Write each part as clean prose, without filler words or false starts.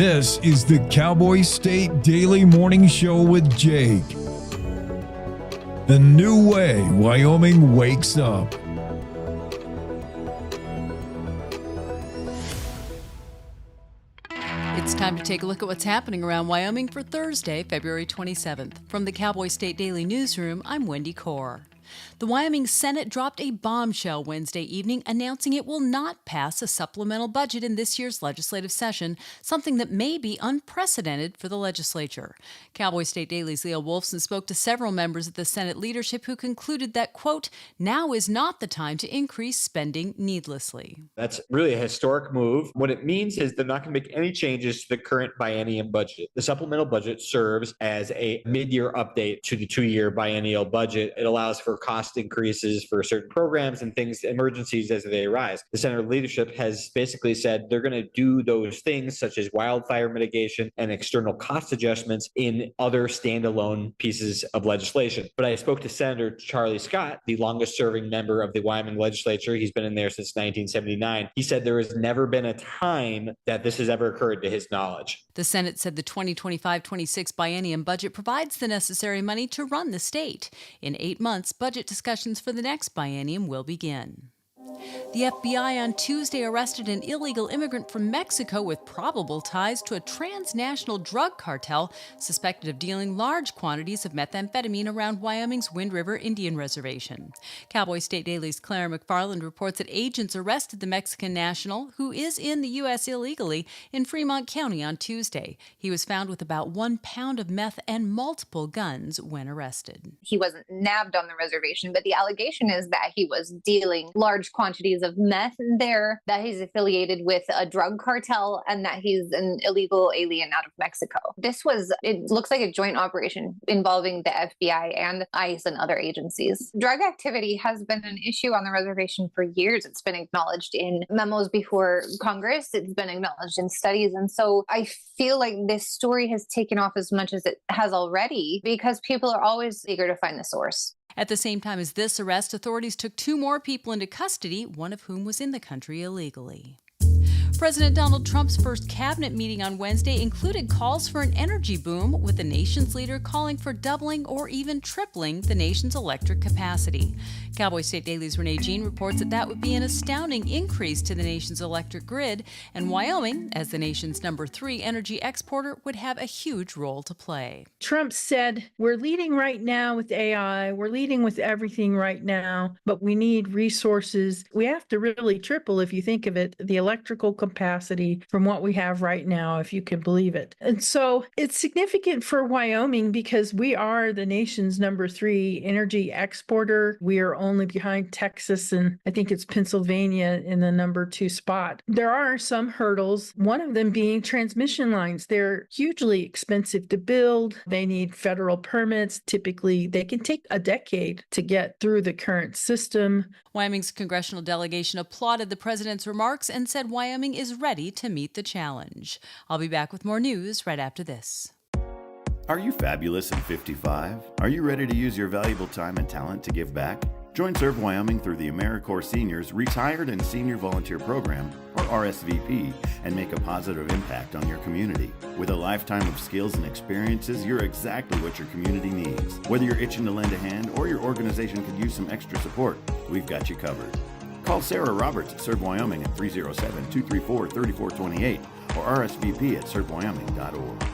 This is the Cowboy State Daily Morning Show with Jake. The new way Wyoming wakes up. It's time to take a look at what's happening around Wyoming for Thursday, February 27th. From the Cowboy State Daily Newsroom, I'm Wendy Corr. The Wyoming Senate dropped a bombshell Wednesday evening announcing it will not pass a supplemental budget in this year's legislative session, something that may be unprecedented for the legislature. Cowboy State Daily's Leah Wolfson spoke to several members of the Senate leadership who concluded that, quote, now is not the time to increase spending needlessly. That's really a historic move. What it means is they're not going to make any changes to the current biennium budget. The supplemental budget serves as a mid-year update to the two-year biennial budget. It allows for cost increases for certain programs and things, emergencies as they arise. The Senate leadership has basically said they're going to do those things such as wildfire mitigation and external cost adjustments in other standalone pieces of legislation. But I spoke to Senator Charlie Scott, the longest serving member of the Wyoming legislature. He's been in there since 1979. He said there has never been a time that this has ever occurred to his knowledge. The Senate said the 2025-26 biennium budget provides the necessary money to run the state. In 8 months, budget discussions for the next biennium will begin. The FBI on Tuesday arrested an illegal immigrant from Mexico with probable ties to a transnational drug cartel suspected of dealing large quantities of methamphetamine around Wyoming's Wind River Indian Reservation. Cowboy State Daily's Clara McFarland reports that agents arrested the Mexican national, who is in the U.S. illegally, in Fremont County on Tuesday. He was found with about 1 pound of meth and multiple guns when arrested. He wasn't nabbed on the reservation, but the allegation is that he was dealing large quantities of meth there, that he's affiliated with a drug cartel, and that he's an illegal alien out of Mexico. It looks like a joint operation involving the FBI and ICE and other agencies. Drug activity has been an issue on the reservation for years. It's been acknowledged in memos before Congress. It's been acknowledged in studies. And so I feel like this story has taken off as much as it has already because people are always eager to find the source. At the same time as this arrest, authorities took 2 more people into custody, one of whom was in the country illegally. President Donald Trump's first cabinet meeting on Wednesday included calls for an energy boom, with the nation's leader calling for doubling or even tripling the nation's electric capacity. Cowboy State Daily's Renee Jean reports that would be an astounding increase to the nation's electric grid, and Wyoming, as the nation's number 3 energy exporter, would have a huge role to play. Trump said, we're leading right now with AI, we're leading with everything right now, but we need resources. We have to really triple, if you think of it, the electrical capacity from what we have right now, if you can believe it. And so it's significant for Wyoming because we are the nation's number 3 energy exporter. We are only behind Texas, and I think it's Pennsylvania in the number 2 spot. There are some hurdles, one of them being transmission lines. They're hugely expensive to build. They need federal permits. Typically, they can take a decade to get through the current system. Wyoming's congressional delegation applauded the president's remarks and said Wyoming is ready to meet the challenge. I'll be back with more news right after this. Are you fabulous and 55? Are you ready to use your valuable time and talent to give back? Join Serve Wyoming through the AmeriCorps Seniors Retired and Senior Volunteer Program, or RSVP, and make a positive impact on your community. With a lifetime of skills and experiences, you're exactly what your community needs. Whether you're itching to lend a hand or your organization could use some extra support, we've got you covered. Call Sarah Roberts at Serve Wyoming at 307-234-3428 or RSVP at servewyoming.org.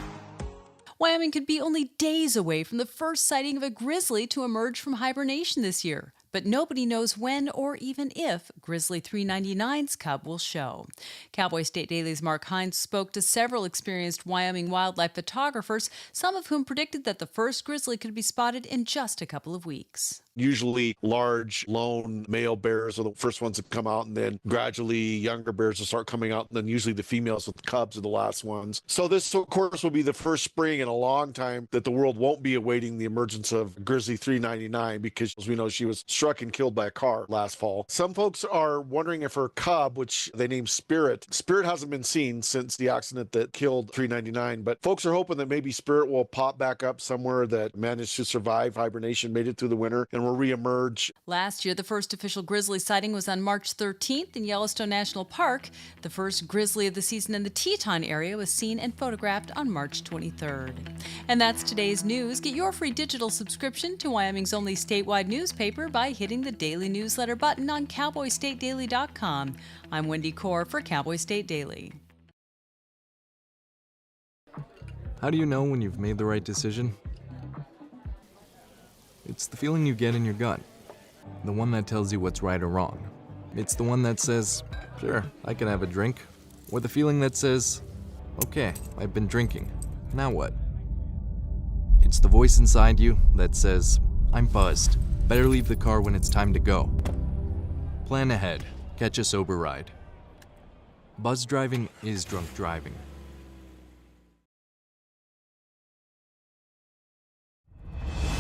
Wyoming could be only days away from the first sighting of a grizzly to emerge from hibernation this year. But nobody knows when or even if Grizzly 399's cub will show. Cowboy State Daily's Mark Hines spoke to several experienced Wyoming wildlife photographers, some of whom predicted that the first grizzly could be spotted in just a couple of weeks. Usually large, lone male bears are the first ones to come out, and then gradually younger bears will start coming out, and then usually the females with cubs are the last ones. So this, of course, will be the first spring in a long time that the world won't be awaiting the emergence of Grizzly 399, because as we know, she was struck and killed by a car last fall. Some folks are wondering if her cub, which they named Spirit hasn't been seen since the accident that killed 399, but folks are hoping that maybe Spirit will pop back up somewhere that managed to survive hibernation, made it through the winter, and will reemerge. Last year, the first official grizzly sighting was on March 13th in Yellowstone National Park. The first grizzly of the season in the Teton area was seen and photographed on March 23rd. And that's today's news. Get your free digital subscription to Wyoming's only statewide newspaper by hitting the daily newsletter button on cowboystatedaily.com. I'm Wendy Core for Cowboy State Daily. How do you know when you've made the right decision? It's the feeling you get in your gut. The one that tells you what's right or wrong. It's the one that says, sure, I can have a drink. Or the feeling that says, okay, I've been drinking. Now what? It's the voice inside you that says, I'm buzzed. Better leave the car when it's time to go. Plan ahead. Catch a sober ride. Buzz driving is drunk driving.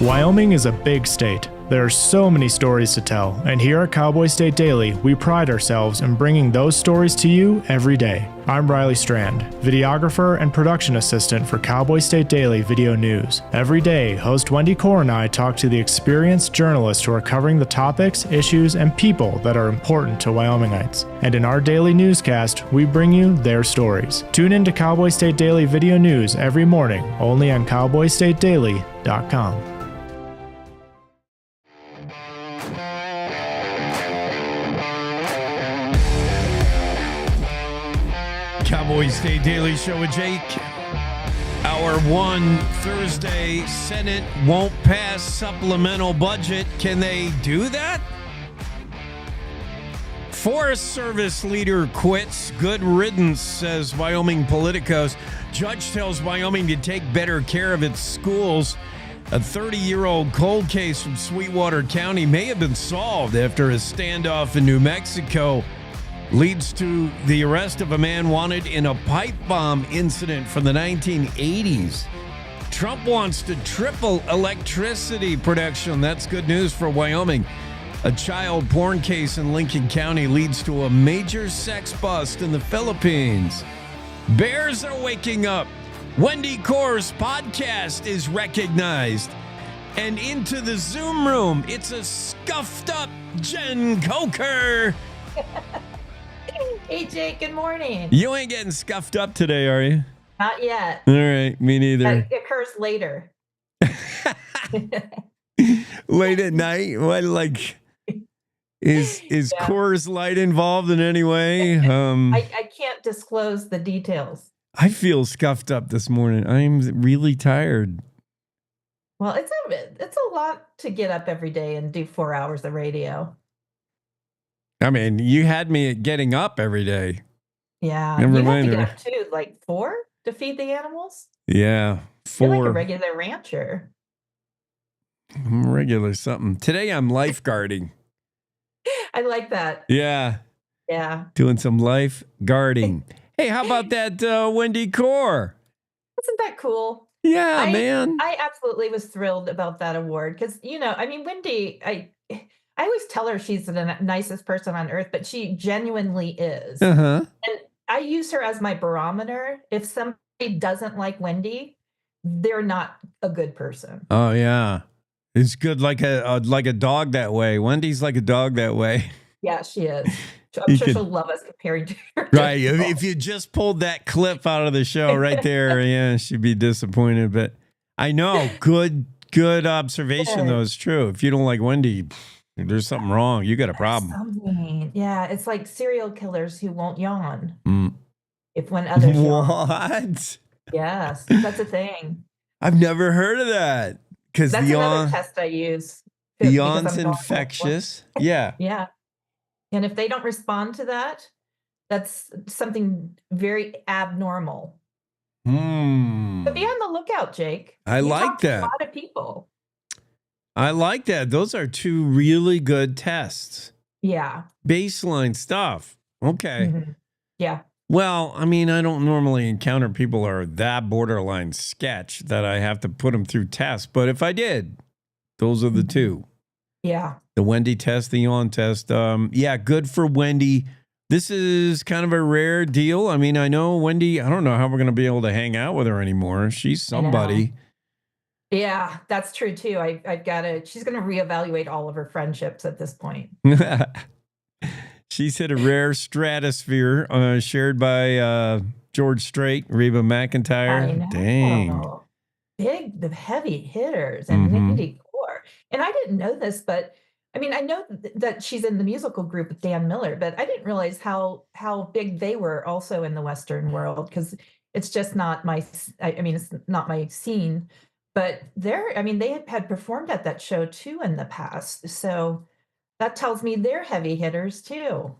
Wyoming is a big state. There are so many stories to tell, and here at Cowboy State Daily, we pride ourselves in bringing those stories to you every day. I'm Riley Strand, videographer and production assistant for Cowboy State Daily Video News. Every day, host Wendy Core and I talk to the experienced journalists who are covering the topics, issues, and people that are important to Wyomingites. And in our daily newscast, we bring you their stories. Tune in to Cowboy State Daily Video News every morning, only on cowboystatedaily.com. Cowboy State Daily Show with Jake. Hour 1, Thursday. Senate won't pass supplemental budget. Can they do that? Forest Service leader quits. Good riddance, says Wyoming Politicos. Judge tells Wyoming to take better care of its schools. A 30-year-old cold case from Sweetwater County may have been solved after a standoff in New Mexico leads to the arrest of a man wanted in a pipe bomb incident from the 1980s. Trump wants to triple electricity production. That's good news for Wyoming. A child porn case in Lincoln County leads to a major sex bust in the Philippines. Bears are waking up. Wendy Core's podcast is recognized. And into the Zoom room, it's a scuffed up Jen Coker. Hey, Jake, good morning. You ain't getting scuffed up today, are you? Not yet. All right, me neither. That occurs later. Late at night? What, like, is Yeah. Coors Light involved in any way? I can't disclose the details. I feel scuffed up this morning. I'm really tired. Well, it's a lot to get up every day and do 4 hours of radio. I mean, you had me at getting up every day. Yeah. Never You have mind to her. get up too, like 4 to feed the animals? Yeah, You're like a 4. regular rancher. I'm regular something. Today I'm lifeguarding. I like that. Yeah, Yeah. doing some lifeguarding. Hey, how about that Wendy Core? Isn't that cool? Yeah, man. I absolutely was thrilled about that award because, I mean, Wendy, I always tell her she's the nicest person on earth, but she genuinely is. Uh-huh. And I use her as my barometer. If somebody doesn't like Wendy, they're not a good person. Oh, yeah. It's good like a dog that way. Wendy's like a dog that way. Yeah, she is. I'm You sure could- she'll love us comparing to her. Right. If you just pulled that clip out of the show right there, yeah, she'd be disappointed. But I know, good observation, though. It's true. If you don't like Wendy, there's something wrong. You got a problem. Something. Yeah, it's like serial killers who won't yawn Mm. if when others yawn. What? Yes, that's a thing. I've never heard of that. Because That's the another yawn, test I use. the because yawn's I'm normal. infectious. Yeah. Yeah. And if they don't respond to that, that's something very abnormal. Hmm. But be on the lookout, Jake. I You like talk to that. a lot of people. I like that. Those are 2 really good tests. Yeah. Baseline stuff. Okay. Mhm. Yeah. Well, I mean, I don't normally encounter people who are that borderline sketch that I have to put them through tests. But if I did, those are the 2. Yeah. The Wendy test, the yawn test. Yeah, good for Wendy. This is kind of a rare deal. I mean, I know Wendy, I don't know how we're going to be able to hang out with her anymore. She's I know. somebody. Yeah, that's true too. I've got to, she's going to reevaluate all of her friendships at this point. She's hit a rare stratosphere shared by George Strait, Reba I McEntire. know. Dang. Big, the heavy hitters and Wendy Core. And I didn't know this, but I mean, I know that she's in the musical group with Dan Miller, but I didn't realize how big they were also in the Western world, because it's just not my, I mean, it's not my scene. But I mean, they had performed at that show too in the past. So that tells me they're heavy hitters too.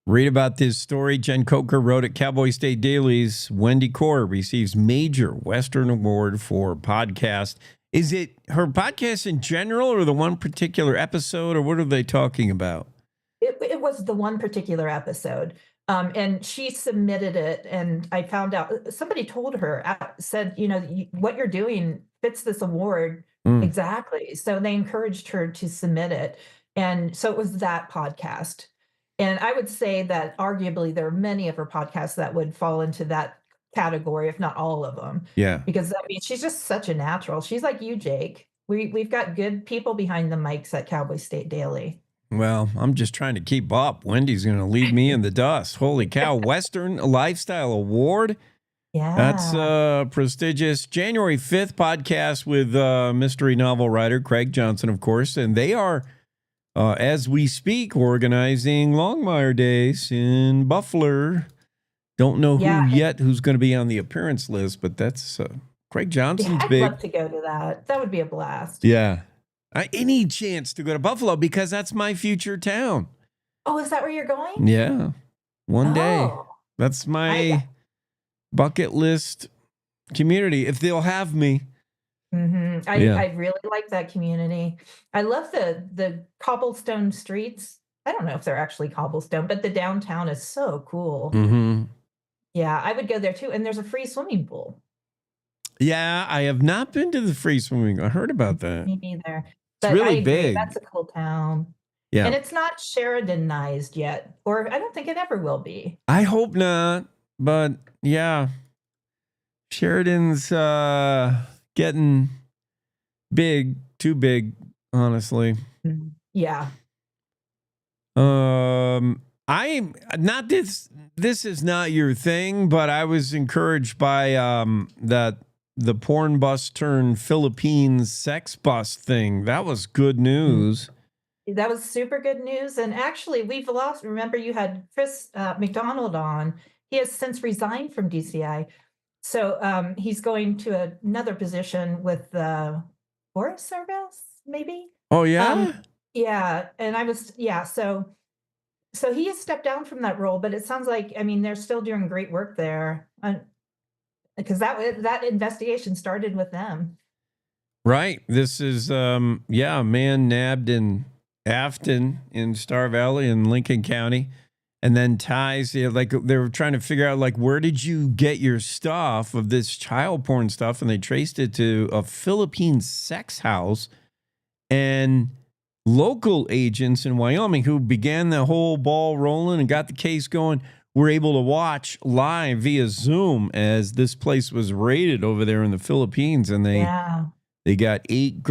Read about this story. Jen Coker wrote at Cowboy State Daily's. Wendy Core receives major Western Award for podcast. Is it her podcast in general or the one particular episode, or what are they talking about? It was the one particular episode. And she submitted it, and I found out somebody told her, said, what you're doing fits this award exactly. So they encouraged her to submit it. And so it was that podcast. And I would say that arguably there are many of her podcasts that would fall into that category, if not all of them. Yeah. Because I mean, she's just such a natural. She's like you, Jake. We've got good people behind the mics at Cowboy State Daily. Well, I'm just trying to keep up. Wendy's going to leave me in the dust. Holy cow. Western Lifestyle Award. Yeah. That's prestigious. January 5th podcast with mystery novel writer Craig Johnson, of course. And they are, as we speak, organizing Longmire Days in Buffalo. Don't know who's going to be on the appearance list, but that's Craig Johnson's I'd big. love to go to that. That would be a blast. Yeah. Any chance to go to Buffalo, because that's my future town. Oh, is that where you're going? Yeah. One day. Oh. That's my bucket list community, if they'll have me. I really like that community. I love the cobblestone streets. I don't know if they're actually cobblestone, but the downtown is so cool. Yeah, I would go there too. And there's a free swimming pool. Yeah, I have not been to the free swimming. I heard about that. Me neither. It's But I really agree, big. that's a cool town. Yeah. And it's not Sheridanized yet, or I don't think it ever will be. I hope not, but yeah. Sheridan's getting big, too big, honestly. Yeah. I'm not this is not your thing, but I was encouraged by that the porn bus turned Philippines sex bus thing. That was good news. That was super good news. And actually, we've lost. Remember, you had Chris McDonald on. He has since resigned from DCI. So he's going to another position with the Forest Service, maybe? Oh, yeah? Yeah. And so he has stepped down from that role, but it sounds like, I mean, they're still doing great work there. Because that investigation started with them. Right. This is, a man nabbed in Afton in Star Valley in Lincoln County, and then ties, like they were trying to figure out, like, where did you get your stuff of this child porn stuff? And they traced it to a Philippine sex house, and local agents in Wyoming who began the whole ball rolling and got the case going were able to watch live via Zoom as this place was raided over there in the Philippines. And they got 8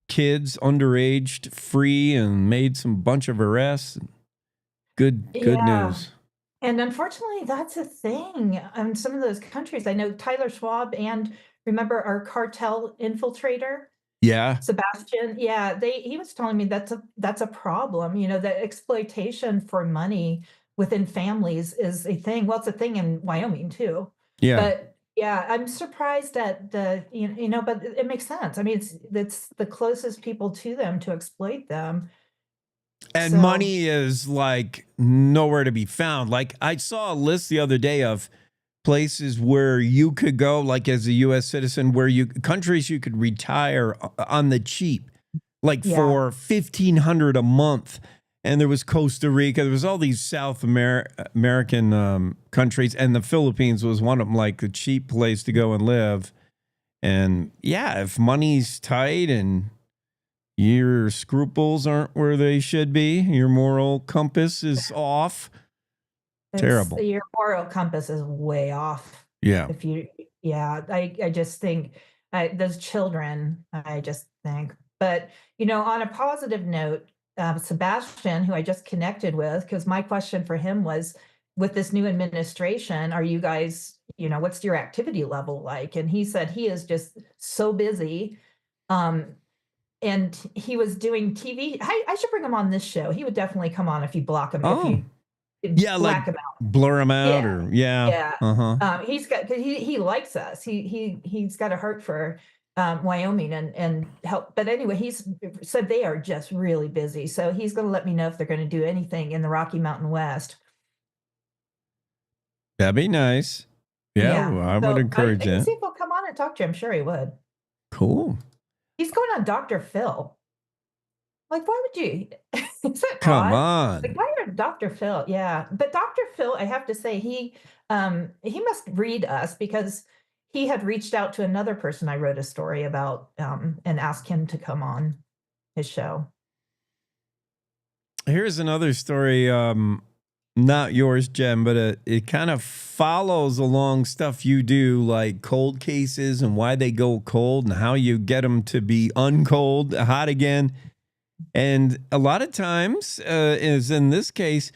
kids underaged free and made some bunch of arrests. Good news. And unfortunately, that's a thing in some of those countries. I know Tyler Schwab and remember our cartel infiltrator? Yeah. Sebastian. Yeah, he was telling me that's a problem. The exploitation for money within families is a thing. Well, it's a thing in Wyoming too. Yeah. But yeah, I'm surprised at but it makes sense. I mean, it's the closest people to them to exploit them. And money is like nowhere to be found. Like I saw a list the other day of places where you could go, like as a U.S. citizen, countries you could retire on the cheap, like for $1,500 a month. And there was Costa Rica. There was all these South American countries, and the Philippines was one of them, like a cheap place to go and live. And yeah, if money's tight and your scruples aren't where they should be. Your moral compass is off. Terrible. Your moral compass is way off. Yeah. I just think those children, I just think. But, on a positive note, Sebastian, who I just connected with, because my question for him was, with this new administration, are you guys, what's your activity level like? And he said he is just so busy. And he was doing TV. I should bring him on this show. He would definitely come on if you block him. Oh. If you like him out. blur him out Yeah. Uh-huh. He's got, because he likes us. He's got a heart for Wyoming and help. But anyway, he's said they are just really busy. So he's going to let me know if they're going to do anything in the Rocky Mountain West. That'd be nice. Yeah, well, I would encourage it. it. See if he'll come on and talk to you. I'm sure he would. Cool. He's going on Dr. Phil. Like, why would you? Is that Come odd? on. Like, why are Dr. Phil? Yeah. But Dr. Phil, I have to say, he must read us, because he had reached out to another person I wrote a story about and asked him to come on his show. Here's another story, not yours, Jen, but it kind of follows along stuff you do, like cold cases and why they go cold and how you get them to be uncold, hot again. And a lot of times, as in this case,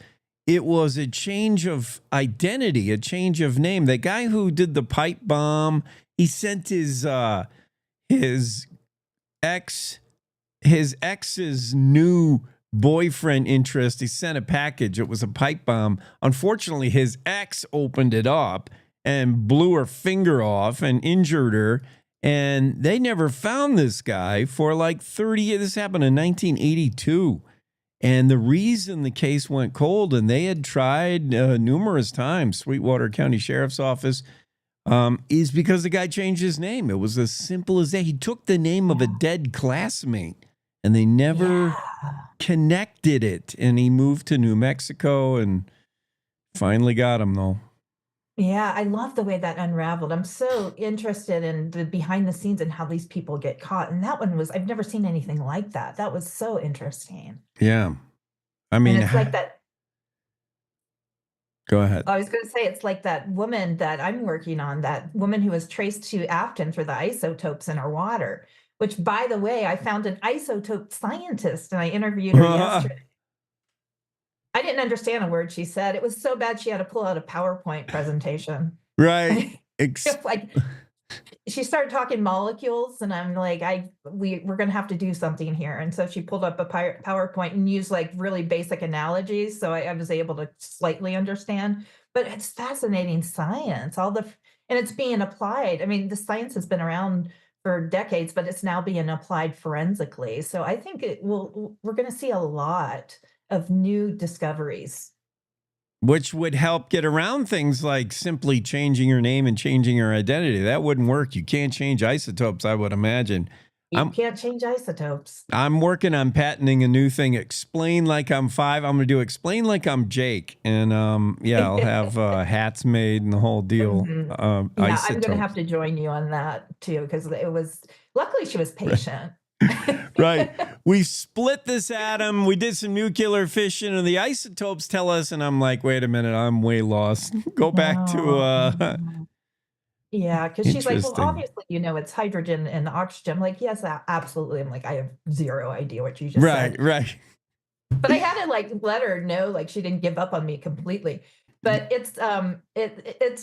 it was a change of identity, a change of name. The guy who did the pipe bomb, he sent his ex's new boyfriend interest. He sent a package. It was a pipe bomb. Unfortunately, his ex opened it up and blew her finger off and injured her. And they never found this guy for like 30 years. This happened in 1982. And the reason the case went cold, and they had tried numerous times, Sweetwater County Sheriff's Office, is because the guy changed his name. It was as simple as that. He took the name of a dead classmate, and they never connected it. And he moved to New Mexico and finally got him, though. Yeah, I love the way that unraveled. I'm so interested in the behind the scenes and how these people get caught. And that one was, I've never seen anything like that. That was so interesting. Yeah. I mean, and it's like that. Go ahead. I was going to say, it's like that woman that I'm working on, that woman who was traced to Afton for the isotopes in her water, which, by the way, I found an isotope scientist and I interviewed her yesterday. I didn't understand a word she said. It was so bad she had to pull out a PowerPoint presentation. Right. Like, she started talking molecules, and I'm like, we're going to have to do something here. And so she pulled up a PowerPoint and used like really basic analogies, so I was able to slightly understand. But it's fascinating science. And it's being applied. I mean, the science has been around for decades, but it's now being applied forensically. So I think we're going to see a lot of new discoveries. Which would help get around things like simply changing your name and changing your identity. That wouldn't work. You can't change isotopes, I would imagine. You can't change isotopes. I'm working on patenting a new thing. Explain like I'm 5. I'm going to do explain like I'm Jake. And I'll have hats made and the whole deal. Yeah, I'm going to have Isotopes. to join you on that too, because luckily she was patient. Right. We split this atom. We did some nuclear fission, and the isotopes tell us. And I'm like, wait a minute, I'm way lost. Go back to. Yeah, because she's like, well, Interesting. obviously, it's hydrogen and oxygen. I'm like, yes, absolutely. I'm like, I have zero idea what you just Right, said. right. But I had to like let her know, like she didn't give up on me completely. But it's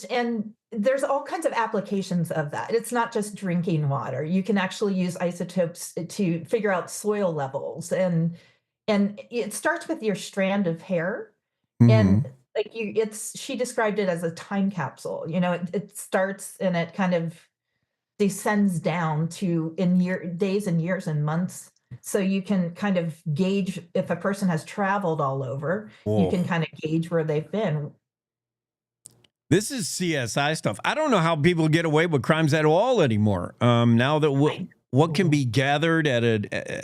and there's all kinds of applications of that. It's not just drinking water. You can actually use isotopes to figure out soil levels, and it starts with your strand of hair. And like she described it as a time capsule. It starts and it kind of descends down to days and years and months. So you can kind of gauge if a person has traveled all over. Whoa. You can kind of gauge where they've been. This is CSI stuff. I don't know how people get away with crimes at all anymore. Now that what can be gathered at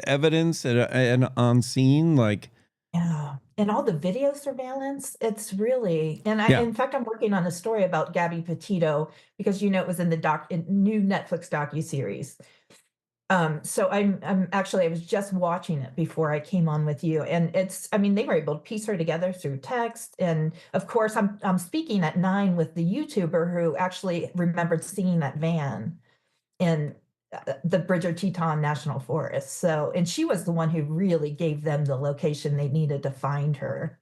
evidence and on scene, like. Yeah. And all the video surveillance, it's really, and in fact, I'm working on a story about Gabby Petito, because it was in the new Netflix docuseries. So I'm actually, I was just watching it before I came on with you, and I mean, they were able to piece her together through text. And of course, I'm speaking at 9 with the YouTuber who actually remembered seeing that van in the Bridger Teton National Forest. So, and she was the one who really gave them the location they needed to find her.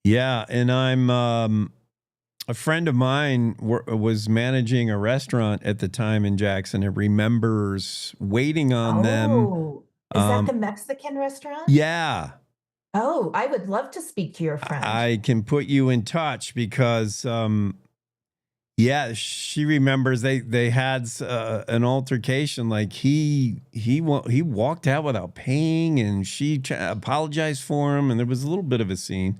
Yeah, and I'm a friend of mine was managing a restaurant at the time in Jackson and remembers waiting on them. Oh, is that the Mexican restaurant? Yeah. Oh, I would love to speak to your friend. I can put you in touch because, yeah, she remembers they had an altercation. Like he walked out without paying, and she apologized for him, and there was a little bit of a scene.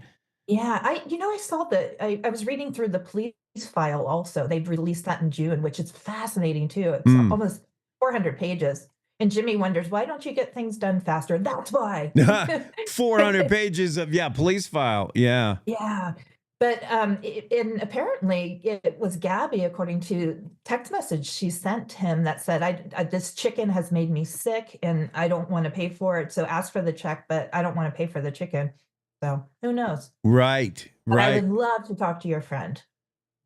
Yeah, I saw that. I was reading through the police file also. They've released that in June, which is fascinating too. It's almost 400 pages. And Jimmy wonders, why don't you get things done faster? That's why. 400 pages of, police file. Yeah. Yeah. But and apparently it was Gabby, according to text message she sent him that said, this chicken has made me sick and I don't want to pay for it. So ask for the check, but I don't want to pay for the chicken. So who knows? Right. But I would love to talk to your friend.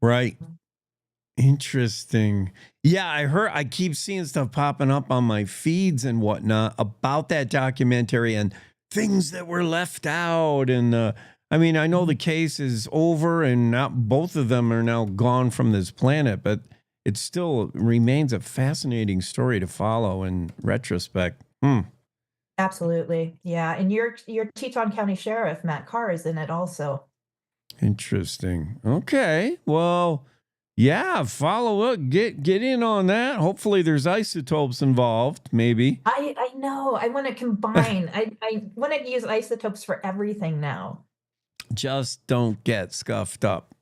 Right. Interesting. Yeah, I keep seeing stuff popping up on my feeds and whatnot about that documentary and things that were left out. And I mean, I know the case is over and now both of them are now gone from this planet, but it still remains a fascinating story to follow in retrospect. Absolutely. Yeah. And your Teton County Sheriff, Matt Carr, is in it also. Interesting. Okay. Well, yeah, follow up. Get in on that. Hopefully there's isotopes involved, maybe. I know. I want to combine. I want to use isotopes for everything now. Just don't get scuffed up.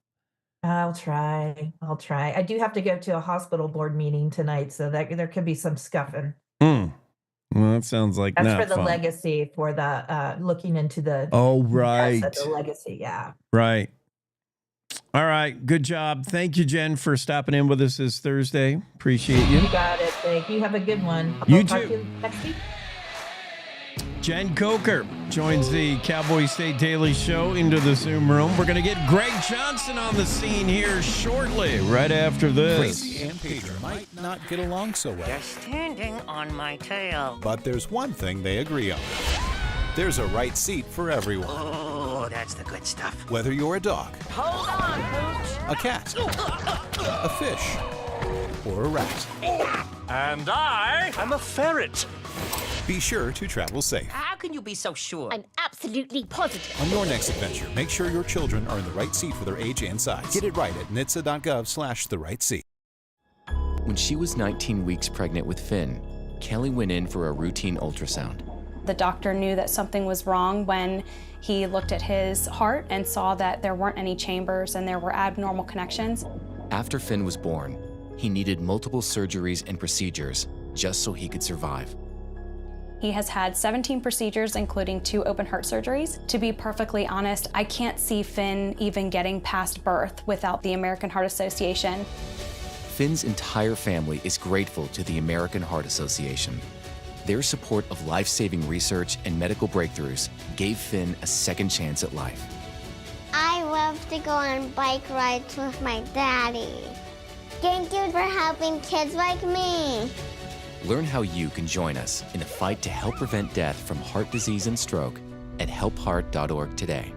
I'll try. I do have to go to a hospital board meeting tonight, so that there could be some scuffing. Well, that sounds like that's not for the fun. legacy, for the looking into the right, the legacy. Yeah, right. All right, good job. Thank you, Jen, for stopping in with us this Thursday. Appreciate you. You got it. Thank you. Have a good one. You talk too. to you next week. Jen Coker joins the Cowboy State Daily Show into the Zoom room. We're going to get Greg Johnson on the scene here shortly, right after this. Tracy and Pedro might not get along so well. They're standing on my tail. But there's one thing they agree on. There's a right seat for everyone. Oh, that's the good stuff. Whether you're a dog, Hold on, Pooch. a cat, a fish, or a rat. And I'm a ferret. Be sure to travel safe. How can you be so sure? I'm absolutely positive. On your next adventure, make sure your children are in the right seat for their age and size. Get it right at nhtsa.gov/the-right-seat. When she was 19 weeks pregnant with Finn, Kelly went in for a routine ultrasound. The doctor knew that something was wrong when he looked at his heart and saw that there weren't any chambers and there were abnormal connections. After Finn was born, he needed multiple surgeries and procedures just so he could survive. He has had 17 procedures, including 2 open heart surgeries. To be perfectly honest, I can't see Finn even getting past birth without the American Heart Association. Finn's entire family is grateful to the American Heart Association. Their support of life-saving research and medical breakthroughs gave Finn a second chance at life. I love to go on bike rides with my daddy. Thank you for helping kids like me. Learn how you can join us in the fight to help prevent death from heart disease and stroke at helpheart.org today.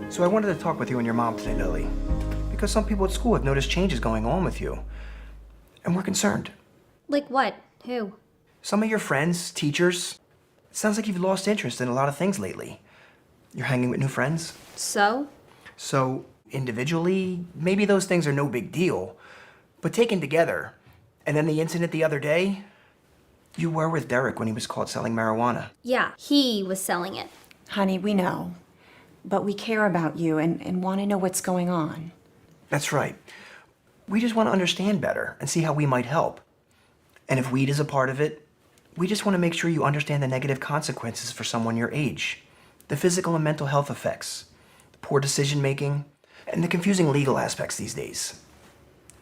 So I wanted to talk with you and your mom today, Lily, because some people at school have noticed changes going on with you, and we're concerned. Like what? Who? Some of your friends, teachers. It sounds like you've lost interest in a lot of things lately. You're hanging with new friends. So, individually, maybe those things are no big deal, but taken together, and then the incident the other day, you were with Derek when he was caught selling marijuana. Yeah, he was selling it. Honey, we know, but we care about you and want to know what's going on. That's right. We just want to understand better and see how we might help. And if weed is a part of it, we just want to make sure you understand the negative consequences for someone your age, the physical and mental health effects, poor decision making, and the confusing legal aspects these days.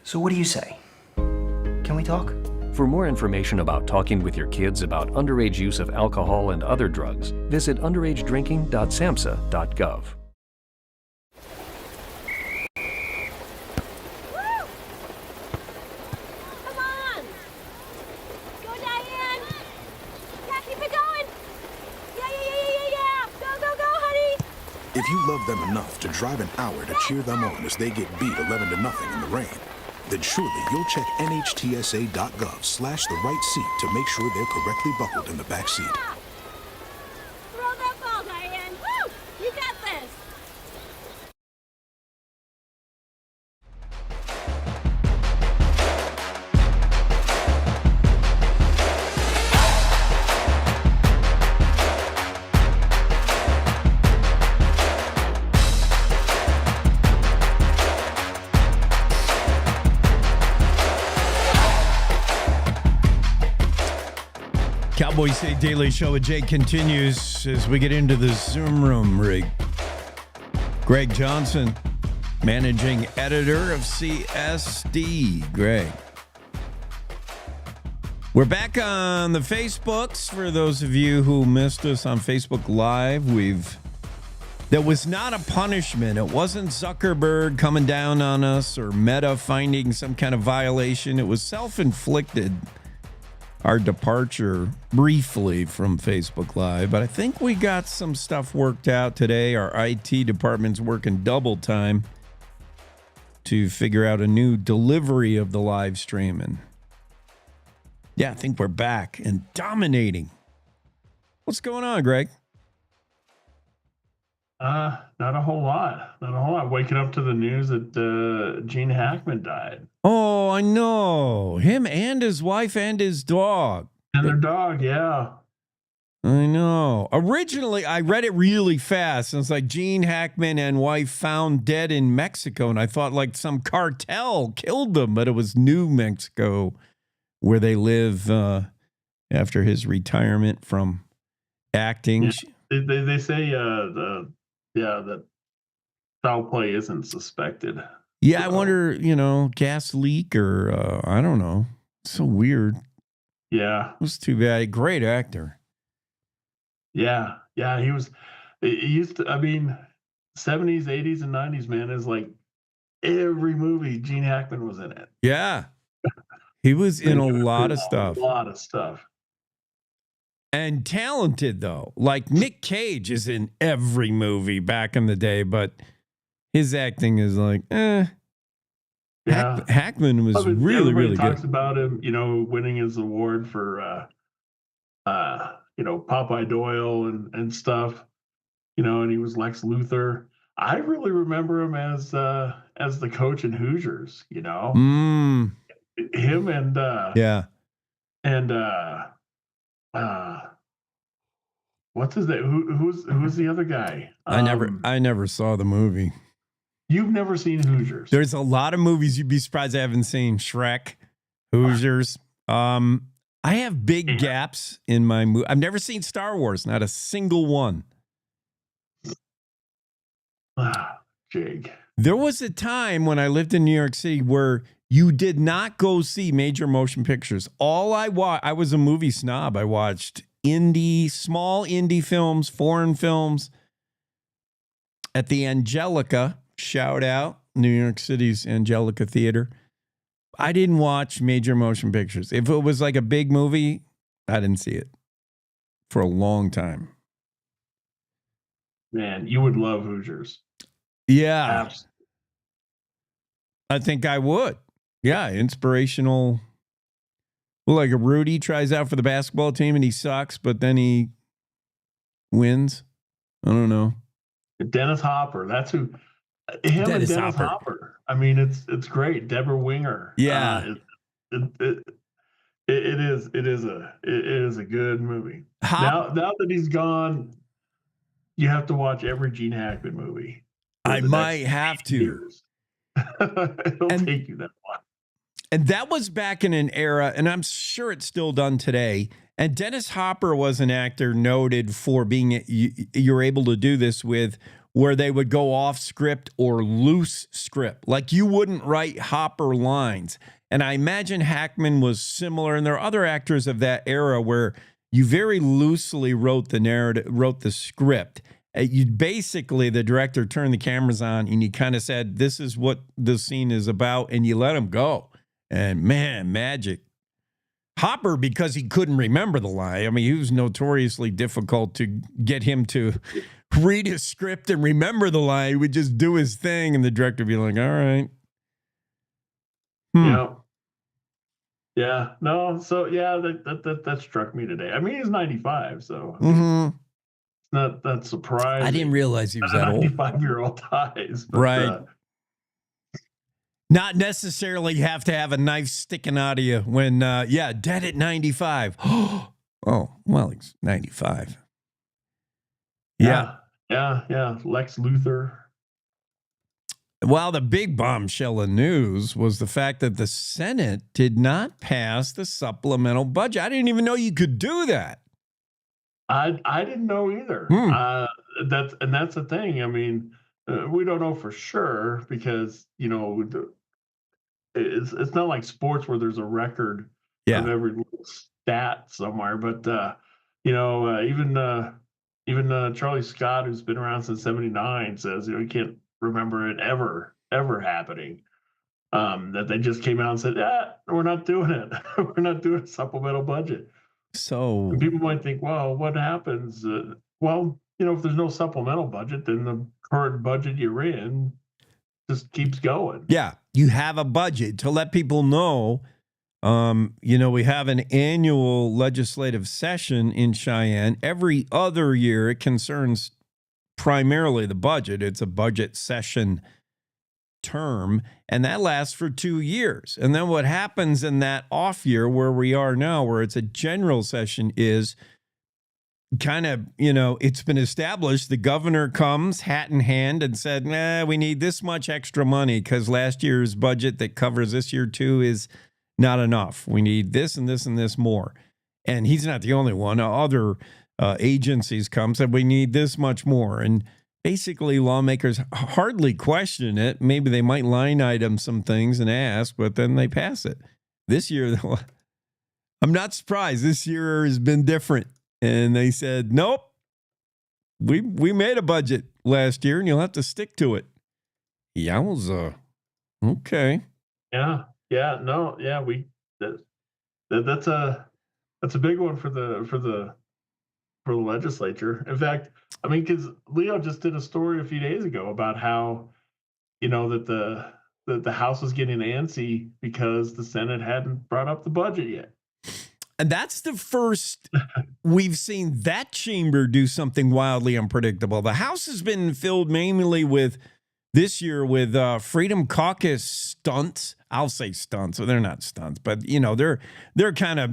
So what do you say? Can we talk? For more information about talking with your kids about underage use of alcohol and other drugs, visit underagedrinking.samhsa.gov. If you love them enough to drive an hour to cheer them on as they get beat 11-0 in the rain, then surely you'll check nhtsa.gov/the right seat to make sure they're correctly buckled in the back seat. Throw that ball, Diane. Woo! You got this. Cowboy State Daily Show with Jake continues as we get into the Zoom room rig. Greg Johnson, managing editor of CSD. Greg. We're back on the Facebooks. For those of you who missed us on Facebook Live, that was not a punishment. It wasn't Zuckerberg coming down on us or Meta finding some kind of violation. It was self-inflicted. Our departure briefly from Facebook Live, but I think we got some stuff worked out today. Our IT department's working double time to figure out a new delivery of the live stream. And yeah, I think we're back and dominating. What's going on, Greg? Not a whole lot. Not a whole lot. Waking up to the news that Gene Hackman died. Oh, I know. Him and his wife and his dog. And their dog, yeah. I know. Originally, I read it really fast. And it's like Gene Hackman and wife found dead in Mexico. And I thought like some cartel killed them, but it was New Mexico where they live after his retirement from acting. Yeah, they say that foul play isn't suspected. Yeah, I wonder, gas leak or I don't know. So weird. Yeah. It was too bad. Great actor. Yeah. Yeah. He used to, 70s, 80s, and 90s, man, is like every movie Gene Hackman was in it. Yeah. He was in a lot of stuff. A lot of stuff. And talented, though. Like Nick Cage is in every movie back in the day, but his acting is like, Yeah. Hackman was really, really good. Talks about him, winning his award for, Popeye Doyle and stuff, and he was Lex Luthor. I really remember him as the coach in Hoosiers, him and yeah. And what's his name? Who's the other guy? I never saw the movie. You've never seen Hoosiers? There's a lot of movies you'd be surprised I haven't seen. Shrek, Hoosiers. I have big gaps in my movie. I've never seen Star Wars, not a single one. Jake. There was a time when I lived in New York City where you did not go see major motion pictures. All I was a movie snob. I watched small indie films, foreign films at the Angelica. Shout out New York City's Angelica Theater. I didn't watch major motion pictures. If it was like a big movie, I didn't see it for a long time. Man, you would love Hoosiers. Yeah. Absolutely. I think I would. Yeah, inspirational. Well, like a Rudy tries out for the basketball team and he sucks, but then he wins. I don't know. Dennis Hopper. That's who. Dennis Hopper. I mean, it's great. Deborah Winger. Yeah. It is a good movie. Now that he's gone, you have to watch every Gene Hackman movie. I might have to. It'll take you that long. And that was back in an era, and I'm sure it's still done today. And Dennis Hopper was an actor noted for being, you're able to do this with where they would go off script or loose script. Like you wouldn't write Hopper lines. And I imagine Hackman was similar. And there are other actors of that era where you very loosely wrote the narrative, wrote the script. You basically, the director turned the cameras on and he kind of said, this is what the scene is about. And you let him go. And man, magic. Hopper, because he couldn't remember the line. I mean, he was notoriously difficult to get him to read his script and remember the line. He would just do his thing, and the director would be like, all right. Yeah. No. So yeah, that struck me today. I mean, he's 95, so Mm-hmm. it's not that surprising. I didn't realize he was that old. 95-year-old dies. But, right. Not necessarily have to have a knife sticking out of you when, dead at 95. Oh, well, he's 95. Yeah. Lex Luthor. Well, the big bombshell of news was the fact that the Senate did not pass the supplemental budget. I didn't even know you could do that. I didn't know either. That's the thing. I mean, we don't know for sure because, it's not like sports where there's a record of every little stat somewhere. But, even Charlie Scott, who's been around since 79, says, he can't remember it ever happening. That they just came out and said, we're not doing it. We're not doing a supplemental budget. So and people might think, well, what happens? If there's no supplemental budget, then the current budget you're in just keeps going. Yeah, you have a budget to let people know. We have an annual legislative session in Cheyenne. Every other year, it concerns primarily the budget. It's a budget session term, and that lasts for 2 years. And then what happens in that off year where we are now, where it's a general session, is kind of, it's been established. The governor comes hat in hand and said, we need this much extra money because last year's budget that covers this year too is not enough. We need this and this and this more. And he's not the only one. Other agencies come, said we need this much more. And basically lawmakers hardly question it. Maybe they might line item some things and ask, but then they pass it. This year, I'm not surprised. This year has been different. And they said, nope, we made a budget last year and you'll have to stick to it. Yowza. Okay. Yeah. That's a big one for the legislature. In fact, I mean, because Leo just did a story a few days ago about how, that the House was getting antsy because the Senate hadn't brought up the budget yet. And that's the first we've seen that chamber do something wildly unpredictable. The House has been filled mainly this year with Freedom Caucus stunts. I'll say stunts. So they're not stunts, but they're kind of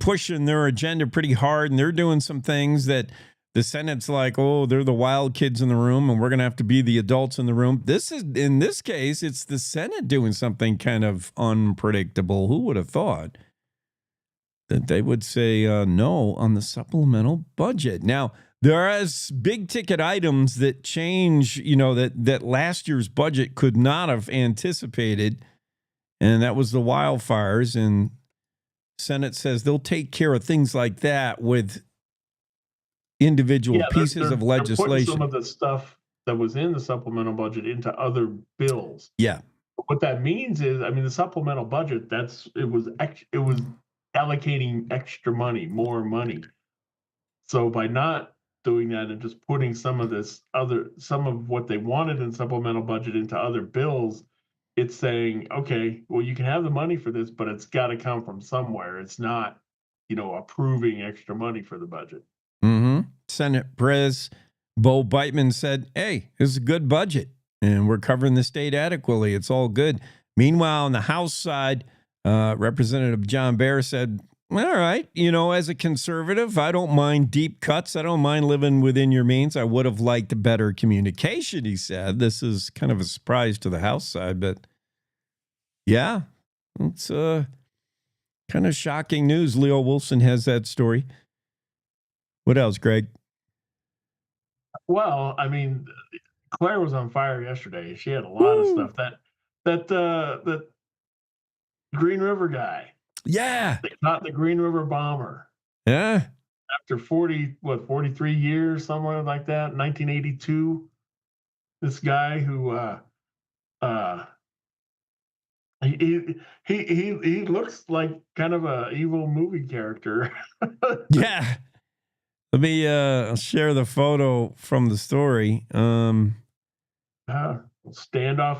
pushing their agenda pretty hard, and they're doing some things that the Senate's like, oh, they're the wild kids in the room, and we're going to have to be the adults in the room. In this case, it's the Senate doing something kind of unpredictable. Who would have thought that they would say no on the supplemental budget? Now, there is big ticket items that change, that last year's budget could not have anticipated, and that was the wildfires. And Senate says they'll take care of things like that with individual pieces of legislation. They're putting some of the stuff that was in the supplemental budget into other bills. Yeah. What that means is, I mean, the supplemental budget, it was allocating extra money, more money. So by not doing that and just putting some of what they wanted in supplemental budget into other bills, it's saying, okay, well, you can have the money for this, but it's got to come from somewhere. It's not, approving extra money for the budget. Mm-hmm. Senate Pres Bo Beitman said, hey, this is a good budget and we're covering the state adequately. It's all good. Meanwhile, on the House side, Representative John Bear said, all right, as a conservative, I don't mind deep cuts. I don't mind living within your means. I would have liked better communication, he said. This is kind of a surprise to the House side, but yeah, it's kind of shocking news. Leo Wolfson has that story. What else, Greg? Well, I mean, Claire was on fire yesterday. She had a lot of stuff. That Green River guy. Yeah. They caught the Green River bomber. Yeah. After 43 years, somewhere like that, 1982. This guy who he looks like kind of a evil movie character. Yeah. Let me share the photo from the story. Standoff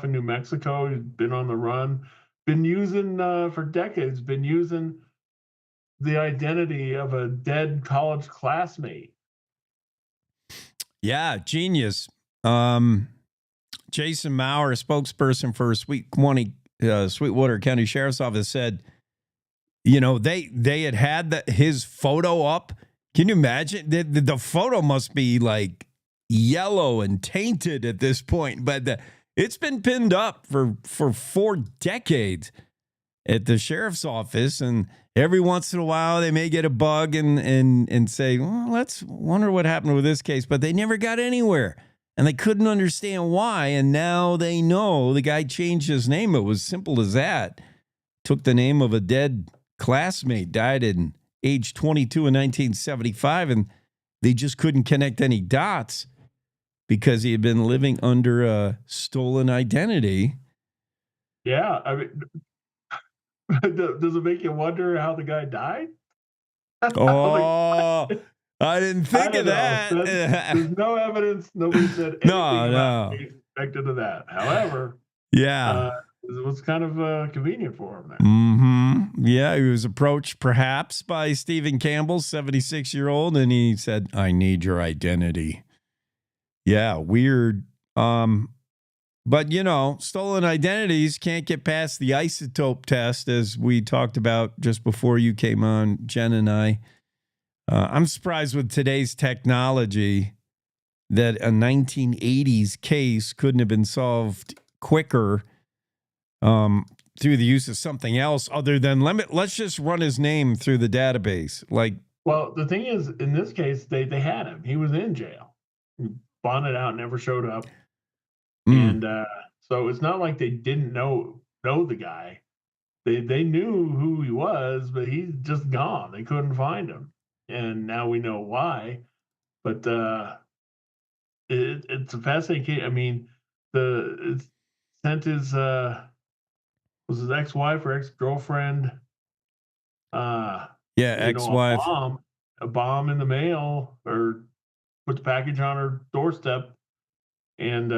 in New Mexico. He's been on the run. Been using for decades. Been using the identity of a dead college classmate. Yeah, genius. Jason Maurer, spokesperson for Sweetwater County Sheriff's Office, said, they had his photo up. Can you imagine? The photo must be like yellow and tainted at this point, but it's been pinned up for 4 decades at the sheriff's office, and every once in a while they may get a bug and say, well, let's wonder what happened with this case, but they never got anywhere, and they couldn't understand why, and now they know. The guy changed his name. It was simple as that. Took the name of a dead classmate, died in age 22 in 1975, and they just couldn't connect any dots because he had been living under a stolen identity. Yeah, I mean, does it make you wonder how the guy died? Oh, I didn't think of that. There's no evidence. Nobody said anything about connected to that. However, it was kind of convenient for him there. Mm-hmm. Yeah, he was approached perhaps by Stephen Campbell, 76-year-old, and he said, I need your identity. Yeah, weird. But, stolen identities can't get past the isotope test, as we talked about just before you came on, Jen and I. I'm surprised with today's technology that a 1980s case couldn't have been solved quicker through the use of something else other than let's just run his name through the database. Well, the thing is, in this case, they had him. He was in jail. He bonded out, never showed up. And so it's not like they didn't know the guy. They knew who he was, but he's just gone. They couldn't find him. And now we know why. But it's a fascinating case. I mean, it sent his was his ex-wife or ex-girlfriend ex-wife, a bomb in the mail, or put the package on her doorstep, and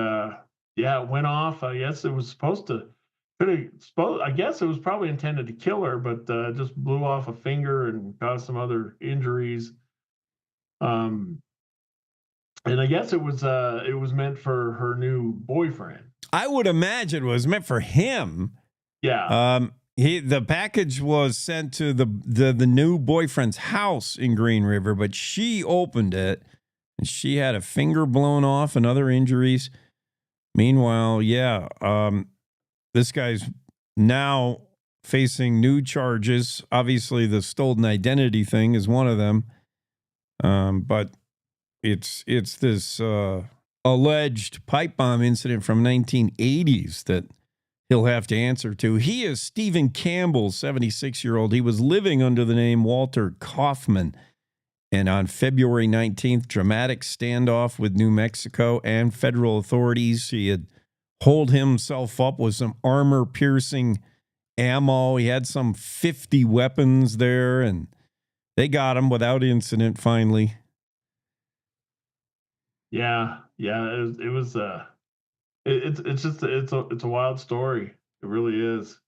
it went off. I guess it was supposed to. I guess it was probably intended to kill her, but just blew off a finger and caused some other injuries. And I guess it was meant for her new boyfriend. I would imagine it was meant for him. Yeah. The package was sent to the new boyfriend's house in Green River, but she opened it and she had a finger blown off and other injuries. Meanwhile, this guy's now facing new charges. Obviously, the stolen identity thing is one of them. But it's this alleged pipe bomb incident from 1980s that he'll have to answer to. He is Stephen Campbell, 76-year-old. He was living under the name Walter Kaufman. And on February 19th, dramatic standoff with New Mexico and federal authorities. He had holed himself up with some armor-piercing ammo. He had some 50 weapons there, and they got him without incident finally. Yeah. It was it's a wild story. It really is.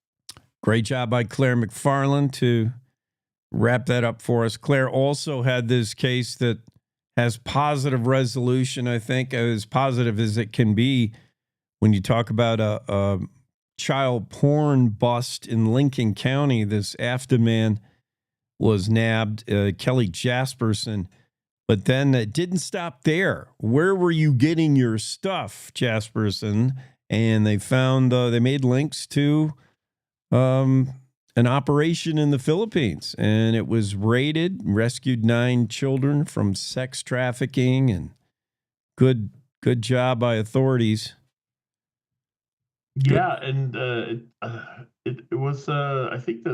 Great job by Claire McFarland to wrap that up for us. Claire also had this case that has positive resolution, I think, as positive as it can be when you talk about a child porn bust in Lincoln County. This AFTA man was nabbed, Kelly Jasperson. But then it didn't stop there. Where were you getting your stuff, Jasperson? And they found, they made links to an operation in the Philippines. And it was raided, rescued 9 children from sex trafficking, and good Good job by authorities. Yeah, and it was I think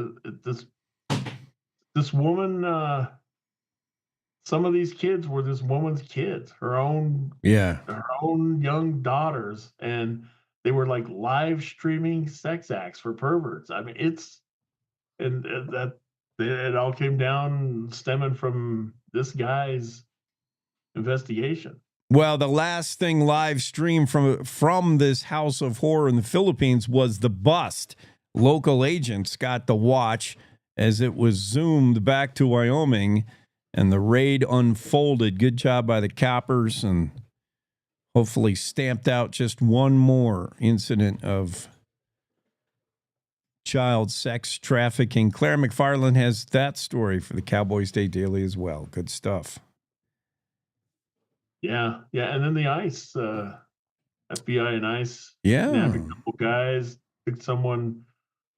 this woman, some of these kids were this woman's kids, her own young daughters, and they were like live streaming sex acts for perverts. I mean, that it all came down stemming from this guy's investigation. Well, the last thing live streamed from this house of horror in the Philippines was the bust. Local agents got to watch as it was zoomed back to Wyoming and the raid unfolded. Good job by the coppers, and hopefully stamped out just one more incident of child sex trafficking. Claire McFarland has that story for the Cowboy State Daily as well. Good stuff. Yeah, and then the ICE, FBI and ICE, nabbed a couple guys, took someone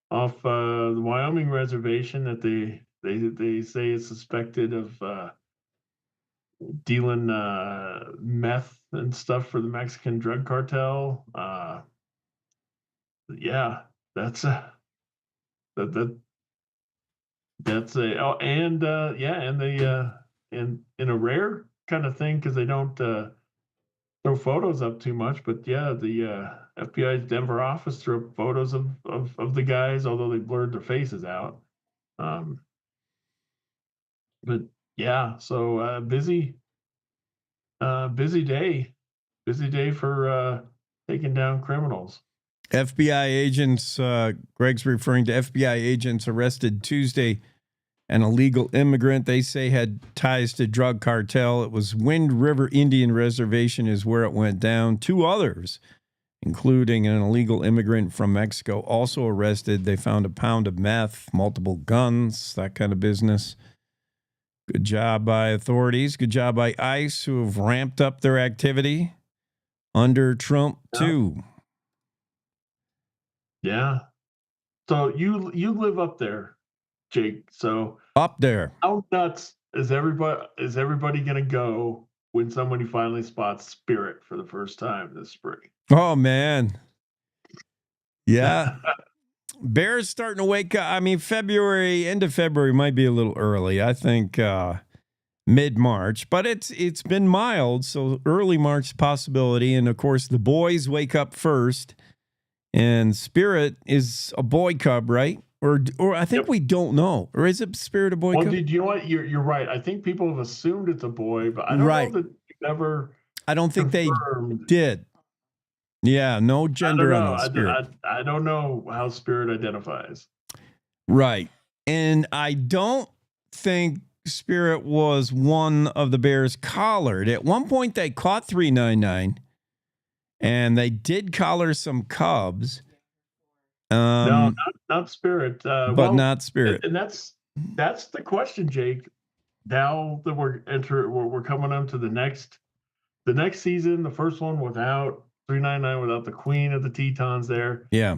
off the Wyoming reservation that they say is suspected of dealing meth and stuff for the Mexican drug cartel. Yeah, that's a and in a rare kind of thing, because they don't throw photos up too much, but yeah, the FBI's Denver office threw up photos of the guys, although they blurred their faces out. But yeah, so busy day for taking down criminals. FBI agents, Greg's referring to FBI agents arrested Tuesday an illegal immigrant they say had ties to drug cartel. It was Wind River Indian Reservation is where it went down. 2 others, including an illegal immigrant from Mexico, also arrested. They found a pound of meth, multiple guns, that kind of business. Good job by authorities. Good job by ICE, who have ramped up their activity under Trump, too. Yeah. So you live up there, Jake. So up there, how nuts is everybody gonna go when somebody finally spots Spirit for the first time this spring? Oh man, yeah. Bears starting to wake up. I mean, end of February might be a little early. I think mid-March, but it's been mild, so early March possibility. And of course, the boys wake up first, and Spirit is a boy cub, right? Or I think we don't know. Or is it Spirit a boy cub? Well, you know what? You're right. I think people have assumed it's a boy, but I don't know that never. I don't think confirmed. They did. Yeah, no gender on the Spirit. I don't know how Spirit identifies. Right. And I don't think Spirit was one of the Bears collared. At one point, they caught 399, and they did collar some cubs. No, not Spirit. But not Spirit. And that's the question, Jake. Now that we're coming up to the next season, the first one without 399, without the Queen of the Tetons there. Yeah.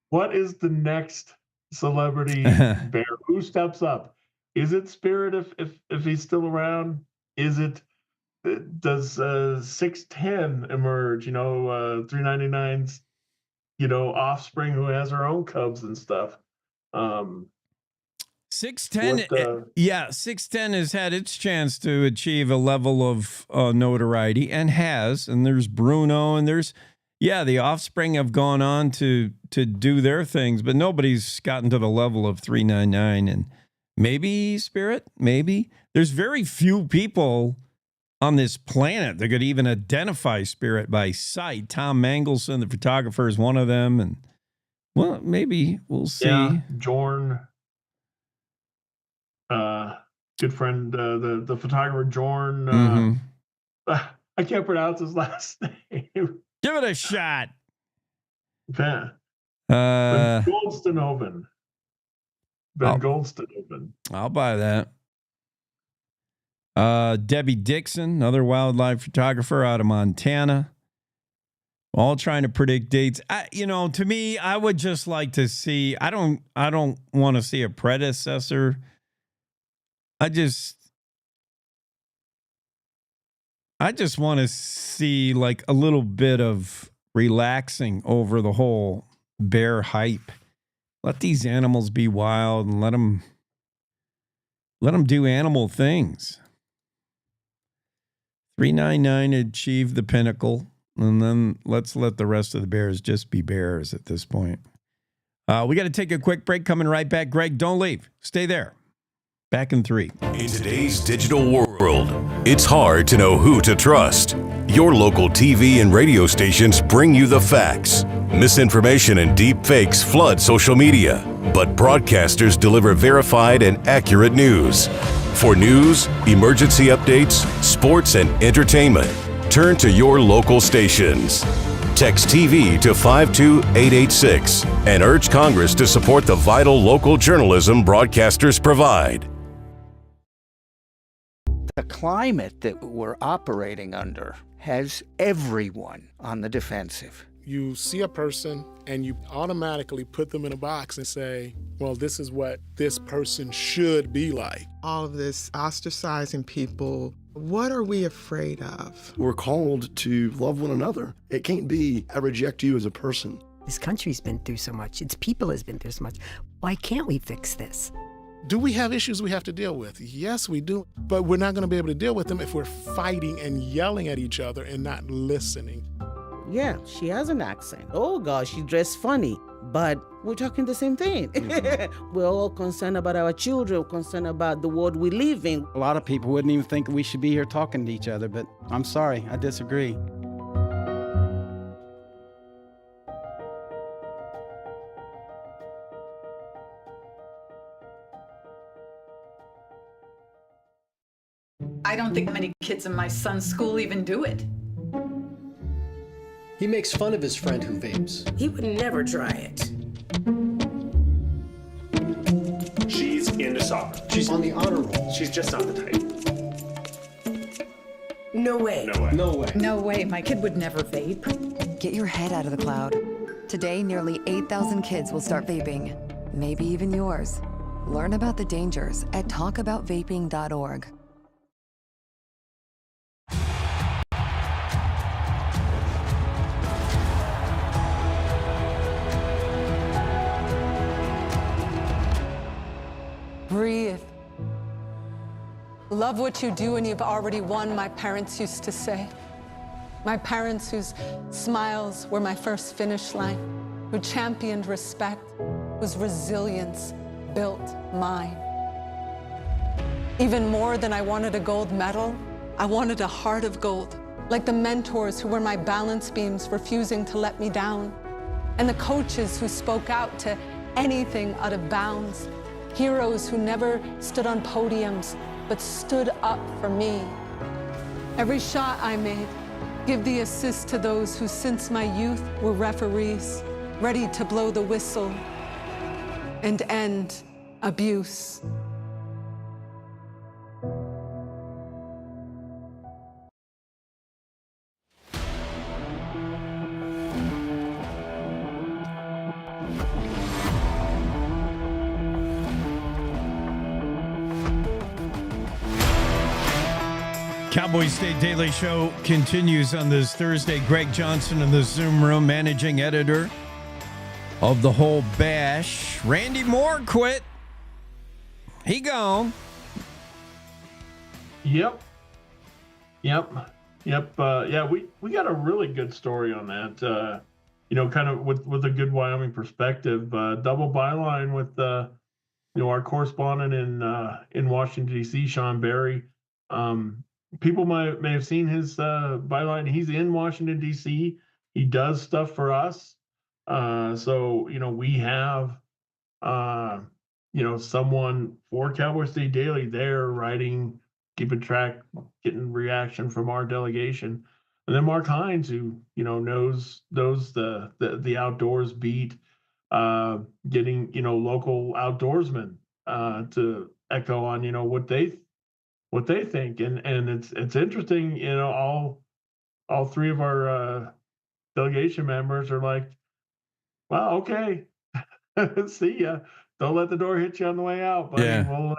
What is the next celebrity bear? Who steps up? Is it Spirit if he's still around? Does 610 emerge? 399's offspring who has her own cubs and stuff. 610, 610 has had its chance to achieve a level of notoriety and has. And there's Bruno, and there's the offspring have gone on to do their things, but nobody's gotten to the level of 399. And maybe Spirit, maybe there's very few people on this planet that could even identify Spirit by sight. Tom Mangelson, the photographer, is one of them. And well, maybe we'll see. Yeah, Jorn, good friend, the photographer Jorn. I can't pronounce his last name. Give it a shot. Ben Goldstenoven. Goldstenoven. I'll buy that. Debbie Dixon, another wildlife photographer out of Montana, all trying to predict dates. To me, I would just like to see. I don't want to see a predecessor. I just want to see like a little bit of relaxing over the whole bear hype. Let these animals be wild and let them do animal things. 399 achieved the pinnacle, and then let's let the rest of the bears just be bears at this point. We got to take a quick break. Coming right back. Greg, don't leave. Stay there. Back in 3. In today's digital world, it's hard to know who to trust. Your local TV and radio stations bring you the facts. Misinformation and deep fakes flood social media, but broadcasters deliver verified and accurate news. For news, emergency updates, sports, and entertainment, turn to your local stations. Text TV to 52886 and urge Congress to support the vital local journalism broadcasters provide. The climate that we're operating under has everyone on the defensive. You see a person and you automatically put them in a box and say, well, this is what this person should be like. All of this ostracizing people, what are we afraid of? We're called to love one another. It can't be, I reject you as a person. This country's been through so much. Its people has been through so much. Why can't we fix this? Do we have issues we have to deal with? Yes, we do. But we're not going to be able to deal with them if we're fighting and yelling at each other and not listening. Yeah, she has an accent. Oh, gosh, she dressed funny. But we're talking the same thing. We're all concerned about our children, concerned about the world we live in. A lot of people wouldn't even think we should be here talking to each other, but I'm sorry, I disagree. I don't think many kids in my son's school even do it. He makes fun of his friend who vapes. He would never try it. She's into soccer. She's on the honor roll. She's just not the type. No way. No way. No way. No way. My kid would never vape. Get your head out of the cloud. Today, nearly 8,000 kids will start vaping. Maybe even yours. Learn about the dangers at talkaboutvaping.org. Breathe. Love what you do and you've already won, my parents used to say. My parents whose smiles were my first finish line, who championed respect, whose resilience built mine. Even more than I wanted a gold medal, I wanted a heart of gold, like the mentors who were my balance beams, refusing to let me down, and the coaches who spoke out to anything out of bounds. Heroes who never stood on podiums, but stood up for me. Every shot I made, give the assist to those who since my youth were referees, ready to blow the whistle and end abuse. Cowboy State Daily Show continues on this Thursday. Greg Johnson in the Zoom room, managing editor of the whole bash. Randy Moore quit. He gone. Yep. Yeah, we got a really good story on that. Kind of with a good Wyoming perspective. Double byline with our correspondent in Washington D.C., Sean Berry. People may have seen his byline. He's in Washington, D.C. He does stuff for us. So we have, someone for Cowboy State Daily there writing, keeping track, getting reaction from our delegation. And then Mark Hines, who, knows the outdoors beat, getting, local outdoorsmen to echo on, what they think. And it's interesting, all three of our delegation members are like, wow, okay, see ya. Don't let the door hit you on the way out, buddy. Yeah.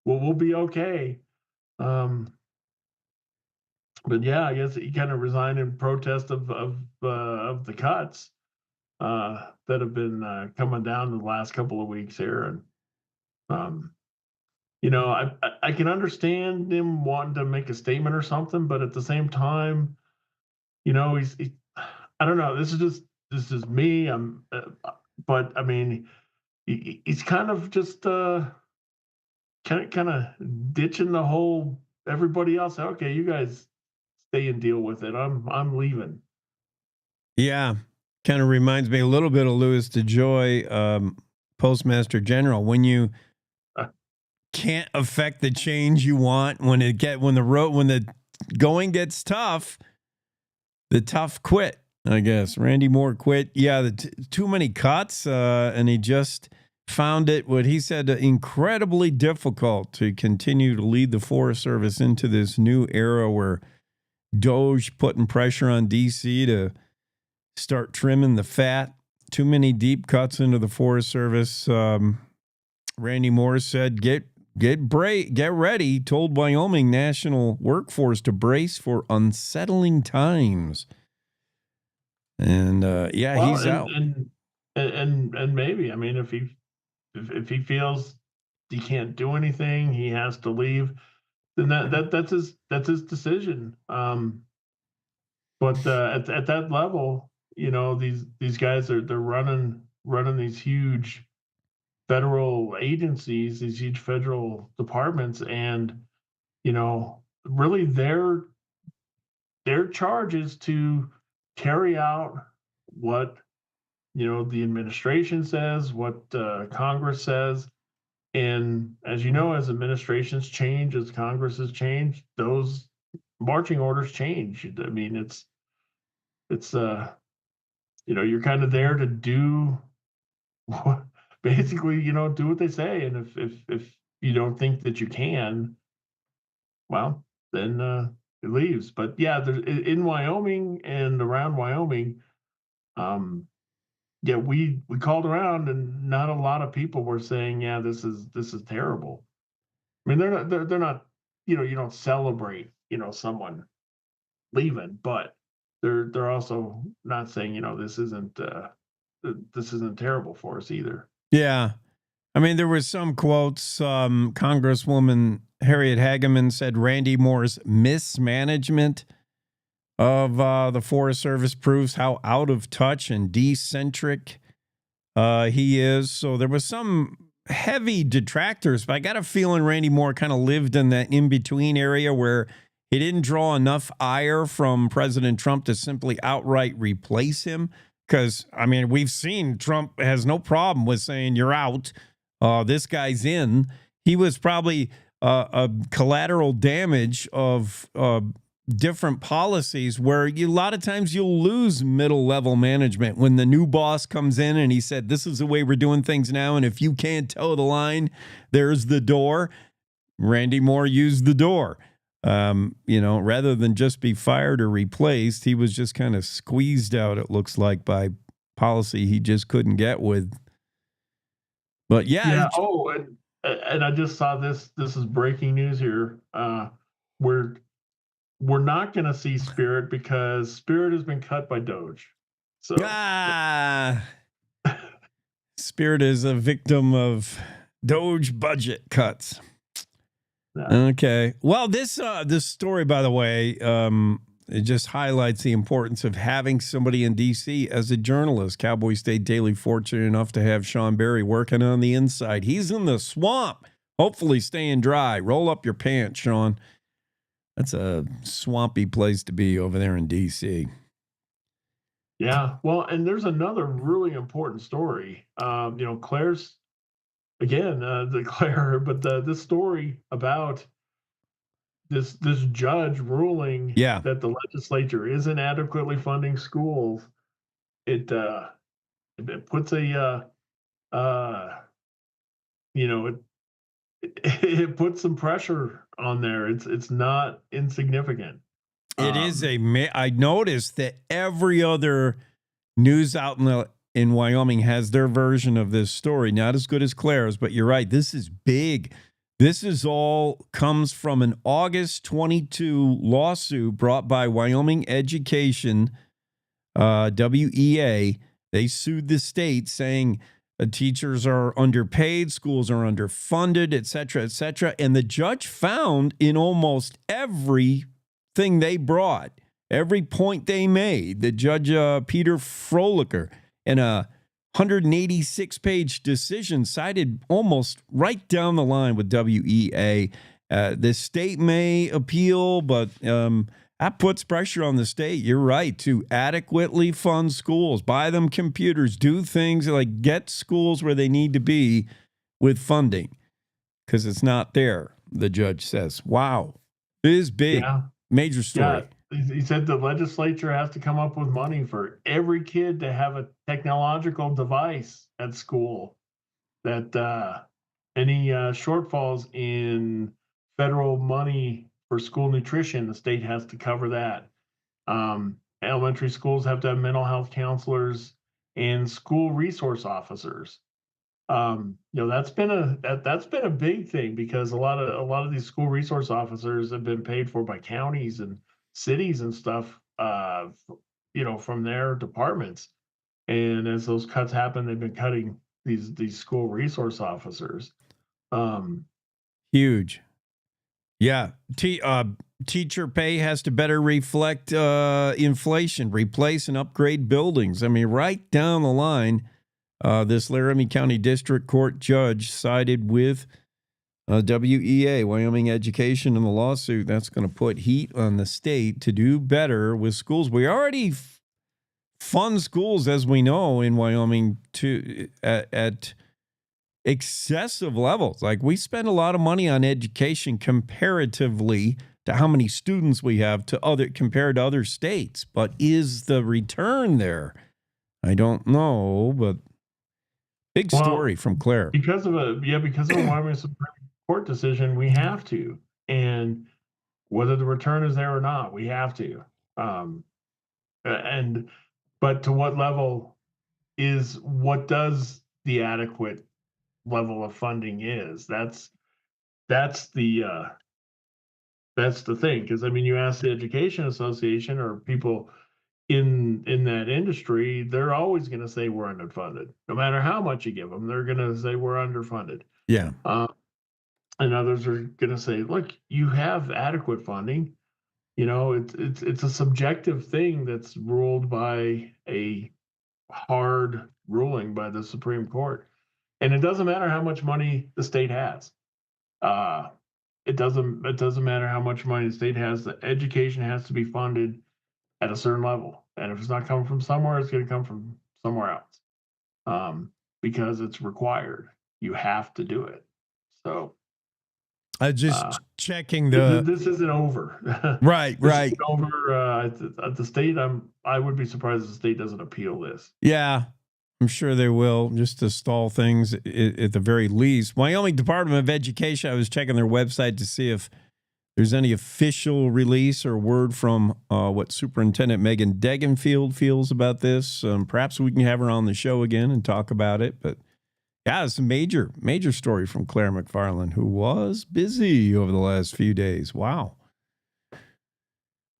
We'll be okay. But yeah, I guess he kind of resigned in protest of the cuts that have been coming down the last couple of weeks here. And I can understand him wanting to make a statement or something, but at the same time, he's I don't know. This is me. But I mean, he's kind of just kind of ditching the whole everybody else. Okay, you guys stay and deal with it. I'm leaving. Yeah, kind of reminds me a little bit of Louis DeJoy, Postmaster General. When you can't affect the change you want, when the going gets tough, the tough quit. I guess Randy Moore quit. Yeah, too many cuts, and he just found it, what he said, incredibly difficult to continue to lead the Forest Service into this new era where DOJ putting pressure on D.C. to start trimming the fat. Too many deep cuts into the Forest Service. Randy Moore said, get ready, told Wyoming national workforce to brace for unsettling times. And he's out. And maybe, I mean, if he feels he can't do anything, he has to leave, then that's his decision. But at that level, these guys they're running these huge federal agencies, these huge federal departments, and really their charge is to carry out what the administration says, what Congress says. And as you know, as administrations change, as Congress has changed, those marching orders change. I mean, it's you're kind of there to do what, basically, do what they say. And if you don't think that you can, well, then it leaves. But yeah, in Wyoming and around Wyoming, we called around, and not a lot of people were saying, yeah, this is terrible. I mean, they're not, you don't celebrate, someone leaving, but they're also not saying, this isn't terrible for us either. Yeah. I mean, there were some quotes. Congresswoman Harriet Hageman said Randy Moore's mismanagement of the Forest Service proves how out of touch and decentric he is. So there was some heavy detractors, but I got a feeling Randy Moore kind of lived in that in-between area where he didn't draw enough ire from President Trump to simply outright replace him. Because, I mean, we've seen Trump has no problem with saying you're out. This guy's in. He was probably a collateral damage of different policies where a lot of times you'll lose middle-level management when the new boss comes in and he said, this is the way we're doing things now, and if you can't toe the line, there's the door. Randy Moore used the door. Rather than just be fired or replaced, he was just kind of squeezed out, it looks like, by policy he just couldn't get with. But yeah. Oh, and I just saw this is breaking news here. We're not going to see Spirit because Spirit has been cut by DOJ. So Spirit is a victim of DOJ budget cuts. Yeah. Okay. Well, this story, by the way, it just highlights the importance of having somebody in D.C. as a journalist. Cowboy State Daily fortunate enough to have Sean Berry working on the inside. He's in the swamp, hopefully staying dry. Roll up your pants, Sean. That's a swampy place to be over there in D.C. Yeah. Well, and there's another really important story. Claire's, again, this story about this judge ruling that the legislature isn't adequately funding schools. It puts it puts some pressure on there. It's not insignificant. It is I noticed that every other news outlet in Wyoming has their version of this story. Not as good as Claire's, but you're right. This is big. This is all comes from an August 22 lawsuit brought by Wyoming Education, WEA. They sued the state saying teachers are underpaid, schools are underfunded, et cetera, et cetera. And the judge found in almost everything they brought, every point they made, the judge, Peter Frolicker, in a 186-page decision, sided almost right down the line with WEA. The state may appeal, but that puts pressure on the state. You're right, to adequately fund schools, buy them computers, do things like get schools where they need to be with funding, because it's not there, the judge says. Wow. It is big. Yeah. Major story. Yeah. He said the legislature has to come up with money for every kid to have a technological device at school. That any shortfalls in federal money for school nutrition, the state has to cover that. Elementary schools have to have mental health counselors and school resource officers. That's been a big thing, because a lot of these school resource officers have been paid for by counties and cities and stuff, from their departments. And as those cuts happen, they've been cutting these school resource officers. Huge. Yeah. Teacher pay has to better reflect inflation, replace and upgrade buildings. I mean, right down the line, this Laramie County District Court judge sided with WEA, Wyoming Education, in the lawsuit. That's going to put heat on the state to do better with schools. We already fund schools, as we know, in Wyoming at excessive levels. Like, we spend a lot of money on education comparatively to how many students we have compared to other states. But is the return there? I don't know, but big story from Claire. Because of a Wyoming Supreme Court decision, we have to. And whether the return is there or not, we have to. But to what level is what does the adequate level of funding is? That's the thing. Because, I mean, you ask the Education Association or people in that industry, they're always going to say we're underfunded. No matter how much you give them, they're going to say we're underfunded. Yeah. And others are going to say, look, you have adequate funding. It's a subjective thing that's ruled by a hard ruling by the Supreme Court. And it doesn't matter how much money the state has. It doesn't matter how much money the state has. The education has to be funded at a certain level. And if it's not coming from somewhere, it's going to come from somewhere else. Because it's required. You have to do it. So I just checking this isn't over. Right. Isn't over at the state. I would be surprised if the state doesn't appeal this. Yeah, I'm sure they will, just to stall things at the very least. Wyoming Department of Education, I was checking their website to see if there's any official release or word from what Superintendent Megan Degenfield feels about this. Perhaps we can have her on the show again and talk about it. But yeah, it's a major story from Claire McFarland, who was busy over the last few days. Wow.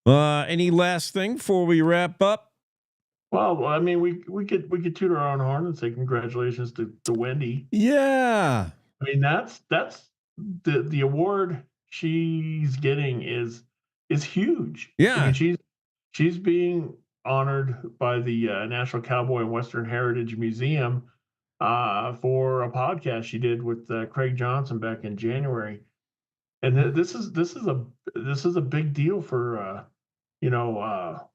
Any last thing before we wrap up? Well, I mean, we could toot our own horn and say congratulations to Wendy. Yeah. I mean, that's the award she's getting is huge. Yeah. I mean, she's being honored by the National Cowboy and Western Heritage Museum for a podcast she did with Craig Johnson back in January. And this is a big deal for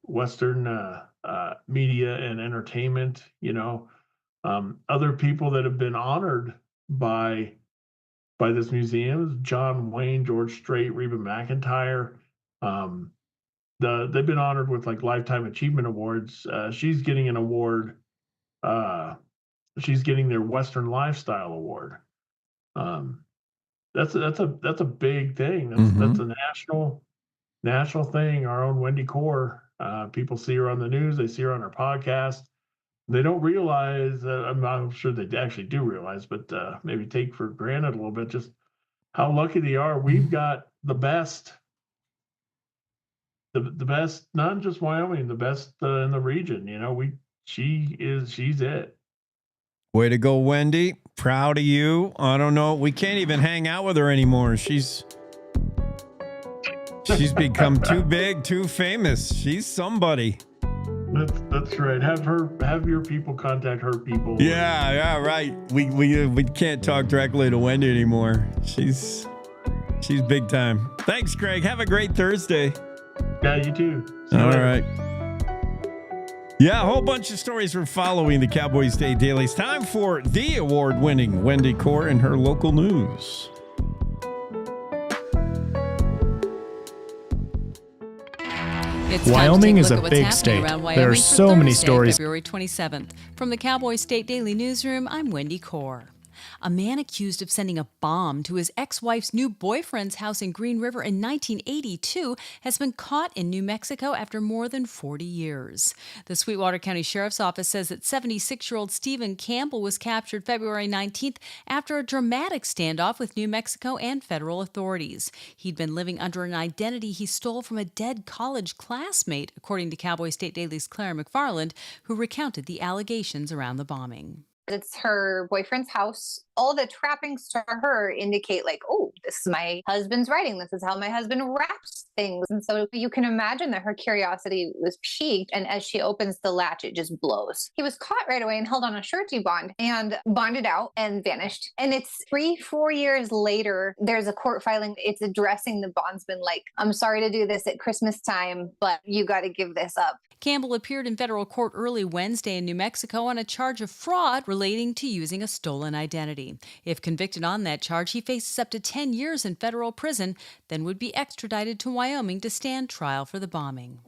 Western media and entertainment. Other people that have been honored by this museum: John Wayne, George Strait, Reba McEntire. They've been honored with like Lifetime Achievement Awards. She's getting an award. She's getting their Western Lifestyle Award. That's a big thing. That's a national thing. Our own Wendy Core. People see her on the news. They see her on her podcast. They don't realize. I'm sure they actually do realize, but maybe take for granted a little bit just how lucky they are. We've got the best. The best, not just Wyoming, the best in the region. You know, she's it. Way to go, Wendy. Proud of you. I don't know. We can't even hang out with her anymore. She's become too big, too famous. She's somebody. That's right. Have your people contact her people. Yeah, right. We can't talk directly to Wendy anymore. She's big time. Thanks, Greg. Have a great Thursday. Yeah, you too. All right. Yeah, a whole bunch of stories we're following the Cowboy State Daily. It's time for the award-winning Wendy Corr and her local news. Wyoming is a big state. There are so many stories. February 27th. From the Cowboy State Daily Newsroom, I'm Wendy Corr. A man accused of sending a bomb to his ex-wife's new boyfriend's house in Green River in 1982 has been caught in New Mexico after more than 40 years. The Sweetwater County Sheriff's Office says that 76-year-old Stephen Campbell was captured February 19th after a dramatic standoff with New Mexico and federal authorities. He'd been living under an identity he stole from a dead college classmate, according to Cowboy State Daily's Claire McFarland, who recounted the allegations around the bombing. It's her boyfriend's house. All the trappings to her indicate like, oh, this is my husband's writing. This is how my husband wraps things. And so you can imagine that her curiosity was piqued. And as she opens the latch, it just blows. He was caught right away and held on a surety bond and bonded out and vanished. And it's 3-4 years later, there's a court filing. It's addressing the bondsman like, I'm sorry to do this at Christmas time, but you got to give this up. Campbell appeared in federal court early Wednesday in New Mexico on a charge of fraud relating to using a stolen identity. If convicted on that charge, he faces up to 10 years in federal prison, then would be extradited to Wyoming to stand trial for the bombing.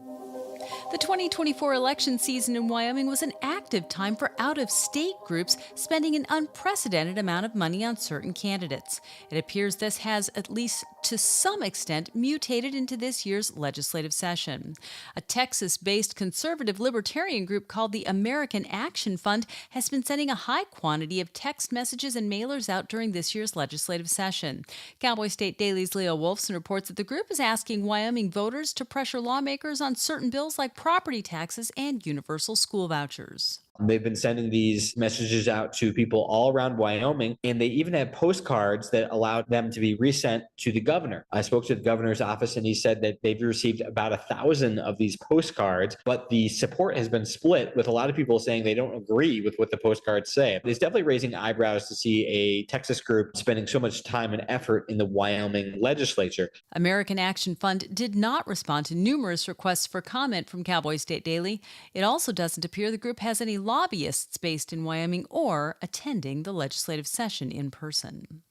The 2024 election season in Wyoming was an active time for out-of-state groups spending an unprecedented amount of money on certain candidates. It appears this has, at least to some extent, mutated into this year's legislative session. A Texas-based conservative libertarian group called the American Action Fund has been sending a high quantity of text messages and mailers out during this year's legislative session. Cowboy State Daily's Leo Wolfson reports that the group is asking Wyoming voters to pressure lawmakers on certain bills like property taxes and universal school vouchers. They've been sending these messages out to people all around Wyoming, and they even have postcards that allowed them to be resent to the governor. I spoke to the governor's office, and he said that they've received about 1,000 of these postcards, but the support has been split, with a lot of people saying they don't agree with what the postcards say. It's definitely raising eyebrows to see a Texas group spending so much time and effort in the Wyoming legislature. American Action Fund did not respond to numerous requests for comment from Cowboy State Daily. It also doesn't appear the group has any lobbyists based in Wyoming or attending the legislative session in person.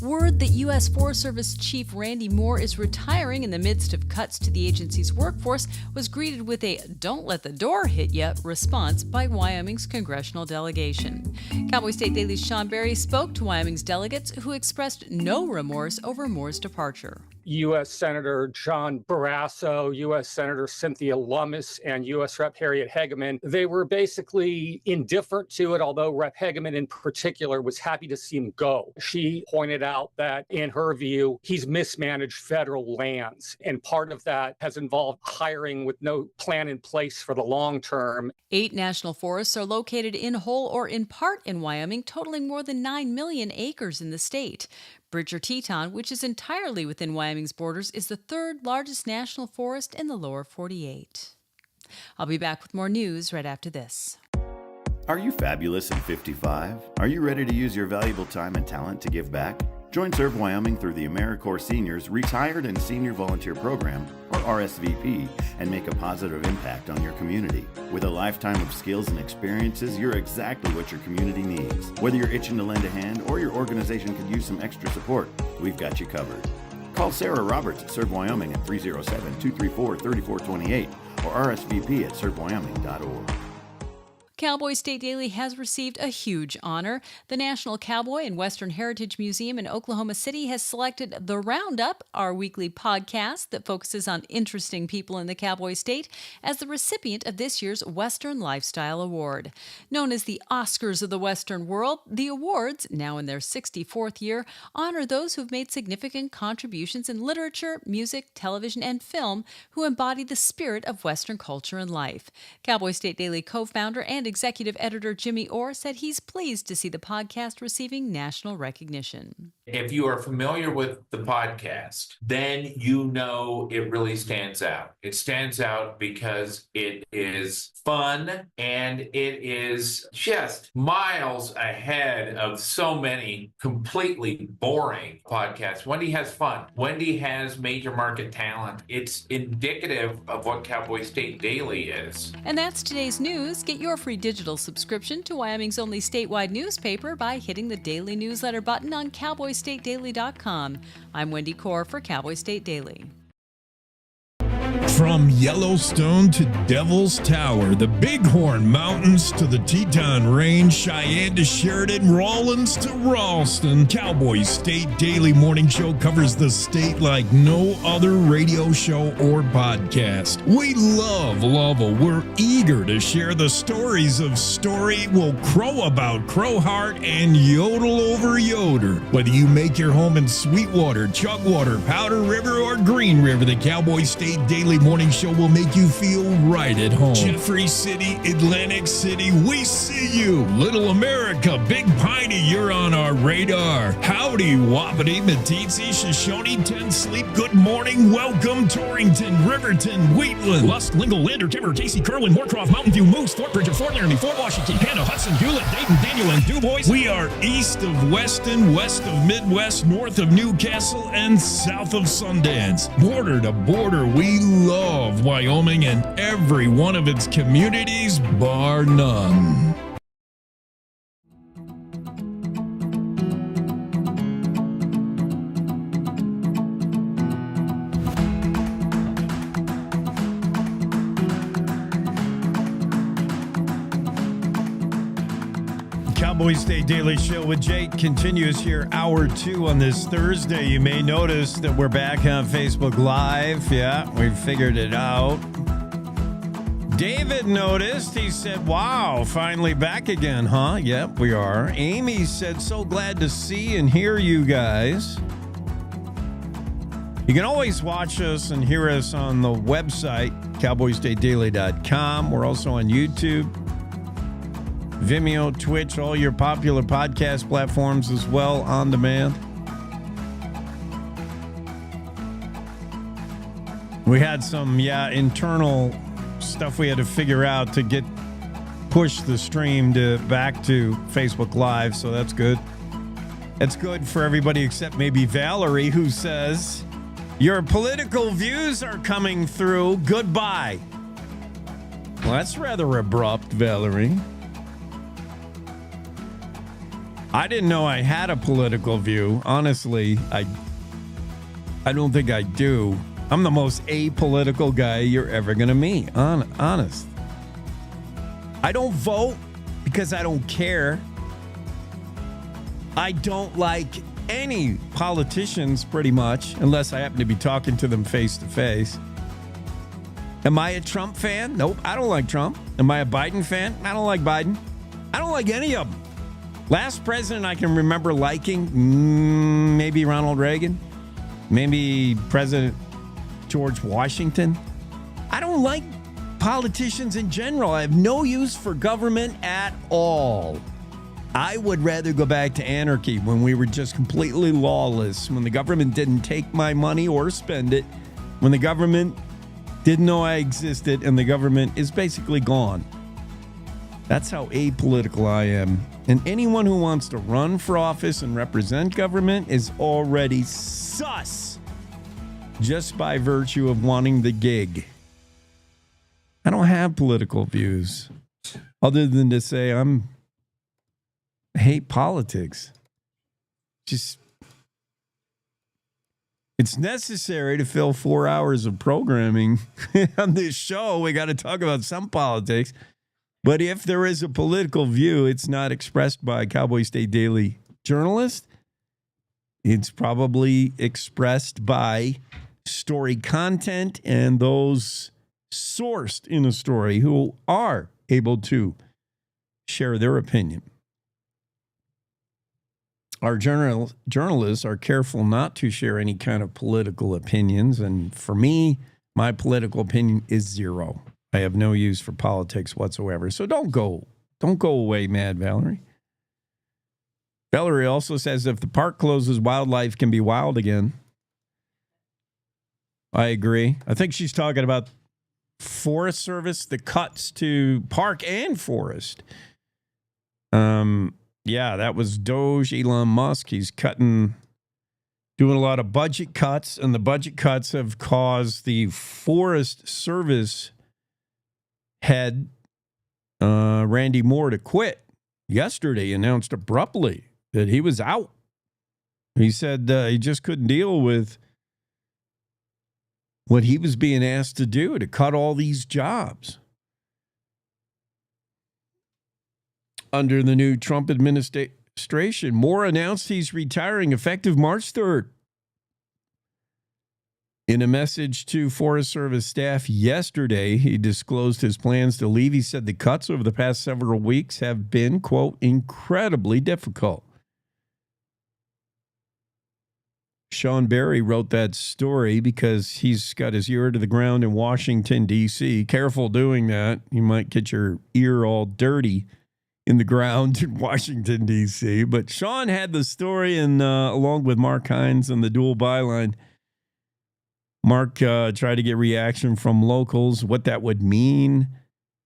Word that U.S. Forest Service Chief Randy Moore is retiring in the midst of cuts to the agency's workforce was greeted with a "don't let the door hit ya" response by Wyoming's congressional delegation. Cowboy State Daily's Sean Berry spoke to Wyoming's delegates who expressed no remorse over Moore's departure. U.S. Senator John Barrasso, U.S. Senator Cynthia Lummis, and U.S. Rep. Harriet Hageman, they were basically indifferent to it, although Rep. Hageman in particular was happy to see him go. She pointed out that, in her view, he's mismanaged federal lands, and part of that has involved hiring with no plan in place for the long term. 8 national forests are located in whole or in part in Wyoming, totaling more than 9 million acres in the state. Bridger Teton, which is entirely within Wyoming's borders, is the 3rd largest national forest in the lower 48. I'll be back with more news right after this. Are you fabulous and 55? Are you ready to use your valuable time and talent to give back? Join Serve Wyoming through the AmeriCorps Seniors Retired and Senior Volunteer Program, or RSVP, and make a positive impact on your community. With a lifetime of skills and experiences, you're exactly what your community needs. Whether you're itching to lend a hand or your organization could use some extra support, we've got you covered. Call Sarah Roberts at Serve Wyoming at 307-234-3428 or RSVP at servewyoming.org. Cowboy State Daily has received a huge honor. The National Cowboy and Western Heritage Museum in Oklahoma City has selected The Roundup, our weekly podcast that focuses on interesting people in the Cowboy State, as the recipient of this year's Western Lifestyle Award. Known as the Oscars of the Western world, the awards, now in their 64th year, honor those who've made significant contributions in literature, music, television, and film who embody the spirit of Western culture and life. Cowboy State Daily co-founder and executive editor Jimmy Orr said he's pleased to see the podcast receiving national recognition. If you are familiar with the podcast, then you know it really stands out. It stands out because it is fun and it is just miles ahead of so many completely boring podcasts. Wendy has fun. Wendy has major market talent. It's indicative of what Cowboy State Daily is. And that's today's news. Get your free digital subscription to Wyoming's only statewide newspaper by hitting the daily newsletter button on cowboystatedaily.com. I'm Wendy Corr for Cowboy State Daily. From Yellowstone to Devil's Tower, the Bighorn Mountains to the Teton Range, Cheyenne to Sheridan, Rawlins to Ralston, Cowboy State Daily Morning Show covers the state like no other radio show or podcast. We love Lovell. We're eager to share the stories of Story, Will Crow About Crowheart, and Yodel Over Yoder. Whether you make your home in Sweetwater, Chugwater, Powder River, or Green River, the Cowboy State Daily Morning Show will make you feel right at home. Jeffrey City, Atlantic City, we see you. Little America, Big Piney, you're on our radar. Howdy, Wapiti, Meeteetse, Shoshone, Ten Sleep, good morning, welcome, Torrington, Riverton, Wheatland, Lusk, Lingle, Lander, Timber, Casey, Kerwin, Moorcroft, Mountain View, Moose, Fort Bridger, Fort Laramie, Fort Washington, Panda, Hudson, Hewlett, Dayton, Daniel, and DuBois. We are east of Weston, west of Midwest, north of Newcastle, and south of Sundance. Border to border, we love Wyoming and every one of its communities, bar none. Cowboy State Daily Show with Jake continues here, hour 2 on this Thursday. You may notice that we're back on Facebook Live. Yeah, we figured it out. David noticed. He said, wow, finally back again, huh? Yep, we are. Amy said, so glad to see and hear you guys. You can always watch us and hear us on the website, cowboystatedaily.com. We're also on YouTube, Vimeo, Twitch, all your popular podcast platforms as well, on demand. We had some, internal stuff we had to figure out to push the stream back to Facebook Live, so that's good. That's good for everybody except maybe Valerie, who says, your political views are coming through. Goodbye. Well, that's rather abrupt, Valerie. I didn't know I had a political view. Honestly, I don't think I do. I'm the most apolitical guy you're ever going to meet. Honest. I don't vote because I don't care. I don't like any politicians pretty much, unless I happen to be talking to them face to face. Am I a Trump fan? Nope, I don't like Trump. Am I a Biden fan? I don't like Biden. I don't like any of them. Last president I can remember liking, maybe Ronald Reagan, maybe President George Washington. I don't like politicians in general. I have no use for government at all. I would rather go back to anarchy when we were just completely lawless, when the government didn't take my money or spend it, when the government didn't know I existed and the government is basically gone. That's how apolitical I am. And anyone who wants to run for office and represent government is already sus just by virtue of wanting the gig. I don't have political views other than to say I hate politics. It's necessary to fill 4 hours of programming on this show. We got to talk about some politics. But if there is a political view, it's not expressed by Cowboy State Daily journalist. It's probably expressed by story content and those sourced in a story who are able to share their opinion. Our journalists are careful not to share any kind of political opinions. And for me, my political opinion is zero. I have no use for politics whatsoever. So don't go away, Mad Valerie. Valerie also says if the park closes, wildlife can be wild again. I agree. I think she's talking about Forest Service, the cuts to park and forest. Yeah, that was Doge, Elon Musk. He's doing a lot of budget cuts, and the budget cuts have caused the Forest Service head, Randy Moore, to quit. Yesterday, he announced abruptly that he was out. He said he just couldn't deal with what he was being asked to do, to cut all these jobs. Under the new Trump administration, Moore announced he's retiring effective March 3rd. In a message to Forest Service staff yesterday, he disclosed his plans to leave. He said the cuts over the past several weeks have been, quote, incredibly difficult. Sean Barry wrote that story because he's got his ear to the ground in Washington, D.C. Careful doing that. You might get your ear all dirty in the ground in Washington, D.C. But Sean had the story, and along with Mark Hines and the dual byline, Mark tried to get reaction from locals, what that would mean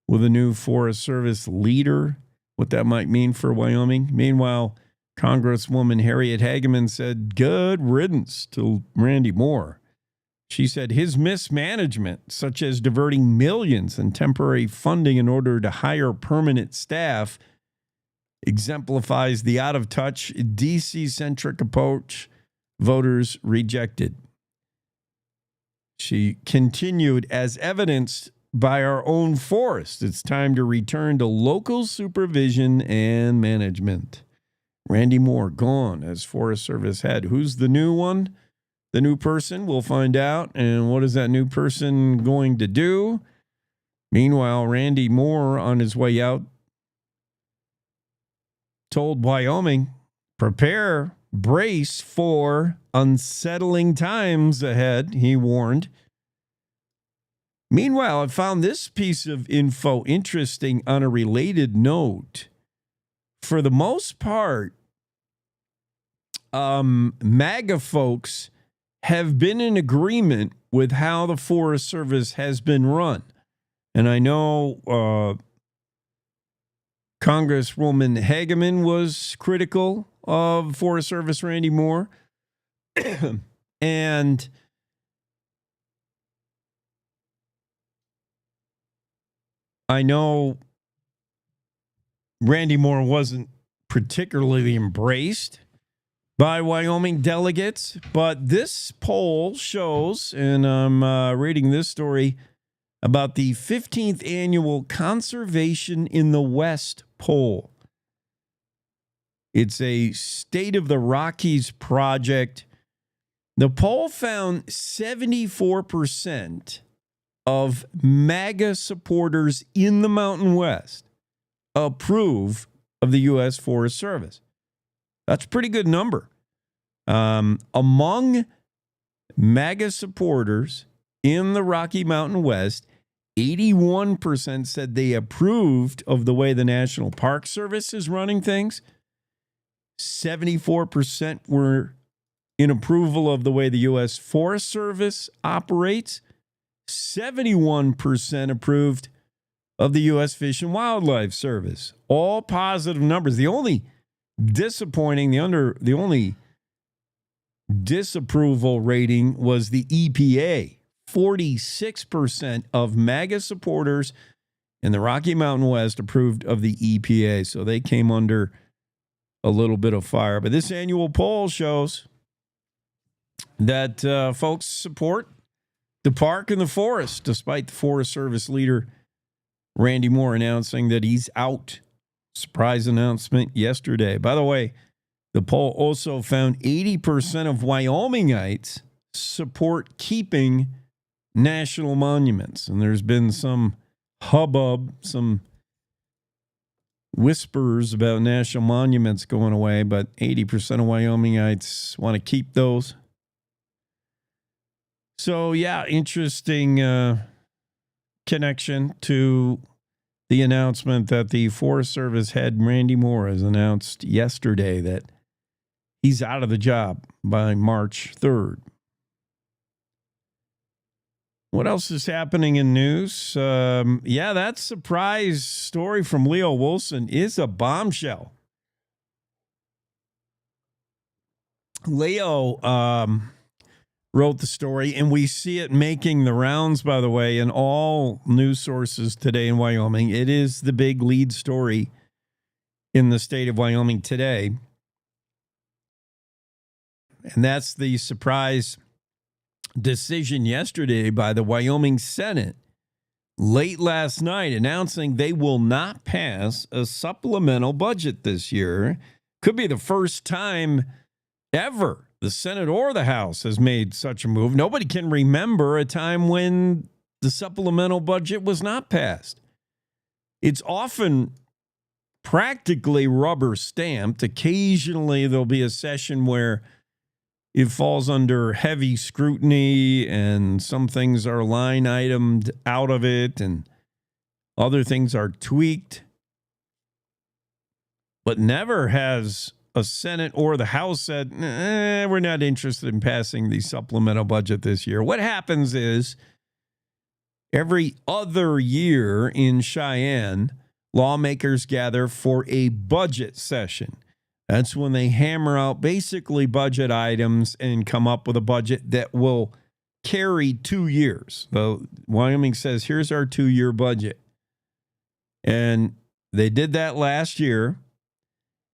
with a new Forest Service leader, what that might mean for Wyoming. Meanwhile, Congresswoman Harriet Hageman said good riddance to Randy Moore. She said his mismanagement, such as diverting millions in temporary funding in order to hire permanent staff, exemplifies the out-of-touch, D.C.-centric approach voters rejected. She continued, as evidenced by our own forest, it's time to return to local supervision and management. Randy Moore gone as Forest Service head. Who's the new one? The new person? We'll find out. And what is that new person going to do? Meanwhile, Randy Moore, on his way out, told Wyoming, prepare, brace for unsettling times ahead, he warned. Meanwhile, I found this piece of info interesting on a related note. For the most part, MAGA folks have been in agreement with how the Forest Service has been run. And I know Congresswoman Hageman was critical of Forest Service Randy Moore. And I know Randy Moore wasn't particularly embraced by Wyoming delegates, but this poll shows, and I'm reading this story about the 15th annual Conservation in the West poll. It's a State of the Rockies project. The poll found 74% of MAGA supporters in the Mountain West approve of the U.S. Forest Service. That's a pretty good number. Among MAGA supporters in the Rocky Mountain West, 81% said they approved of the way the National Park Service is running things. 74% were in approval of the way the U.S. Forest Service operates. 71% approved of the U.S. Fish and Wildlife Service. All positive numbers. The only disapproval rating was the EPA. 46% of MAGA supporters in the Rocky Mountain West approved of the EPA. So they came under a little bit of fire. But this annual poll shows that folks support the park and the forest, despite the Forest Service leader Randy Moore announcing that he's out. Surprise announcement yesterday. By the way, the poll also found 80% of Wyomingites support keeping national monuments. And there's been some hubbub, some whispers about national monuments going away, but 80% of Wyomingites want to keep those. So, yeah, interesting connection to the announcement that the Forest Service head, Randy Moore, has announced yesterday that he's out of the job by March 3rd. What else is happening in news? That surprise story from Leo Wilson is a bombshell. Leo wrote the story, and we see it making the rounds, by the way, in all news sources today in Wyoming. It is the big lead story in the state of Wyoming today. And that's the surprise decision yesterday by the Wyoming Senate late last night announcing they will not pass a supplemental budget this year. Could be the first time ever the Senate or the House has made such a move. Nobody can remember a time when the supplemental budget was not passed. It's often practically rubber stamped. Occasionally there'll be a session where it falls under heavy scrutiny and some things are line itemed out of it and other things are tweaked. But never has a Senate or the House said, we're not interested in passing the supplemental budget this year. What happens is every other year in Cheyenne, lawmakers gather for a budget session. That's when they hammer out basically budget items and come up with a budget that will carry 2 years. So Wyoming says, here's our 2-year budget. And they did that last year.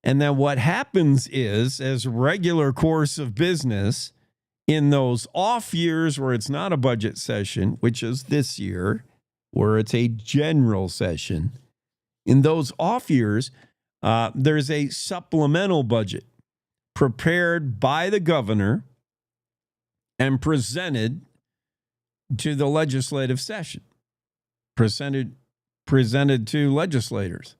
And then what happens is, as regular course of business, in those off years where it's not a budget session, which is this year, where it's a general session, in those off years, there's a supplemental budget prepared by the governor and presented to the legislative session, presented to legislators.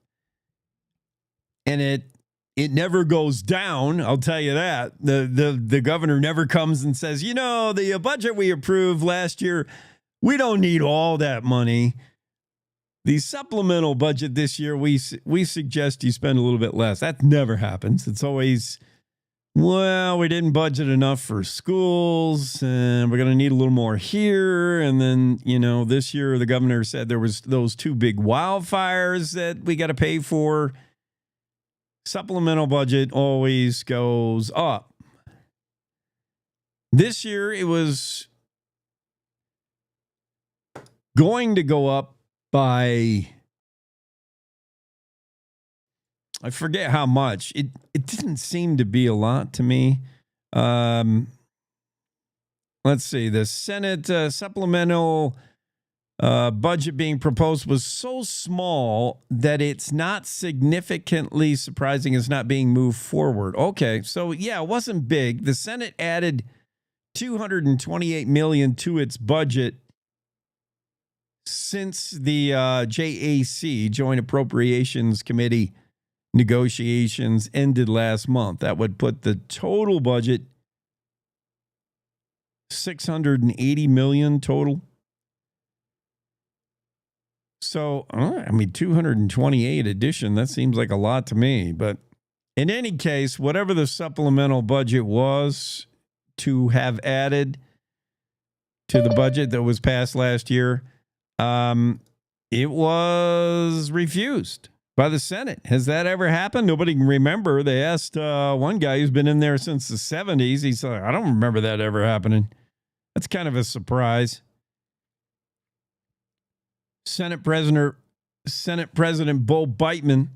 And it never goes down, I'll tell you that. The governor never comes and says, the budget we approved last year, we don't need all that money. The supplemental budget this year, we suggest you spend a little bit less. That never happens. It's always, we didn't budget enough for schools, and we're going to need a little more here. And then, this year the governor said there was those 2 big wildfires that we got to pay for. Supplemental budget always goes up. This year it was going to go up by, I forget how much. It didn't seem to be a lot to me. Let's see. The Senate supplemental budget being proposed was so small that it's not significantly surprising it's not being moved forward. Okay, so yeah, it wasn't big. The Senate added $228 million to its budget since the JAC, Joint Appropriations Committee, negotiations ended last month. That would put the total budget $680 million total. So, 228 addition, that seems like a lot to me. But in any case, whatever the supplemental budget was to have added to the budget that was passed last year, it was refused by the Senate. Has that ever happened? Nobody can remember. They asked one guy who's been in there since the 70s. He said, I don't remember that ever happening. That's kind of a surprise. Senate President Bo Beitman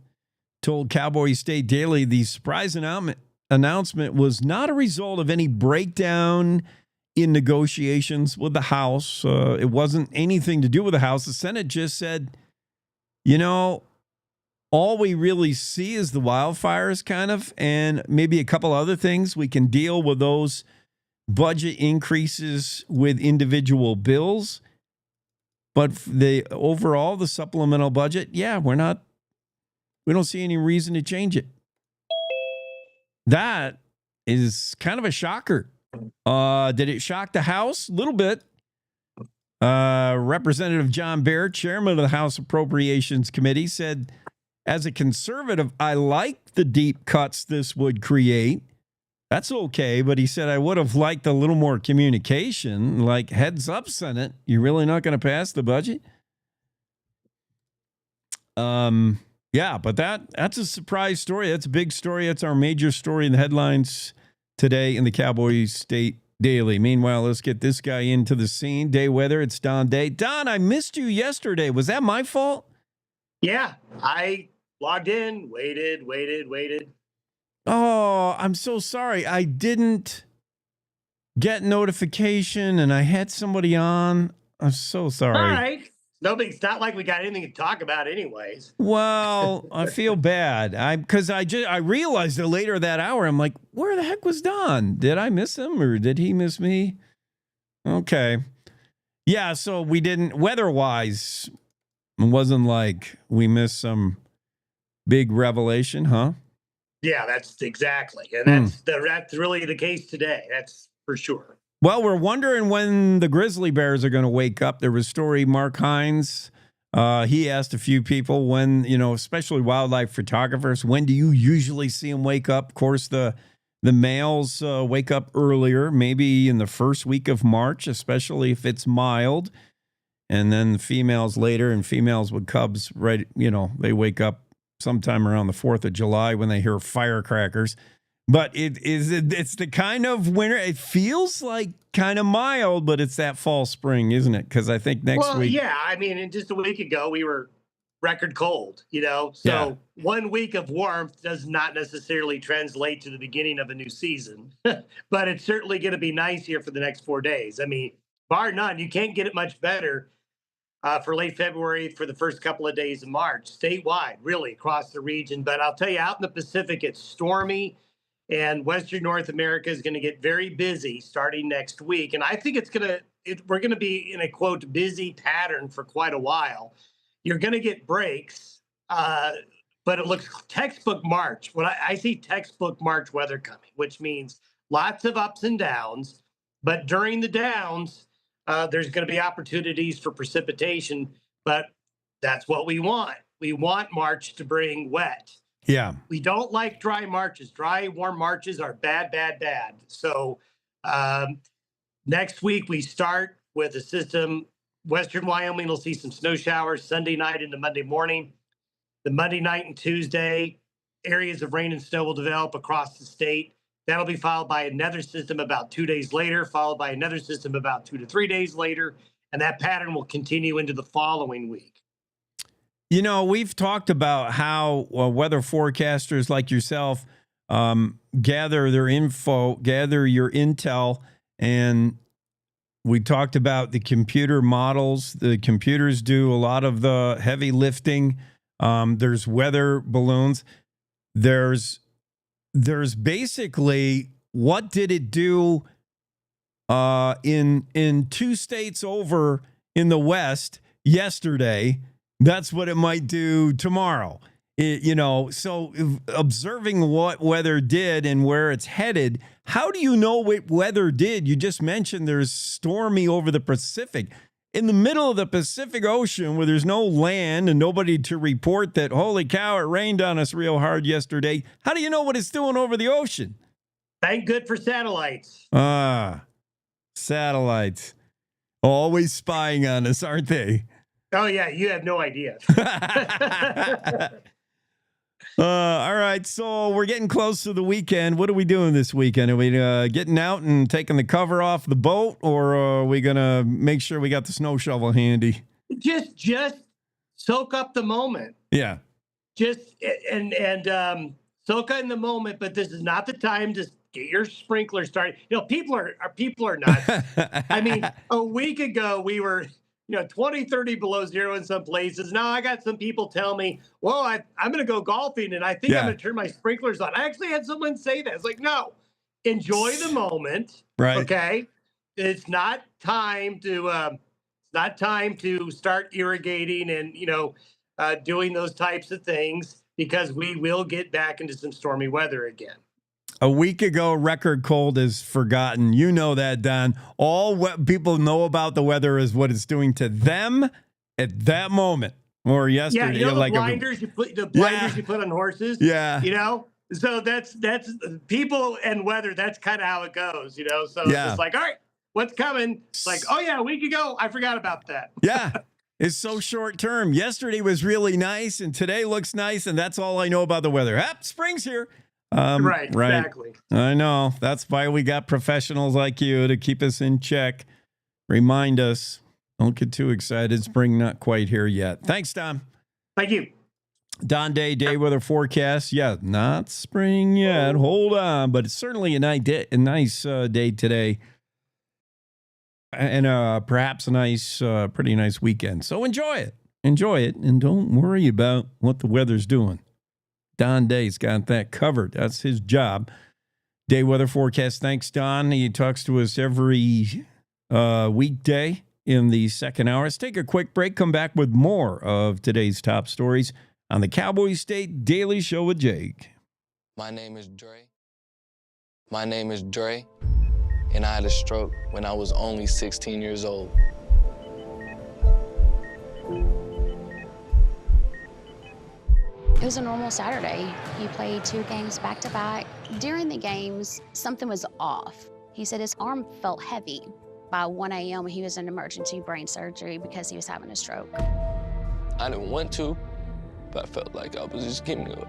told Cowboy State Daily the surprise announcement was not a result of any breakdown in negotiations with the House. It wasn't anything to do with the House. The Senate just said, You know, all we really see is the wildfires kind of, and maybe a couple other things. We can deal with those budget increases with individual bills. But the supplemental budget, yeah, we don't see any reason to change it. That is kind of a shocker. Did it shock the House? A little bit. Representative John Baird, chairman of the House Appropriations Committee, said, as a conservative, I like the deep cuts this would create. That's okay, but he said, I would have liked a little more communication, like, heads up, Senate, you're really not going to pass the budget? Yeah, but that's a surprise story. That's a big story. That's our major story in the headlines today in the Cowboys State Daily. Meanwhile, let's get this guy into the scene. Day weather, it's Don Day. Don, I missed you yesterday. Was that my fault? Yeah, I logged in, waited. Oh, I'm so sorry. I didn't get notification and I had somebody on. I'm so sorry. All right. It's not like we got anything to talk about anyways. Well, I feel bad. Because I realized it later that hour. I'm like, where the heck was Don? Did I miss him or did he miss me? Okay. Yeah, so we didn't, weather-wise, it wasn't like we missed some big revelation, huh? Yeah, that's exactly. And that's really the case today. That's for sure. Well, we're wondering when the grizzly bears are going to wake up. There was a story, Mark Hines, he asked a few people when, especially wildlife photographers, when do you usually see them wake up? Of course, the males wake up earlier, maybe in the first week of March, especially if it's mild. And then the females later, and females with cubs, right, they wake up sometime around the 4th of July when they hear firecrackers. But it's the kind of winter. It feels like kind of mild, but it's that fall spring, isn't it? Because I think next week. Yeah, I mean, just a week ago we were record cold, So yeah. 1 week of warmth does not necessarily translate to the beginning of a new season, but it's certainly going to be nice here for the next 4 days. I mean, bar none, you can't get it much better for late February, for the first couple of days of March, statewide, really across the region. But I'll tell you, out in the Pacific, it's stormy. And Western North America is going to get very busy starting next week. And I think we're going to be in a, quote, busy pattern for quite a while. You're going to get breaks, but it looks textbook March. I see textbook March weather coming, which means lots of ups and downs. But during the downs, there's going to be opportunities for precipitation. But that's what we want. We want March to bring wet. Yeah. We don't like dry Marches. Dry, warm Marches are bad. So next week we start with a system. Western Wyoming will see some snow showers Sunday night into Monday morning. The Monday night and Tuesday, areas of rain and snow will develop across the state. That'll be followed by another system about 2 days later, followed by another system about 2 to 3 days later. And that pattern will continue into the following week. We've talked about how weather forecasters like yourself gather their info, gather your intel, and we talked about the computer models. The computers do a lot of the heavy lifting. There's weather balloons. There's basically, what did it do in 2 states over in the West yesterday? That's what it might do tomorrow. So observing what weather did and where it's headed, how do you know what weather did? You just mentioned there's stormy over the Pacific. In the middle of the Pacific Ocean where there's no land and nobody to report that, holy cow, it rained on us real hard yesterday. How do you know what it's doing over the ocean? Thank good for satellites. Satellites. Always spying on us, aren't they? Oh, yeah, you have no idea. All right, so we're getting close to the weekend. What are we doing this weekend? Are we getting out and taking the cover off the boat, or are we going to make sure we got the snow shovel handy? Just soak up the moment. Yeah. Just and soak in the moment, but this is not the time to get your sprinkler started. People are nuts. I mean, a week ago we were 20, 30 below zero in some places. Now I got some people tell me, well, I'm going to go golfing and I think I'm going to turn my sprinklers on. I actually had someone say that. It's like, no, enjoy the moment. Right. Okay. It's not time to start irrigating and, doing those types of things, because we will get back into some stormy weather again. A week ago, record cold is forgotten. You know that, Don. All what people know about the weather is what it's doing to them at that moment. Or yesterday. Yeah, the blinders you put on horses. Yeah. So that's people and weather. That's kind of how it goes, So it's like, all right, what's coming? It's like, oh yeah, a week ago, I forgot about that. Yeah. It's so short term. Yesterday was really nice, and today looks nice, and that's all I know about the weather. Spring's here. Right, exactly. I know. That's why we got professionals like you to keep us in check. Remind us. Don't get too excited. Spring not quite here yet. Thanks, Don. Thank you. Don Day, day weather forecast. Yeah, not spring yet. Hold on. But it's certainly a nice day today. And perhaps a pretty nice weekend. So enjoy it, and don't worry about what the weather's doing. Don Day's got that covered. That's his job. Day weather forecast. Thanks, Don. He talks to us every weekday in the second hour. Let's take a quick break. Come back with more of today's top stories on the Cowboy State Daily Show with Jake. My name is Dre. And I had a stroke when I was only 16 years old. It was a normal Saturday. He played 2 games back-to-back. During the games, something was off. He said his arm felt heavy. By 1 a.m., he was in emergency brain surgery because he was having a stroke. I didn't want to, but I felt like I was just giving up.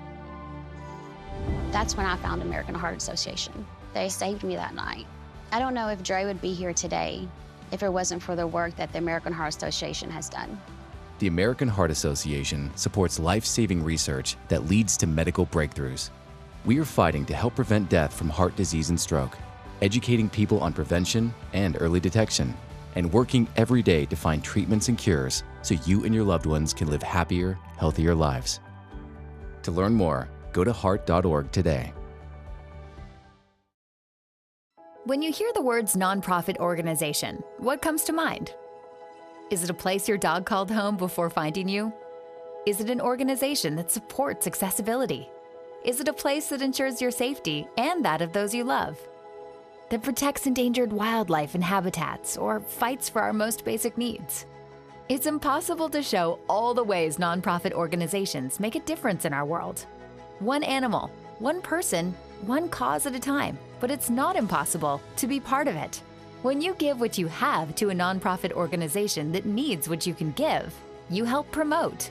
That's when I found American Heart Association. They saved me that night. I don't know if Dre would be here today if it wasn't for the work that the American Heart Association has done. The American Heart Association supports life-saving research that leads to medical breakthroughs. We are fighting to help prevent death from heart disease and stroke, educating people on prevention and early detection, and working every day to find treatments and cures so you and your loved ones can live happier, healthier lives. To learn more, go to heart.org today. When you hear the words nonprofit organization, what comes to mind? Is it a place your dog called home before finding you? Is it an organization that supports accessibility? Is it a place that ensures your safety and that of those you love? That protects endangered wildlife and habitats or fights for our most basic needs? It's impossible to show all the ways nonprofit organizations make a difference in our world. One animal, one person, one cause at a time. But it's not impossible to be part of it. When you give what you have to a nonprofit organization that needs what you can give, you help promote,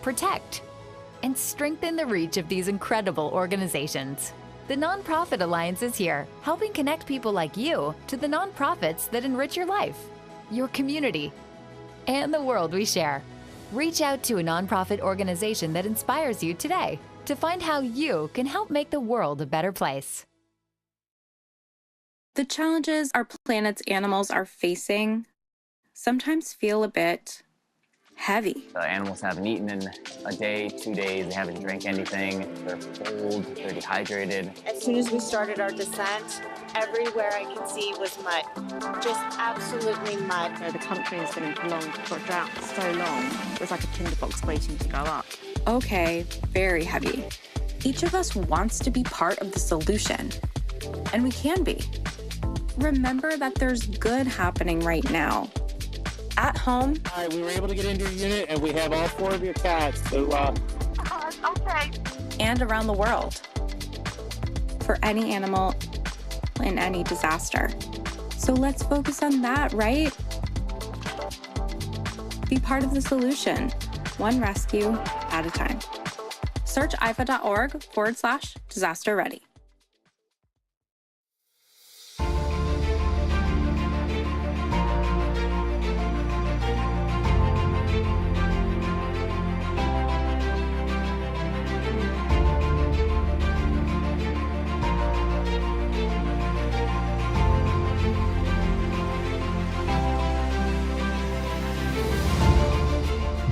protect, and strengthen the reach of these incredible organizations. The Nonprofit Alliance is here, helping connect people like you to the nonprofits that enrich your life, your community, and the world we share. Reach out to a nonprofit organization that inspires you today to find how you can help make the world a better place. The challenges our planet's animals are facing sometimes feel a bit heavy. The animals haven't eaten in a day, 2 days, they haven't drank anything, they're cold, they're dehydrated. As soon as we started our descent, everywhere I could see was mud, just absolutely mud. The country has been in prolonged drought for so long, it was like a tinderbox waiting to go up. Okay, very heavy. Each of us wants to be part of the solution, and we can be. Remember that there's good happening right now. At home. All right, we were able to get into your unit, and we have all 4 of your cats. So, okay. And around the world. For any animal in any disaster. So let's focus on that, right? Be part of the solution, one rescue at a time. Search ifa.org/disaster ready.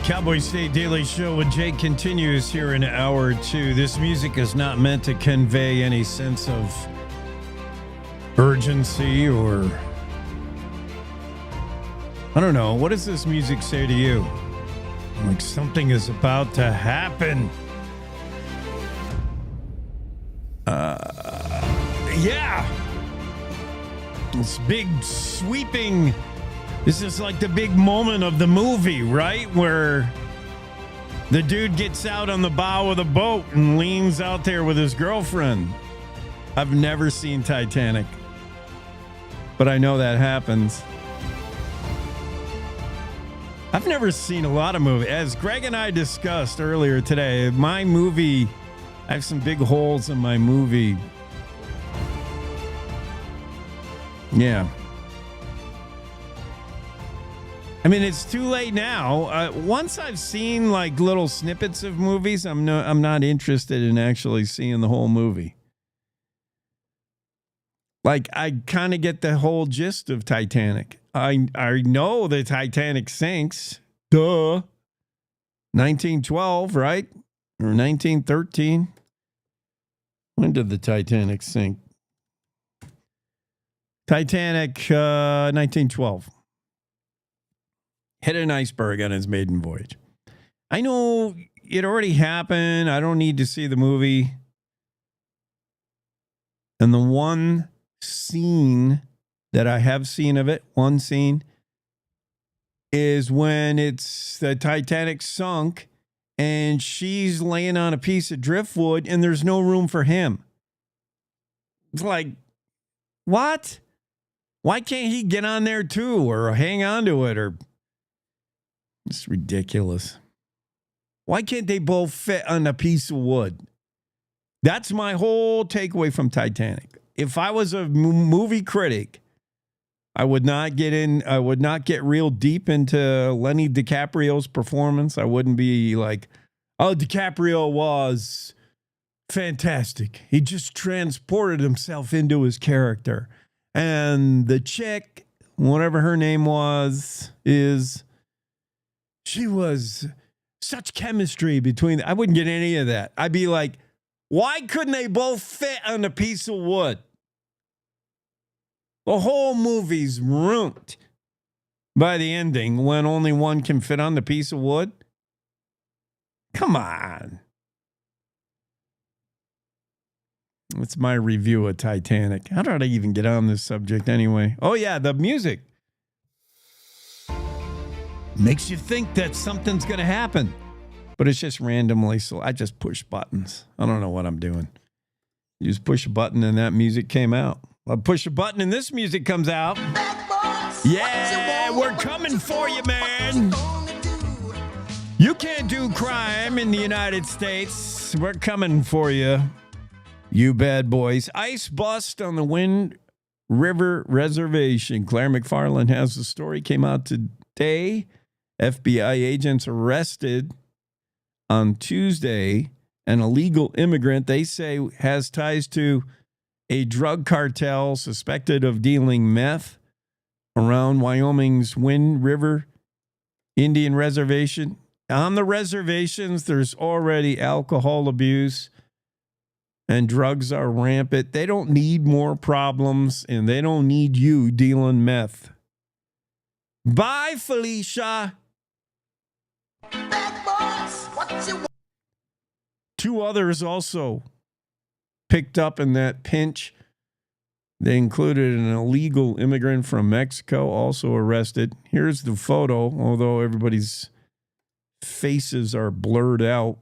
Cowboy State Daily Show with Jake continues here in hour 2. This music is not meant to convey any sense of urgency or, I don't know. What does this music say to you? Like something is about to happen. Yeah. This big sweeping. This is like the big moment of the movie, right? Where the dude gets out on the bow of the boat and leans out there with his girlfriend. I've never seen Titanic, but I know that happens. I've never seen a lot of movies. As Greg and I discussed earlier today, my movie, I have some big holes in my movie. Yeah. I mean, it's too late now. Once I've seen like little snippets of movies, I'm not interested in actually seeing the whole movie. Like, I kind of get the whole gist of Titanic. I know the Titanic sinks. Duh. 1912, right? Or 1913. When did the Titanic sink? Titanic, 1912. Hit an iceberg on its maiden voyage. I know it already happened. I don't need to see the movie. And the one scene that I have seen of it, one scene, is when it's the Titanic sunk and she's laying on a piece of driftwood and there's no room for him. It's like, what? Why can't he get on there too or hang on to it or... It's ridiculous. Why can't they both fit on a piece of wood? That's my whole takeaway from Titanic. If I was a movie critic, I would not get real deep into Lenny DiCaprio's performance. I wouldn't be like, oh, DiCaprio was fantastic. He just transported himself into his character. And the chick, whatever her name was, she was such chemistry between. I wouldn't get any of that. I'd be like, why couldn't they both fit on a piece of wood? The whole movie's ruined by the ending when only one can fit on the piece of wood. Come on. That's my review of Titanic. How did I even get on this subject anyway? Oh, yeah, the music. Makes you think that something's going to happen, but it's just randomly. So I just push buttons. I don't know what I'm doing. You just push a button and that music came out. I push a button and this music comes out. Yeah, we're coming for you, man. You can't do crime in the United States. We're coming for you, you bad boys. Ice bust on the Wind River Reservation. Claire McFarland has the story. Came out today. FBI agents arrested on Tuesday an illegal immigrant they say has ties to a drug cartel suspected of dealing meth around Wyoming's Wind River Indian Reservation. On the reservations, there's already alcohol abuse and drugs are rampant. They don't need more problems and they don't need you dealing meth. Bye, Felicia. Two others also picked up in that pinch. They included an illegal immigrant from Mexico, also arrested. Here's the photo, although everybody's faces are blurred out.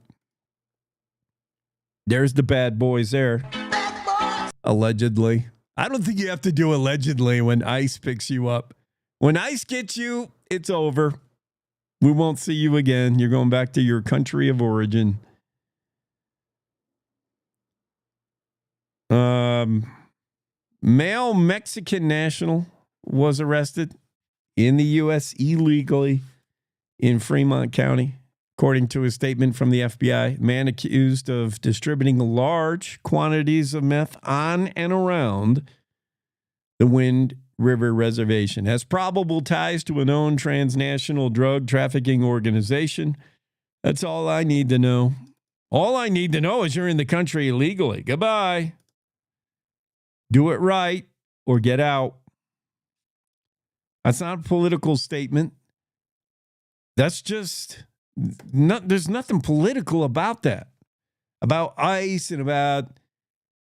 There's the bad boys there. Allegedly. I don't think you have to do allegedly when ICE picks you up. When ICE gets you, it's over. We won't see you again. You're going back to your country of origin. Male Mexican national was arrested in the U.S. illegally in Fremont County, according to a statement from the FBI. Man accused of distributing large quantities of meth on and around the Wind River Reservation. Has probable ties to a known transnational drug trafficking organization. That's all I need to know. All I need to know is you're in the country illegally. Goodbye. Do it right or get out. That's not a political statement. That's just, there's nothing political about that. About ICE and about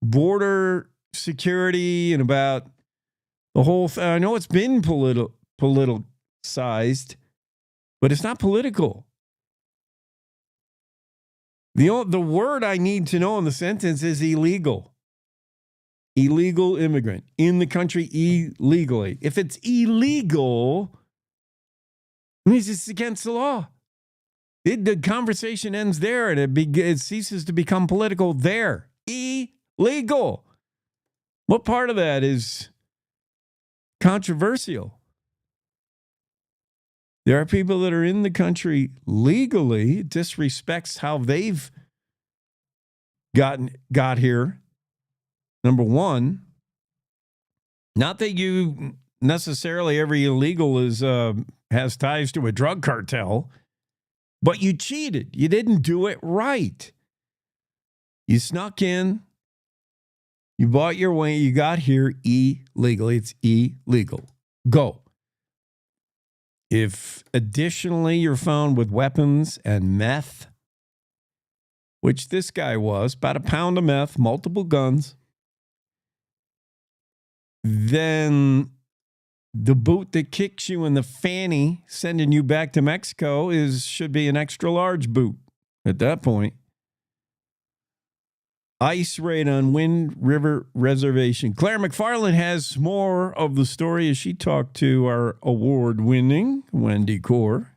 border security and about the whole thing. I know it's been politicized, but it's not political. The word I need to know in the sentence is illegal. Illegal immigrant in the country illegally. If it's illegal, it means it's against the law. The conversation ends there and it ceases to become political there. Illegal. What part of that is controversial? There are people that are in the country legally. It disrespects how they've got here. Number one, not that you necessarily every illegal has ties to a drug cartel, but you cheated. You didn't do it right. You snuck in. You bought your way. You got here illegally. It's illegal. Go. If additionally you're found with weapons and meth, which this guy was, about a pound of meth, multiple guns, then the boot that kicks you in the fanny, sending you back to Mexico, should be an extra large boot at that point. ICE raid on Wind River Reservation. Claire McFarland has more of the story as she talked to our award-winning Wendy Core.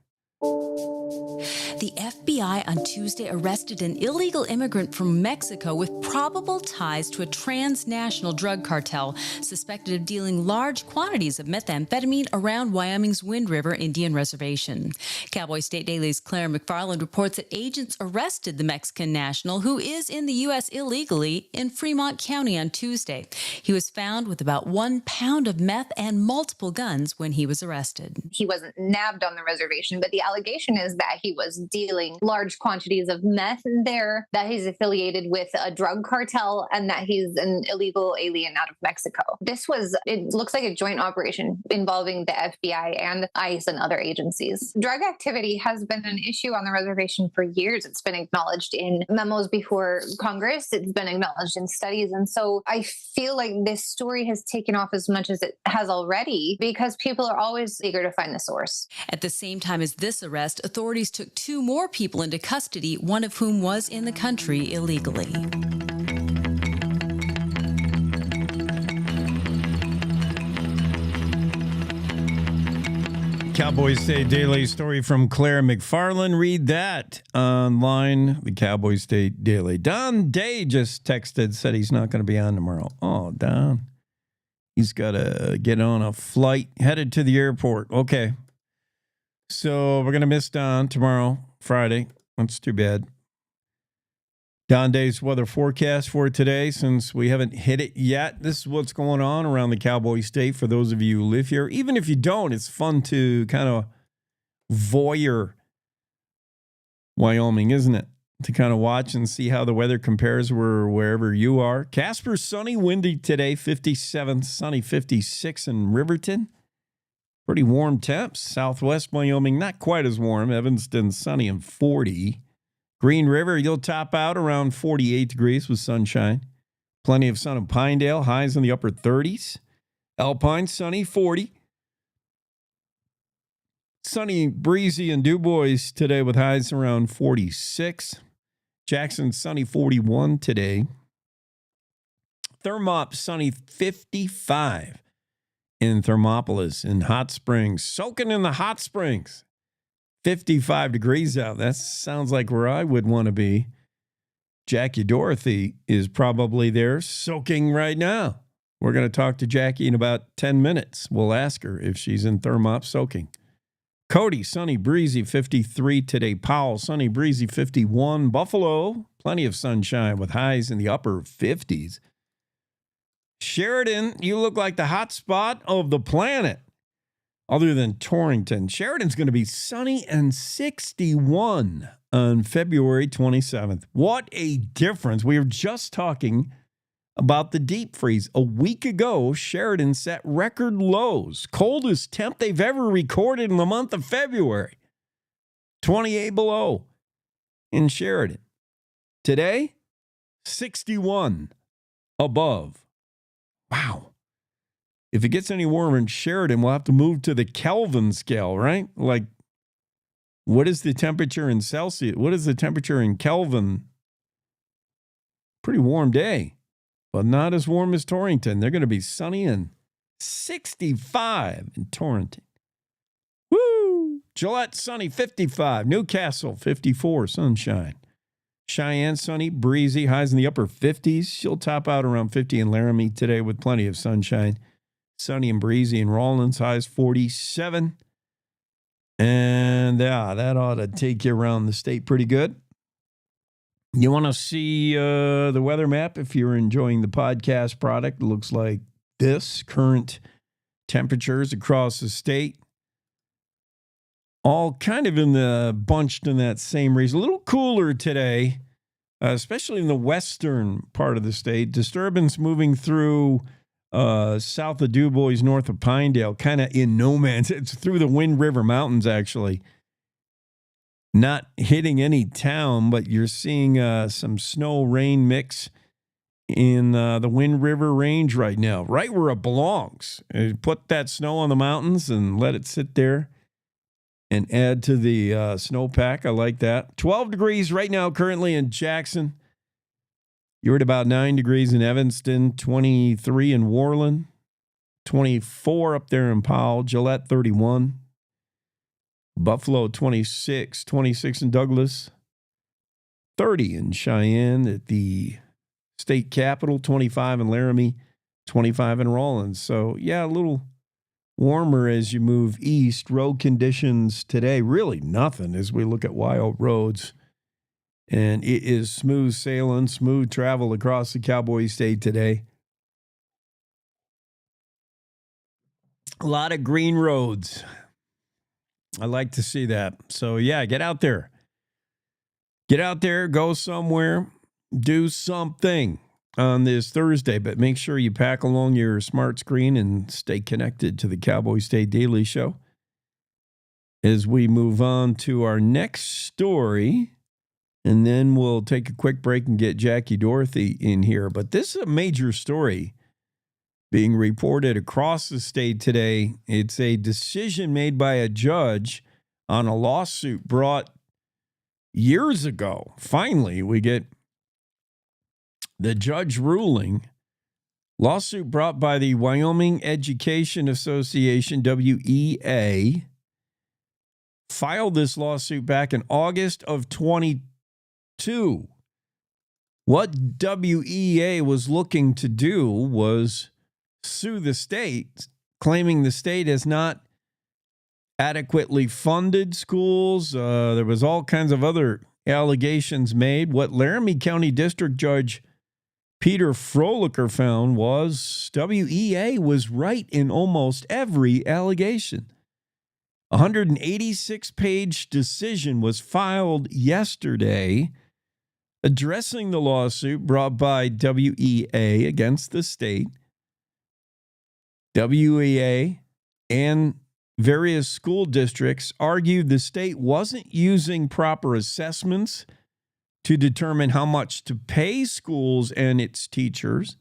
The FBI on Tuesday arrested an illegal immigrant from Mexico with probable ties to a transnational drug cartel suspected of dealing large quantities of methamphetamine around Wyoming's Wind River Indian Reservation. Cowboy State Daily's Claire McFarland reports that agents arrested the Mexican national, who is in the U.S. illegally, in Fremont County on Tuesday. He was found with about 1 pound of meth and multiple guns when he was arrested. He wasn't nabbed on the reservation, but the allegation is that he was dealing large quantities of meth there, that he's affiliated with a drug cartel, and that he's an illegal alien out of Mexico. It looks like a joint operation involving the FBI and ICE and other agencies. Drug activity has been an issue on the reservation for years. It's been acknowledged in memos before Congress. It's been acknowledged in studies. And so I feel like this story has taken off as much as it has already because people are always eager to find the source. At the same time as this arrest, authorities took 2 more people into custody, one of whom was in the country illegally. Cowboy State Daily story from Claire McFarland. Read that online, the Cowboy State Daily. Don Day just texted, said he's not going to be on tomorrow. Oh, Don. He's got to get on a flight headed to the airport. Okay. So we're going to miss Don tomorrow, Friday. That's too bad. Don Day's weather forecast for today, since we haven't hit it yet. This is what's going on around the Cowboy State for those of you who live here. Even if you don't, it's fun to kind of voyeur Wyoming, isn't it? To kind of watch and see how the weather compares wherever you are. Casper, sunny, windy today, 57, sunny 56 in Riverton. Pretty warm temps. Southwest Wyoming, not quite as warm. Evanston, sunny and 40. Green River, you'll top out around 48 degrees with sunshine. Plenty of sun in Pinedale, highs in the upper 30s. Alpine, sunny, 40. Sunny, breezy in DuBois today with highs around 46. Jackson, sunny, 41 today. Thermop, sunny, 55 in Thermopolis. In Hot Springs, soaking in the hot springs. 55 degrees out. That sounds like where I would want to be. Jackie Dorothy is probably there soaking right now. We're going to talk to Jackie in about 10 minutes. We'll ask her if she's in Thermop soaking. Cody, sunny, breezy, 53 today. Powell, sunny, breezy, 51. Buffalo, plenty of sunshine with highs in the upper 50s. Sheridan, you look like the hot spot of the planet. Other than Torrington, Sheridan's going to be sunny and 61 on February 27th. What a difference. We were just talking about the deep freeze. A week ago, Sheridan set record lows, coldest temp they've ever recorded in the month of February. 28 below in Sheridan. Today, 61 above. Wow. If it gets any warmer in Sheridan, we'll have to move to the Kelvin scale, right? Like, what is the temperature in Celsius? What is the temperature in Kelvin? Pretty warm day, but not as warm as Torrington. They're going to be sunny and 65 in Torrington. Woo! Gillette, sunny, 55. Newcastle, 54, sunshine. Cheyenne, sunny, breezy, highs in the upper 50s. She'll top out around 50 in Laramie today with plenty of sunshine. Sunny and breezy in Rawlins, highs 47. And that ought to take you around the state pretty good. You want to see the weather map if you're enjoying the podcast product? It looks like this. Current temperatures across the state. All kind of bunched in that same region. A little cooler today, especially in the western part of the state. Disturbance moving through south of DuBois, north of Pinedale, kind of in no man's. It's through the Wind River Mountains, actually. Not hitting any town, but you're seeing some snow-rain mix in the Wind River Range right now, right where it belongs. Put that snow on the mountains and let it sit there and add to the snowpack. I like that. 12 degrees right now currently in Jackson. You're at about 9 degrees in Evanston, 23 in Worland, 24 up there in Powell, Gillette 31, Buffalo 26, 26 in Douglas, 30 in Cheyenne at the state capitol, 25 in Laramie, 25 in Rawlins. So, yeah, a little warmer as you move east. Road conditions today, really nothing as we look at wild roads. And it is smooth sailing, smooth travel across the Cowboy State today. A lot of green roads. I like to see that. So, yeah, get out there. Get out there, go somewhere, do something on this Thursday. But make sure you pack along your smart screen and stay connected to the Cowboy State Daily Show. As we move on to our next story, and then we'll take a quick break and get Jackie Dorothy in here. But this is a major story being reported across the state today. It's a decision made by a judge on a lawsuit brought years ago. Finally, we get the judge ruling. Lawsuit brought by the Wyoming Education Association, WEA, filed this lawsuit back in August of 2022. What WEA was looking to do was sue the state, claiming the state has not adequately funded schools. There was all kinds of other allegations made. What Laramie County District Judge Peter Frolicker found was WEA was right in almost every allegation. A 186-page decision was filed yesterday addressing the lawsuit brought by WEA against the state. WEA and various school districts argued the state wasn't using proper assessments to determine how much to pay schools and its teachers.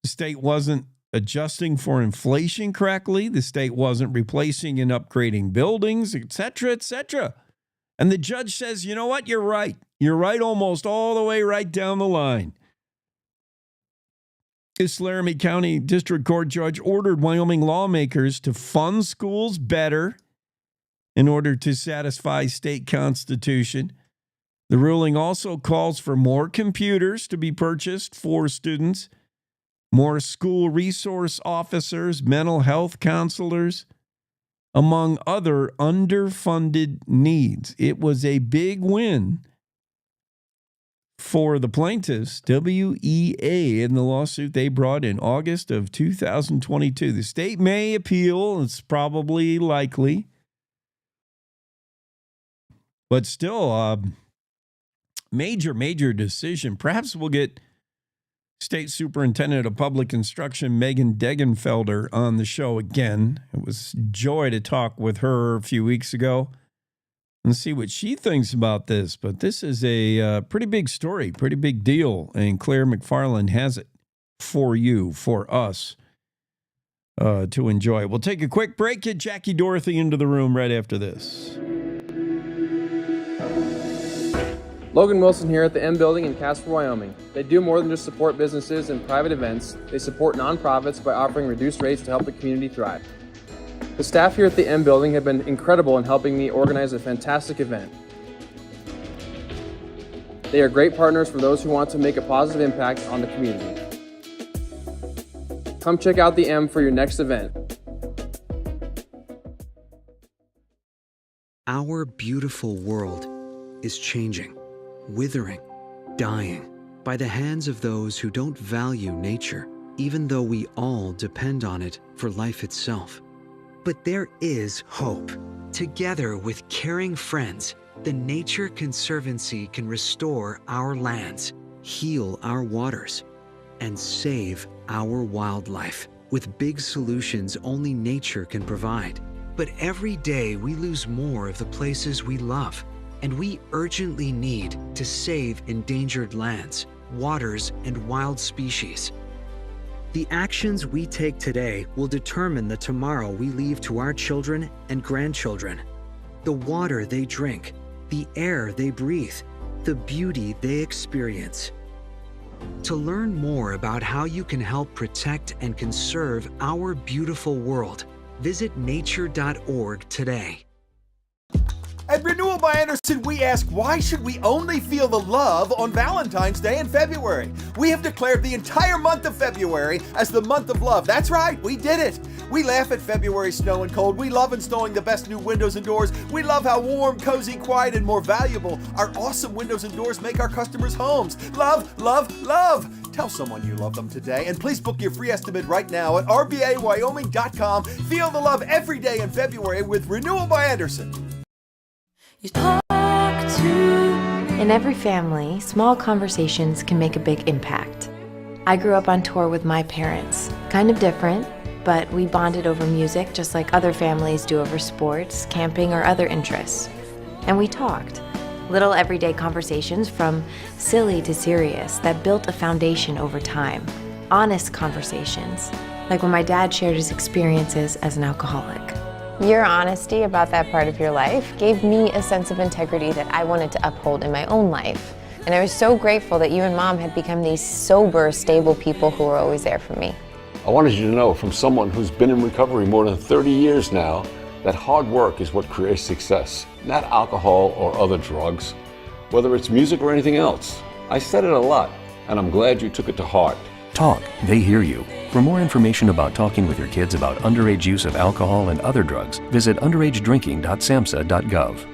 The state wasn't adjusting for inflation correctly. The state wasn't replacing and upgrading buildings, etc., etc. And the judge says, you know what? You're right. You're right almost all the way right down the line. This Laramie County District Court judge ordered Wyoming lawmakers to fund schools better in order to satisfy state constitution. The ruling also calls for more computers to be purchased for students, more school resource officers, mental health counselors, among other underfunded needs. It was a big win for the plaintiffs, WEA, in the lawsuit they brought in August of 2022. The state may appeal. It's probably likely. But still, major decision. Perhaps we'll get State Superintendent of Public Instruction Megan Degenfelder on the show again. It was joy to talk with her a few weeks ago and see what she thinks about this. But this is a pretty big story, pretty big deal. And Claire McFarland has it for you, for us, to enjoy. We'll take a quick break, get Jackie Dorothy into the room right after this. Logan Wilson here at the M Building in Casper, Wyoming. They do more than just support businesses and private events. They support nonprofits by offering reduced rates to help the community thrive. The staff here at the M Building have been incredible in helping me organize a fantastic event. They are great partners for those who want to make a positive impact on the community. Come check out the M for your next event. Our beautiful world is changing, withering, dying by the hands of those who don't value nature, even though we all depend on it for life itself. But there is hope. Together with caring friends, the Nature Conservancy can restore our lands, heal our waters, and save our wildlife with big solutions only nature can provide. But every day we lose more of the places we love, and we urgently need to save endangered lands, waters, and wild species. The actions we take today will determine the tomorrow we leave to our children and grandchildren. The water they drink, the air they breathe, the beauty they experience. To learn more about how you can help protect and conserve our beautiful world, visit nature.org today. At Renewal by Andersen, we ask, why should we only feel the love on Valentine's Day in February? We have declared the entire month of February as the month of love. That's right, we did it. We laugh at February's snow and cold. We love installing the best new windows and doors. We love how warm, cozy, quiet, and more valuable our awesome windows and doors make our customers' homes. Love, love, love. Tell someone you love them today, and please book your free estimate right now at rbawyoming.com. Feel the love every day in February with Renewal by Andersen. In every family, small conversations can make a big impact. I grew up on tour with my parents. Kind of different, but we bonded over music just like other families do over sports, camping, or other interests. And we talked. Little everyday conversations from silly to serious that built a foundation over time. Honest conversations, like when my dad shared his experiences as an alcoholic. Your honesty about that part of your life gave me a sense of integrity that I wanted to uphold in my own life. And I was so grateful that you and Mom had become these sober, stable people who were always there for me. I wanted you to know, from someone who's been in recovery more than 30 years now, that hard work is what creates success, not alcohol or other drugs, whether it's music or anything else. I said it a lot, and I'm glad you took it to heart. Talk, they hear you. For more information about talking with your kids about underage use of alcohol and other drugs, visit underagedrinking.samhsa.gov.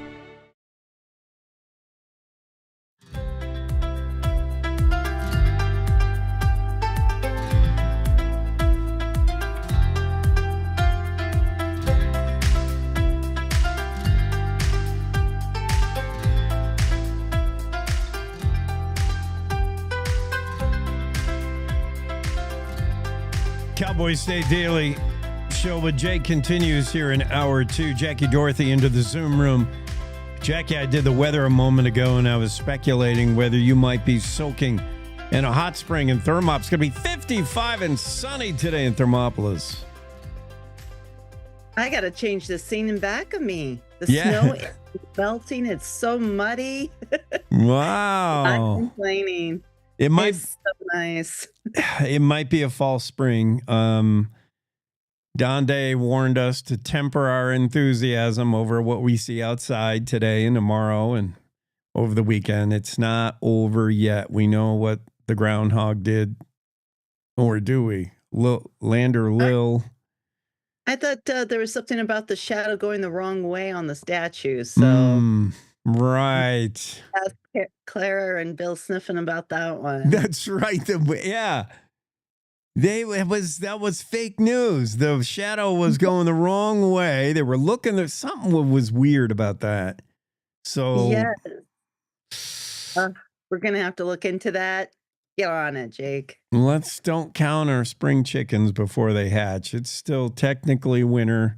Cowboy State Daily show with Jake continues here in hour two. Jackie Dorothy into the Zoom room. Jackie, I did the weather a moment ago, and I was speculating whether you might be soaking in a hot spring in Thermop. It's going to be 55 and sunny today in Thermopolis. I got to change the scene in back of me. The snow is melting. It's so muddy. Wow. I'm complaining. It might It's so nice. It might be a false spring. Don Day warned us to temper our enthusiasm over what we see outside today and tomorrow and over the weekend. It's not over yet. We know what the groundhog did, or do we? Lander Lil. I thought there was something about the shadow going the wrong way on the statue. So Right. Clara and Bill sniffing about that one. That's right. Yeah. That was fake news. The shadow was going the wrong way. They were looking at something was weird about that. So Yes. We're going to have to look into that. Get on it, Jake. let's don't count our spring chickens before they hatch. It's still technically winter.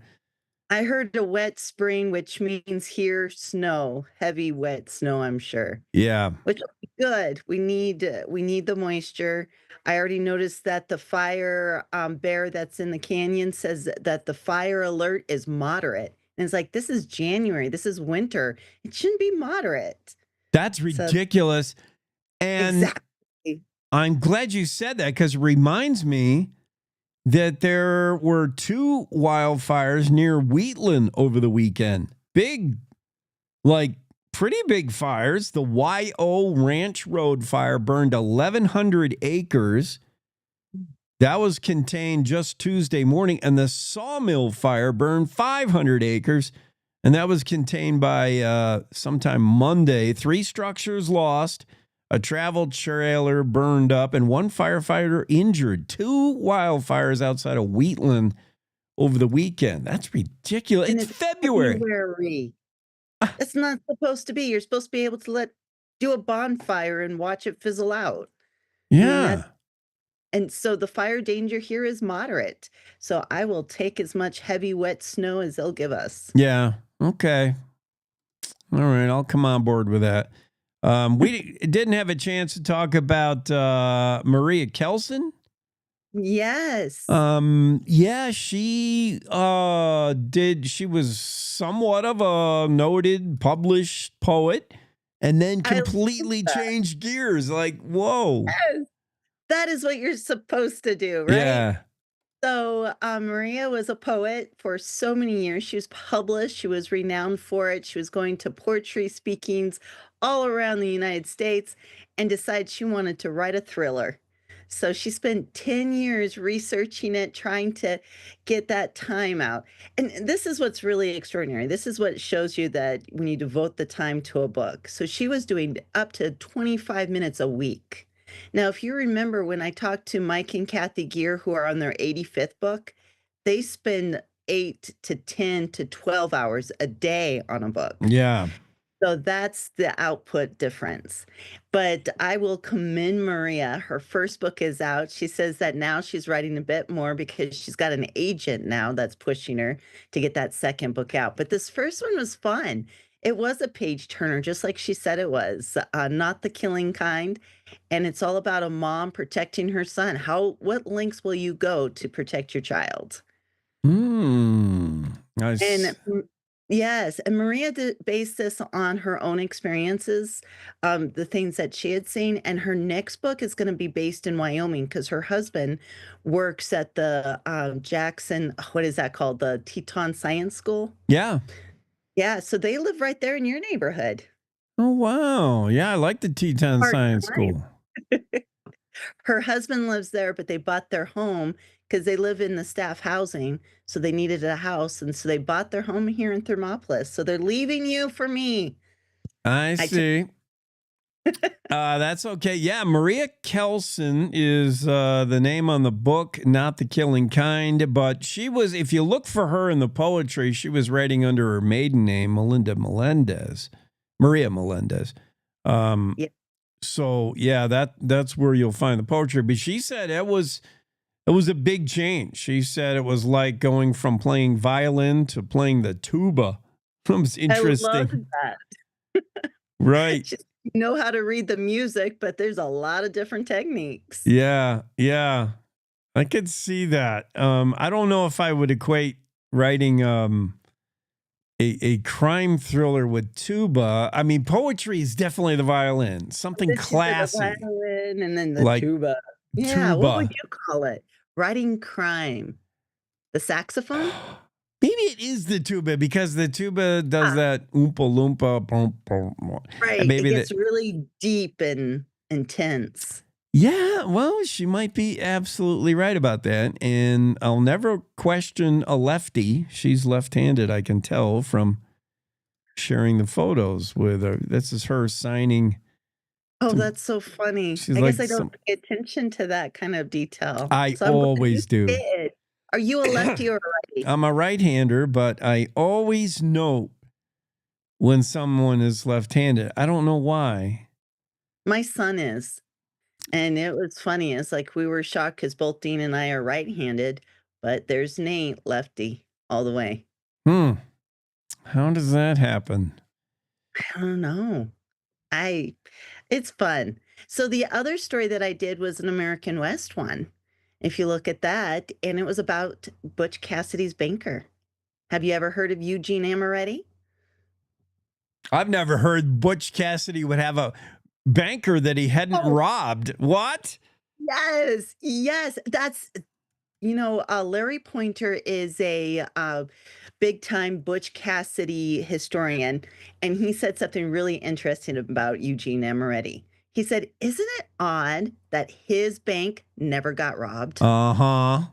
I heard a wet spring, which means here snow, heavy wet snow, I'm sure. Yeah. Which will be good. We need the moisture. I already noticed that the fire bear that's in the canyon says that the fire alert is moderate. And it's like, this is January. This is winter. It shouldn't be moderate. That's ridiculous. And Exactly. I'm glad you said that because it reminds me that there were 2 wildfires near Wheatland over the weekend. Big, like pretty big fires. The YO Ranch Road fire burned 1,100 acres. That was contained just Tuesday morning. And the Sawmill fire burned 500 acres. And that was contained by sometime Monday. 3 structures lost. A travel trailer burned up and 1 firefighter injured. 2 wildfires outside of Wheatland over the weekend. That's ridiculous. And It's February. February. It's not supposed to be. You're supposed to be able to do a bonfire and watch it fizzle out. Yeah. And so the fire danger here is moderate. So I will take as much heavy, wet snow as they'll give us. Yeah. Okay. All right. I'll come on board with that. We didn't have a chance to talk about Maria Kelson. Yes. Yeah, she did. She was somewhat of a noted published poet and then completely changed gears. Like, whoa. Yes. That is what you're supposed to do, right? Yeah. So Maria was a poet for so many years. She was published. She was renowned for it. She was going to poetry speakings all around the United States and decided she wanted to write a thriller. So she spent 10 years researching it, trying to get that time out. And this is what's really extraordinary. This is what shows you that when you devote the time to a book. So she was doing up to 25 minutes a week. Now, if you remember when I talked to Mike and Kathy Gear, who are on their 85th book, they spend 8 to 10 to 12 hours a day on a book. Yeah. So that's the output difference. But I will commend Maria. Her first book is out. She says that now she's writing a bit more because she's got an agent now that's pushing her to get that second book out. But this first one was fun. It was a page turner, just like she said it was, not the killing kind. And it's all about a mom protecting her son. What lengths will you go to protect your child? Nice. And yes, and Maria based this on her own experiences, the things that she had seen. And her next book is going to be based in Wyoming because her husband works at the Jackson, what is that called? The Teton Science School. Yeah. Yeah, so they live right there in your neighborhood. Oh, wow. Yeah, I like the Teton Science School. Her husband lives there, but they bought their home because they live in the staff housing. So they needed a house. And so they bought their home here in Thermopolis. So they're leaving you for me. I see. That's okay. Yeah, Maria Kelson is the name on the book, Not the Killing Kind. But she was, if you look for her in the poetry, she was writing under her maiden name, Maria Melendez. Yeah. So yeah, that's where you'll find the poetry. But she said it was a big change. She said it was like going from playing violin to playing the tuba. It was interesting. I love that. Right. Just know how to read the music, but there's a lot of different techniques. Yeah, yeah. I could see that. I don't know if I would equate writing a crime thriller with tuba. I mean, poetry is definitely the violin, something classy. The violin and then the Like tuba. Yeah, tuba. what would you call it? Writing crime. The saxophone? Maybe it is the tuba because the tuba does that oompa loompa. Boom, boom, boom. Right. Maybe it gets really deep and intense. Yeah, well, she might be absolutely right about that. And I'll never question a lefty. She's left-handed, I can tell from sharing the photos with her. This is her signing. Oh, that's so funny. She's I like guess I don't pay attention to that kind of detail. I So I'm glad you always do. did. Are you a lefty or a righty? I'm a right-hander, but I always note when someone is left-handed. I don't know why. My son is. And it was funny. It's like we were shocked because both Dean and I are right-handed, but there's Nate lefty all the way. How does that happen? I don't know. It's fun. So the other story that I did was an American West one. If you look at that, and it was about Butch Cassidy's banker. Have you ever heard of Eugene Amoretti? I've never heard Butch Cassidy would have a banker that he hadn't robbed. What? Yes. That's, Larry Pointer is a big time Butch Cassidy historian, and he said something really interesting about Eugene Amoretti. He said, "Isn't it odd that his bank never got robbed?" Uh-huh.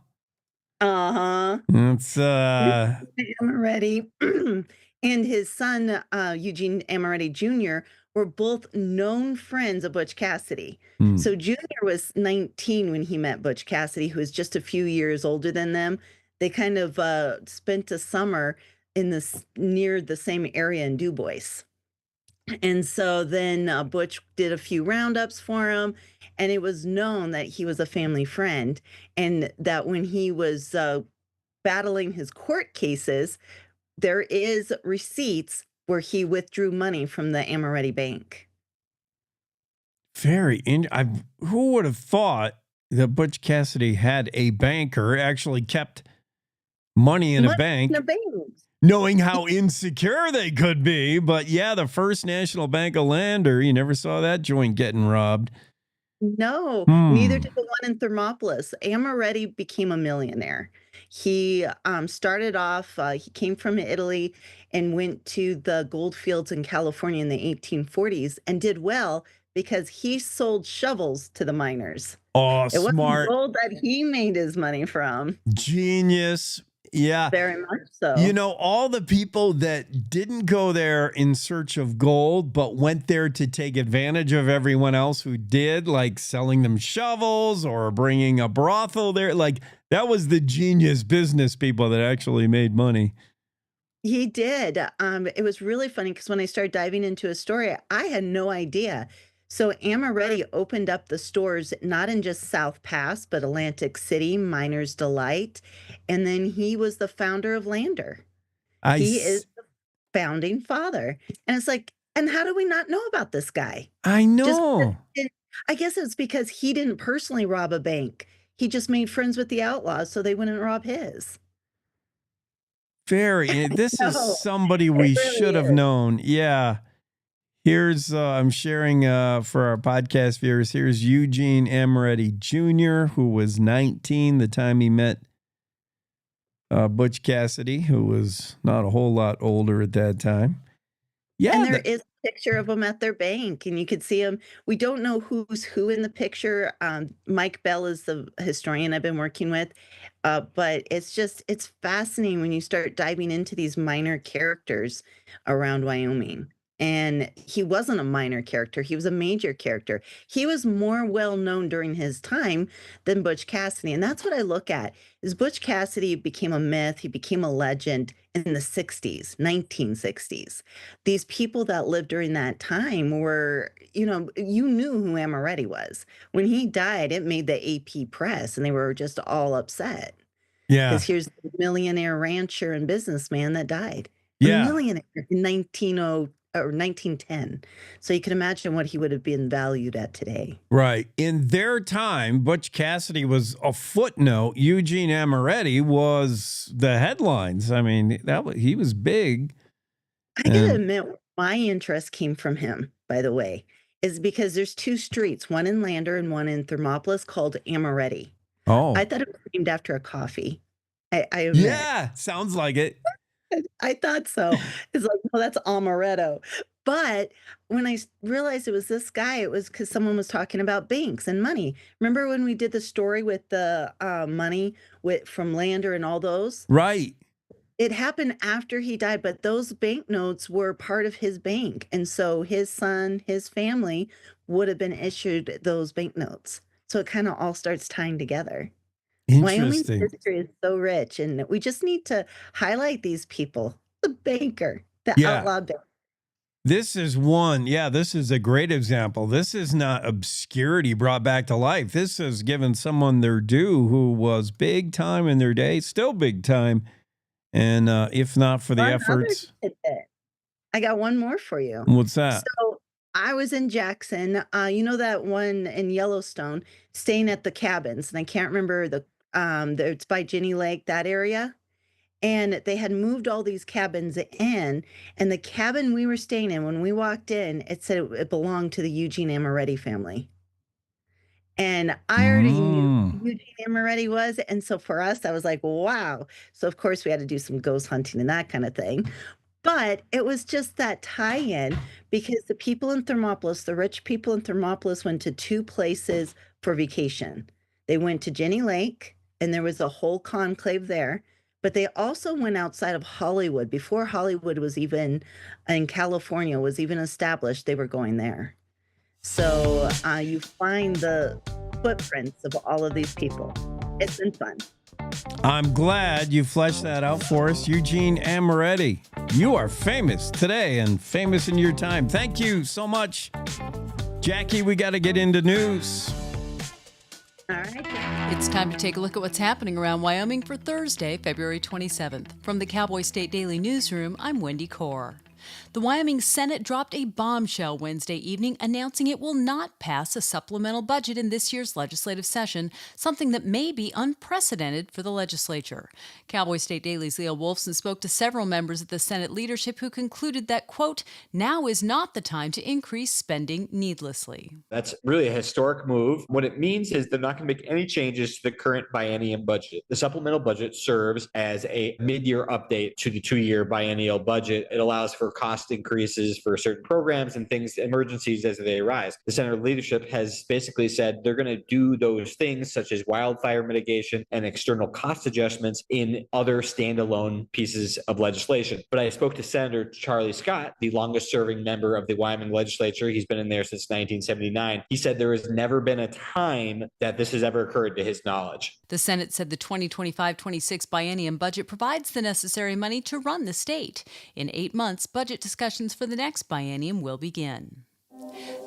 It's Amoretti and his son, Eugene Amoretti Jr., were both known friends of Butch Cassidy. So Junior was 19 when he met Butch Cassidy, who was just a few years older than them. They kind of spent a summer in near the same area in Du Bois. And so then Butch did a few roundups for him, and it was known that he was a family friend, and that when he was battling his court cases, there is receipts where he withdrew money from the Amoretti Bank. Who would have thought that Butch Cassidy had a banker, actually kept money in a bank, knowing how insecure they could be? But yeah, the First National Bank of Lander, you never saw that joint getting robbed. No, neither did the one in Thermopolis. Amoretti became a millionaire. He started off, he came from Italy and went to the gold fields in California in the 1840s and did well because he sold shovels to the miners. Oh, It wasn't smart. gold that he made his money from. Genius. Yeah. Very much so. All the people that didn't go there in search of gold, but went there to take advantage of everyone else who did, like selling them shovels or bringing a brothel there. Like, that was the genius business people that actually made money. He did. It was really funny because when I started diving into his story, I had no idea. So Amoretti opened up the stores not in just South Pass, but Atlantic City, Miner's Delight, and then he was the founder of Lander. He is the founding father. And it's like, and how do we not know about this guy? I know. I guess it's because he didn't personally rob a bank. He just made friends with the outlaws so they wouldn't rob his. This is somebody we should have known. Yeah. Here's, I'm sharing for our podcast viewers, here's Eugene Amoretti Jr., who was 19 the time he met Butch Cassidy, who was not a whole lot older at that time. Yeah. And there is a picture of them at their bank, and you could see them. We don't know who's who in the picture. Mike Bell is the historian I've been working with. But it's fascinating when you start diving into these minor characters around Wyoming. And he wasn't a minor character. He was a major character. He was more well-known during his time than Butch Cassidy. And that's what I look at, is Butch Cassidy became a myth. He became a legend in the 60s, 1960s. These people that lived during that time were, you knew who Amoretti was. When he died, it made the AP press, and they were just all upset. Yeah. Because here's the millionaire rancher and businessman that died. Yeah. A millionaire in 1910. So you can imagine what he would have been valued at today. Right. In their time, Butch Cassidy was a footnote. Eugene Amoretti was the headlines. I mean, he was big. I gotta admit, my interest came from him, by the way, is because there's two streets, one in Lander and one in Thermopolis, called Amoretti. Oh. I thought it was named after a coffee. I admit. Yeah, sounds like it. I thought so. It's like, no, that's Amaretto. But when I realized it was this guy, it was because someone was talking about banks and money. Remember when we did the story with the money from Lander and all those? Right. It happened after he died, but those banknotes were part of his bank. And so his son, his family would have been issued those banknotes. So it kind of all starts tying together. Wyoming's Interesting. history is so rich, and we just need to highlight these people. The banker, the Yeah. outlaw banker. This is one. Yeah, this is a great example. This is not obscurity brought back to life. This is giving someone their due who was big time in their day, still big time. And if not for the One other efforts, tidbit. I got one more for you. what's that? So I was in Jackson, you know that one in Yellowstone, staying at the cabins, and I can't remember it's by Jenny Lake, that area. And they had moved all these cabins in, and the cabin we were staying in, when we walked in, it said it belonged to the Eugene Amoretti family. And I already knew who Eugene Amoretti was, and so for us, I was like, wow. So of course we had to do some ghost hunting and that kind of thing. But it was just that tie-in because the people in Thermopolis, the rich people in Thermopolis, went to two places for vacation. They went to Jenny Lake, and there was a whole conclave there. But they also went outside of Hollywood. Before Hollywood was even in California was even established, they were going there. So you find the footprints of all of these people. It's been fun. I'm glad you fleshed that out for us. Eugene Amoretti, you are famous today and famous in your time. Thank you so much. Jackie, we got to get into news. All right. It's time to take a look at what's happening around Wyoming for Thursday, February 27th. From the Cowboy State Daily Newsroom, I'm Wendy Corr. The Wyoming Senate dropped a bombshell Wednesday evening announcing it will not pass a supplemental budget in this year's legislative session, something that may be unprecedented for the legislature. Cowboy State Daily's Leah Wolfson spoke to several members of the Senate leadership who concluded that, quote, now is not the time to increase spending needlessly. That's really a historic move. What it means is they're not going to make any changes to the current biennium budget. The supplemental budget serves as a mid-year update to the two-year biennial budget. It allows for cost increases for certain programs and things, emergencies as they arise. The Senate leadership has basically said they're going to do those things such as wildfire mitigation and external cost adjustments in other standalone pieces of legislation. But I spoke to Senator Charlie Scott, the longest serving member of the Wyoming legislature. He's been in there since 1979. He said there has never been a time that this has ever occurred to his knowledge. The Senate said the 2025-26 biennium budget provides the necessary money to run the state. In 8 months, budget discussions for the next biennium will begin.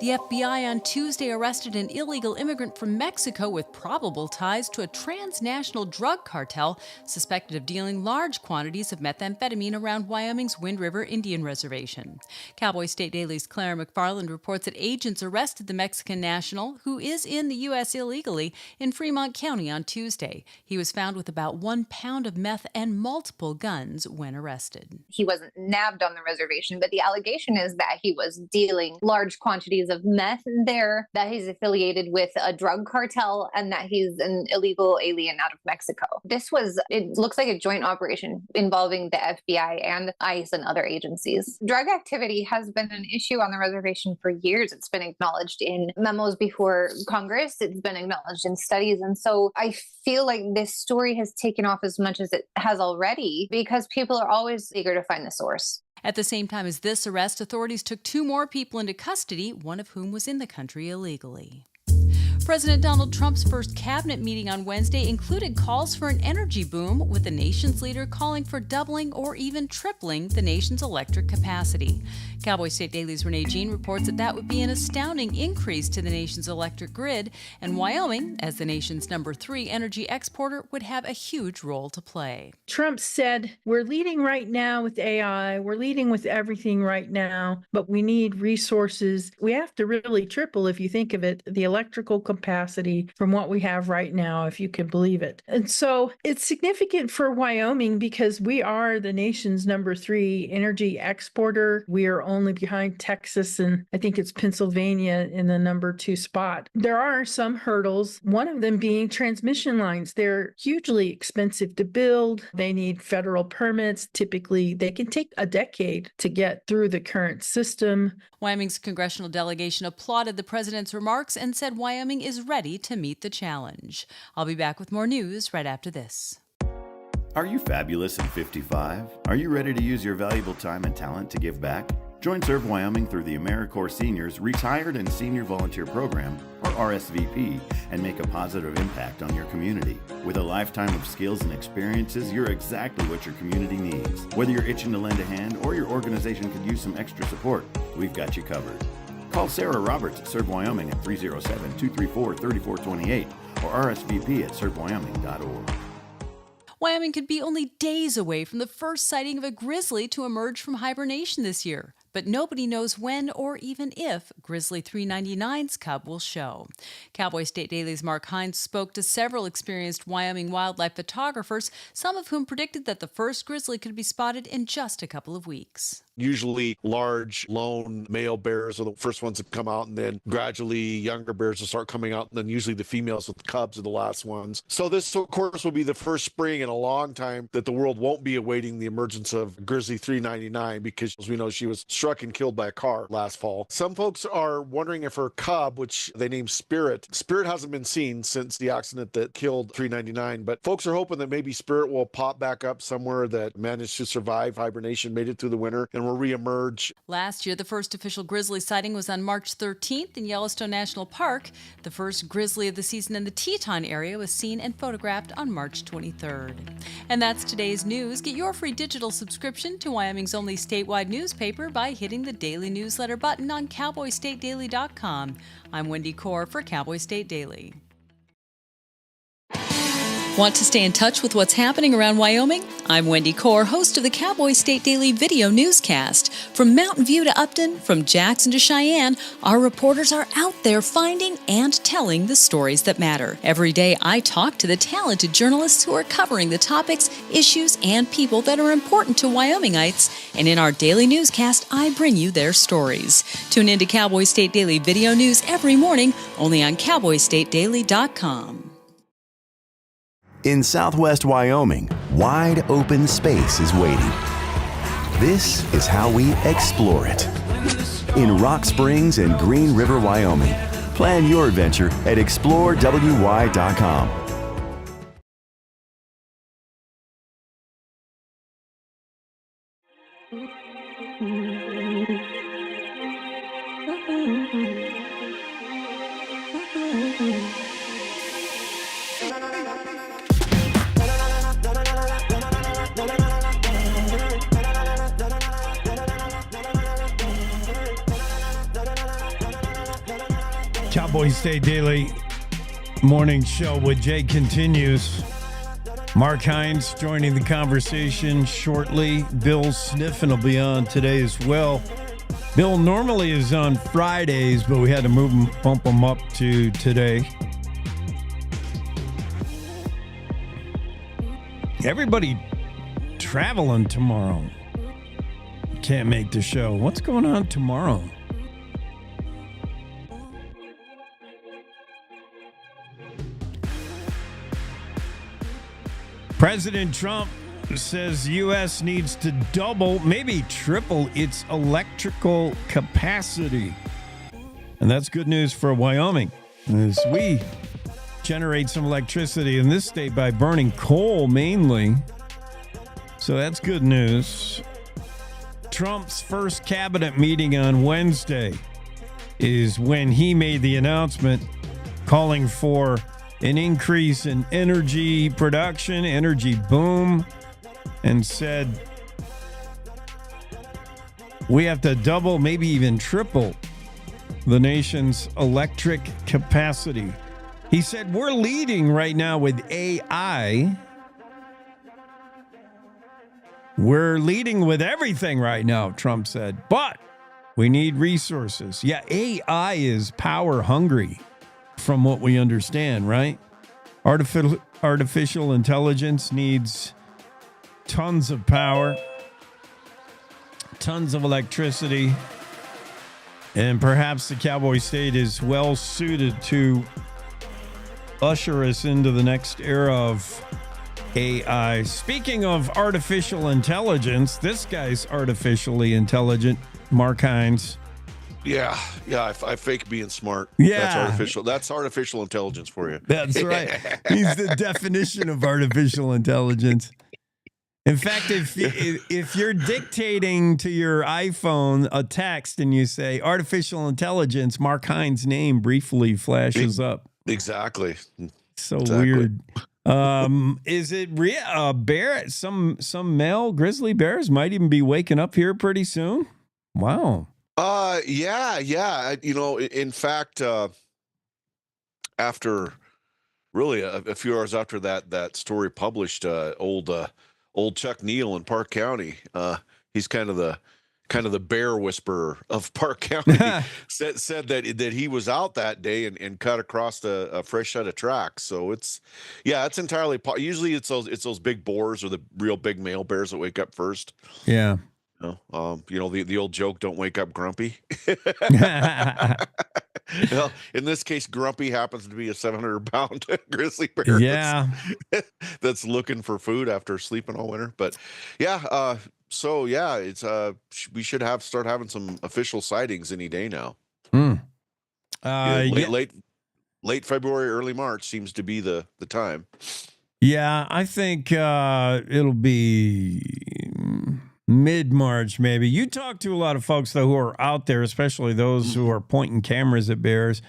The FBI on Tuesday arrested an illegal immigrant from Mexico with probable ties to a transnational drug cartel suspected of dealing large quantities of methamphetamine around Wyoming's Wind River Indian Reservation. Cowboy State Daily's Clara McFarland reports that agents arrested the Mexican national, who is in the U.S. illegally, in Fremont County on Tuesday. He was found with about 1 pound of meth and multiple guns when arrested. He wasn't nabbed on the reservation, but the allegation is that he was dealing large quantities of meth there, that he's affiliated with a drug cartel, and that he's an illegal alien out of Mexico. It looks like a joint operation involving the FBI and ICE and other agencies. Drug activity has been an issue on the reservation for years. It's been acknowledged in memos before Congress. It's been acknowledged in studies. And so I feel like this story has taken off as much as it has already because people are always eager to find the source. At the same time as this arrest, authorities took 2 more people into custody, one of whom was in the country illegally. President Donald Trump's first cabinet meeting on Wednesday included calls for an energy boom, with the nation's leader calling for doubling or even tripling the nation's electric capacity. Cowboy State Daily's Renee Jean reports that would be an astounding increase to the nation's electric grid, and Wyoming, as the nation's number 3 energy exporter, would have a huge role to play. Trump said, we're leading right now with AI, we're leading with everything right now, but we need resources. We have to really triple, if you think of it, the electrical capacity from what we have right now, if you can believe it. And so it's significant for Wyoming because we are the nation's number 3 energy exporter. We are only behind Texas, and I think it's Pennsylvania in the number 2 spot. There are some hurdles, one of them being transmission lines. They're hugely expensive to build. They need federal permits. Typically, they can take a decade to get through the current system. Wyoming's congressional delegation applauded the president's remarks and said Wyoming is ready to meet the challenge. I'll be back with more news right after this. Are you fabulous and 55? Are you ready to use your valuable time and talent to give back? Join Serve Wyoming through the AmeriCorps Seniors Retired and Senior Volunteer Program, or RSVP, and make a positive impact on your community. With a lifetime of skills and experiences, you're exactly what your community needs. Whether you're itching to lend a hand or your organization could use some extra support, we've got you covered. Call Sarah Roberts at Serve Wyoming at 307-234-3428 or RSVP at servewyoming.org. Wyoming could be only days away from the first sighting of a grizzly to emerge from hibernation this year. But nobody knows when or even if Grizzly 399's cub will show. Cowboy State Daily's Mark Hines spoke to several experienced Wyoming wildlife photographers, some of whom predicted that the first grizzly could be spotted in just a couple of weeks. Usually large, lone male bears are the first ones to come out, and then gradually younger bears will start coming out, and then usually the females with the cubs are the last ones. So this, of course, will be the first spring in a long time that the world won't be awaiting the emergence of Grizzly 399, because as we know, she was struck and killed by a car last fall. Some folks are wondering if her cub, which they named Spirit hasn't been seen since the accident that killed 399, but folks are hoping that maybe Spirit will pop back up somewhere that managed to survive hibernation, made it through the winter, and will reemerge. Last year, the first official grizzly sighting was on March 13th in Yellowstone National Park. The first grizzly of the season in the Teton area was seen and photographed on March 23rd. And that's today's news. Get your free digital subscription to Wyoming's only statewide newspaper by hitting the daily newsletter button on cowboystatedaily.com. I'm Wendy Corr for Cowboy State Daily. Want to stay in touch with what's happening around Wyoming? I'm Wendy Corr, host of the Cowboy State Daily video newscast. From Mountain View to Upton, from Jackson to Cheyenne, our reporters are out there finding and telling the stories that matter. Every day, I talk to the talented journalists who are covering the topics, issues, and people that are important to Wyomingites. And in our daily newscast, I bring you their stories. Tune in to Cowboy State Daily video news every morning, only on cowboystatedaily.com. In southwest Wyoming, wide open space is waiting. This is how we explore it. In Rock Springs and Green River, Wyoming. Plan your adventure at explorewy.com. Cowboy State Daily morning show with Jay continues. Mark Hines joining the conversation shortly. Bill Sniffen will be on today as well. Bill normally is on Fridays, but we had to bump him up to today. Everybody traveling tomorrow. Can't make the show. What's going on tomorrow? President Trump says U.S. needs to double, maybe triple its electrical capacity. And that's good news for Wyoming, as we generate some electricity in this state by burning coal mainly. So that's good news. Trump's first cabinet meeting on Wednesday is when he made the announcement calling for an increase in energy production, energy boom, and said we have to double, maybe even triple the nation's electric capacity. He said we're leading right now with AI. We're leading with everything right now, Trump said, but we need resources. Yeah, AI is power hungry. From what we understand, right? Artificial intelligence needs tons of power, tons of electricity, and perhaps the Cowboy State is well suited to usher us into the next era of AI. Speaking of artificial intelligence, this guy's artificially intelligent, Mark Hines. Yeah, I fake being smart. Yeah. That's artificial intelligence for you. That's right. He's the definition of artificial intelligence. In fact, if you're dictating to your iPhone a text and you say artificial intelligence, Mark Hines' name briefly flashes up. Exactly. So weird. Is it a bear? Some male grizzly bears might even be waking up here pretty soon. Wow. Yeah. In fact, after really a few hours after that story published, old Chuck Neal in Park County, he's kind of the bear whisperer of Park County, said that he was out that day and cut across a fresh set of tracks. So it's entirely usually it's those big boars or the real big male bears that wake up first. Yeah. The old joke, don't wake up grumpy. Well, in this case, Grumpy happens to be a 700-pound grizzly bear. Yeah. That's looking for food after sleeping all winter. But it's we should start having some official sightings any day now. Late February, early March seems to be the time. Yeah, I think it'll be mid-March, maybe. You talk to a lot of folks, though, who are out there, especially those who are pointing cameras at bears.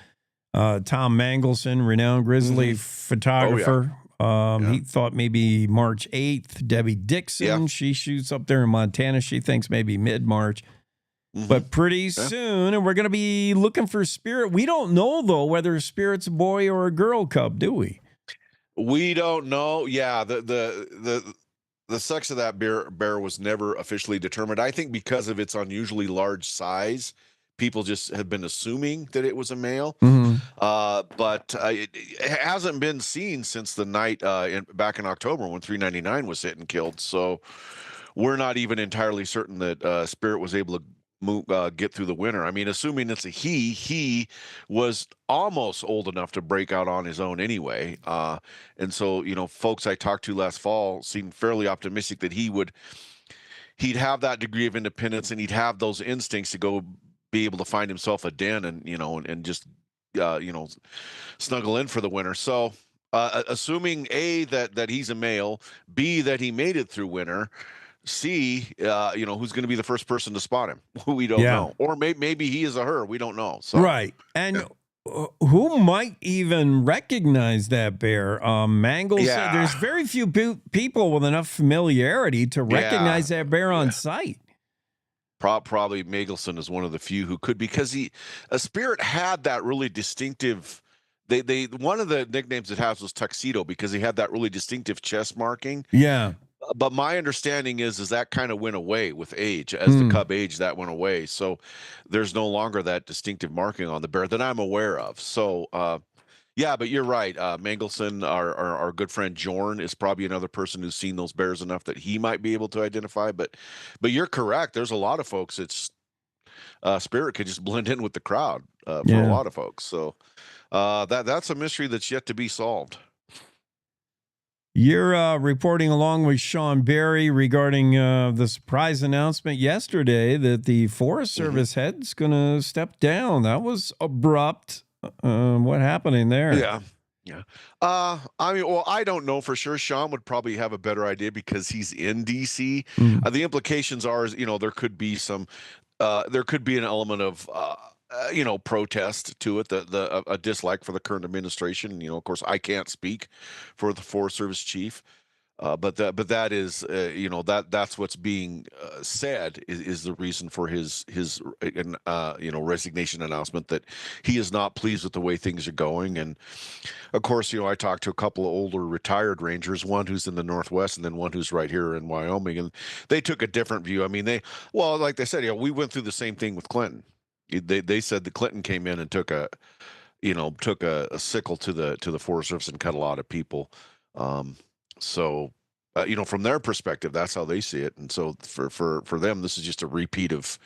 Tom Mangelson, renowned grizzly photographer. He thought maybe March 8th. Debbie Dixon, she shoots up there in Montana. She thinks maybe mid-March. But pretty soon, and we're going to be looking for Spirit. We don't know, though, whether Spirit's a boy or a girl cub, do we? We don't know. Yeah, the sex of that bear was never officially determined. I think because of its unusually large size, people just have been assuming that it was a male. But it hasn't been seen since the night back in October when 399 was hit and killed. So we're not even entirely certain that Spirit was able to get through the winter. I mean, assuming it's a he was almost old enough to break out on his own anyway. And so, folks I talked to last fall seemed fairly optimistic that he'd have that degree of independence and he'd have those instincts to go be able to find himself a den and, and just, snuggle in for the winter. So, assuming A, that he's a male, B, that he made it through winter, C, who's going to be the first person to spot him? We don't know. Or maybe he is a her. We don't know. So. Right. And who might even recognize that bear? Mangles said there's very few people with enough familiarity to recognize that bear on sight. Probably Mangelson is one of the few who could, because a Spirit had that really distinctive. They one of the nicknames it has was Tuxedo because he had that really distinctive chest marking. Yeah. But my understanding is that kind of went away with age. As the cub aged, that went away. So there's no longer that distinctive marking on the bear that I'm aware of. So, but you're right. Mangelson, our good friend Jorn, is probably another person who's seen those bears enough that he might be able to identify. But you're correct. There's a lot of folks. Spirit could just blend in with the crowd for a lot of folks. So that's a mystery that's yet to be solved. You're reporting along with Sean Berry regarding the surprise announcement yesterday that the Forest Service head's going to step down. That was abrupt. What happening there? Yeah. I don't know for sure. Sean would probably have a better idea because he's in DC. The implications are, there could be an element of protest to it, a dislike for the current administration. Of course, I can't speak for the Forest Service chief, but that is, that's what's being said is the reason for his resignation announcement, that he is not pleased with the way things are going. And of course, I talked to a couple of older retired rangers, one who's in the Northwest and then one who's right here in Wyoming, and they took a different view. I mean, like they said, we went through the same thing with Clinton. They said that Clinton came in and took a sickle to the Forest Service and cut a lot of people. From their perspective, that's how they see it. And so for them, this is just a repeat of,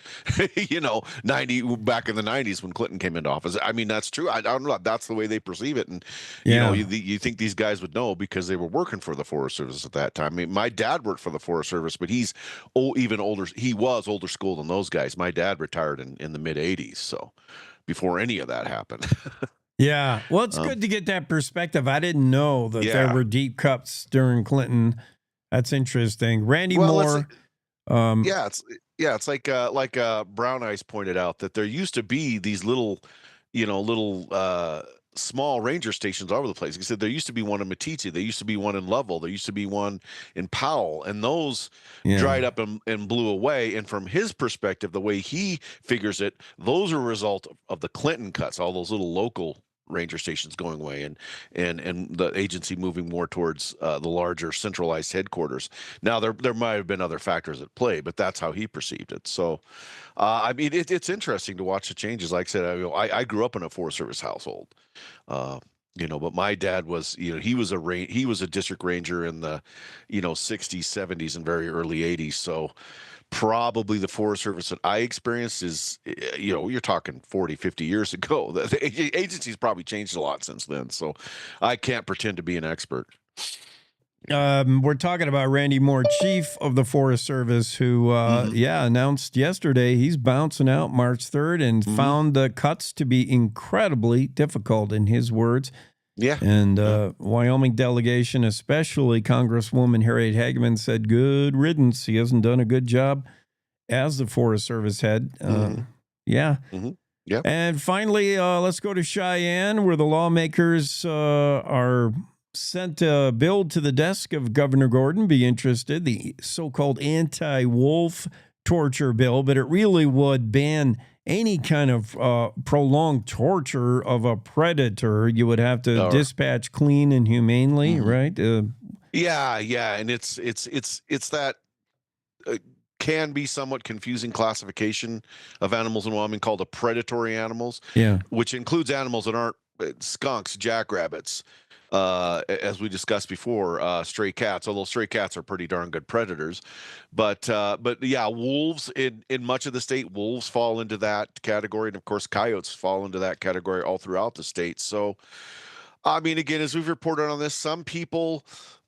90 back in the 90s when Clinton came into office. I mean, that's true. I don't know. That's the way they perceive it. And, you think these guys would know because they were working for the Forest Service at that time. I mean, my dad worked for the Forest Service, but he's even older. He was older school than those guys. My dad retired in the mid 80s. So before any of that happened. Yeah. Well, it's good to get that perspective. I didn't know that there were deep cuts during Clinton. That's interesting. Randy Well, Moore. It's like Brown Eyes pointed out that there used to be these little small ranger stations all over the place. He said there used to be one in Matiti, there used to be one in Lovell, there used to be one in Powell, and those dried up and blew away. And from his perspective, the way he figures it, those are a result of the Clinton cuts, all those little local ranger stations going away, and the agency moving more towards the larger centralized headquarters. Now there might have been other factors at play, but that's how he perceived it. So I mean, it's interesting to watch the changes. Like I said, I grew up in a Forest Service household, but my dad was, he was a district ranger in the 60s, 70s, and very early 80s. So probably the Forest Service that I experienced is, you're talking 40, 50 years ago. The agency's probably changed a lot since then. So I can't pretend to be an expert. We're talking about Randy Moore, chief of the Forest Service, who, announced yesterday he's bouncing out March 3rd and found the cuts to be incredibly difficult, in his words. Yeah. And Wyoming delegation, especially Congresswoman Harriet Hageman, said good riddance. He hasn't done a good job as the Forest Service head. Yeah. And finally, let's go to Cheyenne, where the lawmakers are sent a bill to the desk of Governor Gordon. Be interested, the so-called anti-wolf torture bill, but it really would ban any kind of prolonged torture of a predator. You would have to dispatch clean and humanely, right? Yeah, and it's that can be somewhat confusing classification of animals in Wyoming called a predatory animals. Yeah, which includes animals that aren't skunks, jackrabbits. As we discussed before, stray cats, although stray cats are pretty darn good predators, but yeah, wolves in much of the state, wolves fall into that category. And of course, coyotes fall into that category all throughout the state. So, I mean, again, as we've reported on this, some people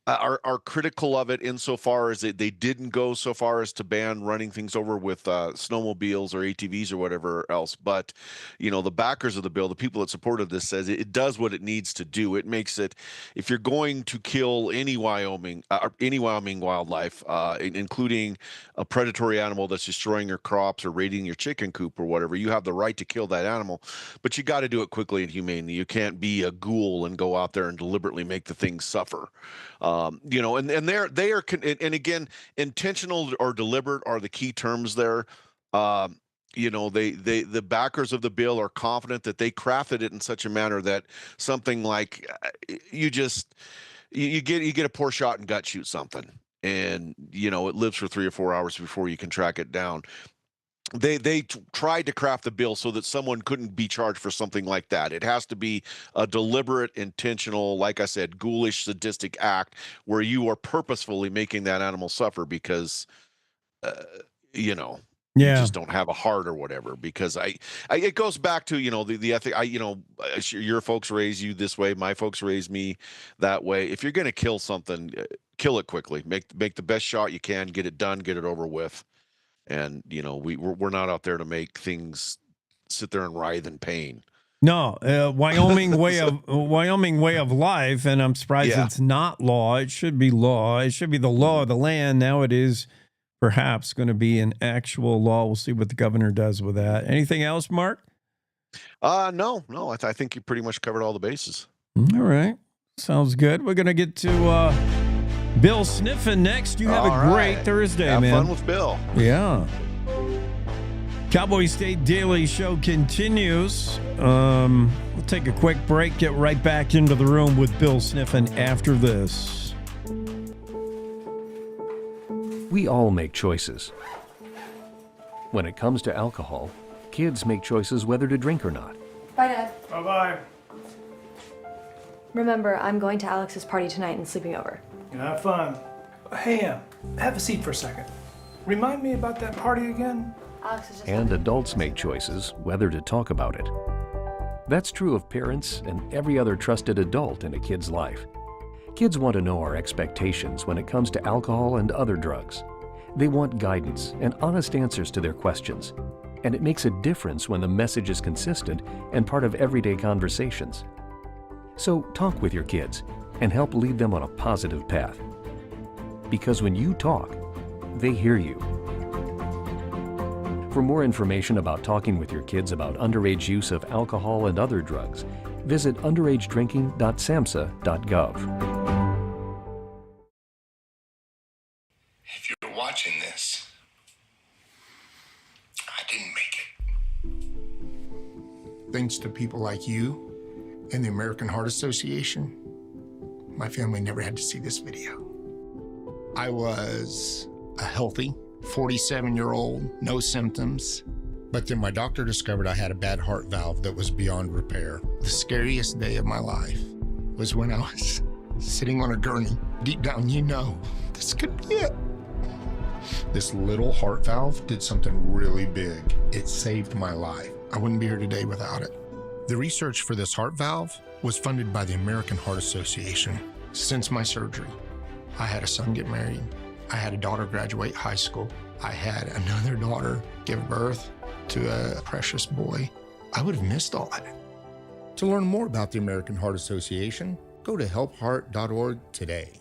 are critical of it insofar as they didn't go so far as to ban running things over with snowmobiles or ATVs or whatever else. But, the backers of the bill, the people that supported this, says it does what it needs to do. It makes it, if you're going to kill any Wyoming wildlife, including a predatory animal that's destroying your crops or raiding your chicken coop or whatever, you have the right to kill that animal, but you got to do it quickly and humanely. You can't be a ghoul and go out there and deliberately make the thing suffer. And they are, and again, intentional or deliberate are the key terms there. The backers of the bill are confident that they crafted it in such a manner that something like you get a poor shot and gut shoot something, and it lives for 3 or 4 hours before you can track it down. They tried to craft the bill so that someone couldn't be charged for something like that. It has to be a deliberate, intentional, like I said, ghoulish, sadistic act where you are purposefully making that animal suffer because, you just don't have a heart or whatever. Because it goes back to, the ethic. Your folks raise you this way. My folks raise me that way. If you're going to kill something, kill it quickly. Make the best shot you can. Get it done. Get it over with. And we're not out there to make things sit there and writhe in pain. No, Wyoming way of life, and I'm surprised it's not law. It should be law. It should be the law of the land. Now it is perhaps going to be an actual law. We'll see what the governor does with that. Anything else, Mark? No. I think you pretty much covered all the bases. All right, sounds good. We're gonna get to Bill Sniffen next. You have a great Thursday, man. Have fun with Bill. Yeah. Cowboy State Daily Show continues. We'll take a quick break, get right back into the room with Bill Sniffen after this. We all make choices. When it comes to alcohol, kids make choices whether to drink or not. Bye, Dad. Bye-bye. Remember, I'm going to Alex's party tonight and sleeping over. Have fun. Hey, have a seat for a second. Remind me about that party again? Alex is just... And adults make choices whether to talk about it. That's true of parents and every other trusted adult in a kid's life. Kids want to know our expectations when it comes to alcohol and other drugs. They want guidance and honest answers to their questions. And it makes a difference when the message is consistent and part of everyday conversations. So talk with your kids and help lead them on a positive path. Because when you talk, they hear you. For more information about talking with your kids about underage use of alcohol and other drugs, visit underagedrinking.samhsa.gov. If you're watching this, I didn't make it. Thanks to people like you and the American Heart Association, my family never had to see this video. I was a healthy 47-year-old, no symptoms. But then my doctor discovered I had a bad heart valve that was beyond repair. The scariest day of my life was when I was sitting on a gurney. Deep down, you know, this could be it. This little heart valve did something really big. It saved my life. I wouldn't be here today without it. The research for this heart valve was funded by the American Heart Association. Since my surgery, I had a son get married. I had a daughter graduate high school. I had another daughter give birth to a precious boy. I would have missed all that. To learn more about the American Heart Association, go to helpheart.org today.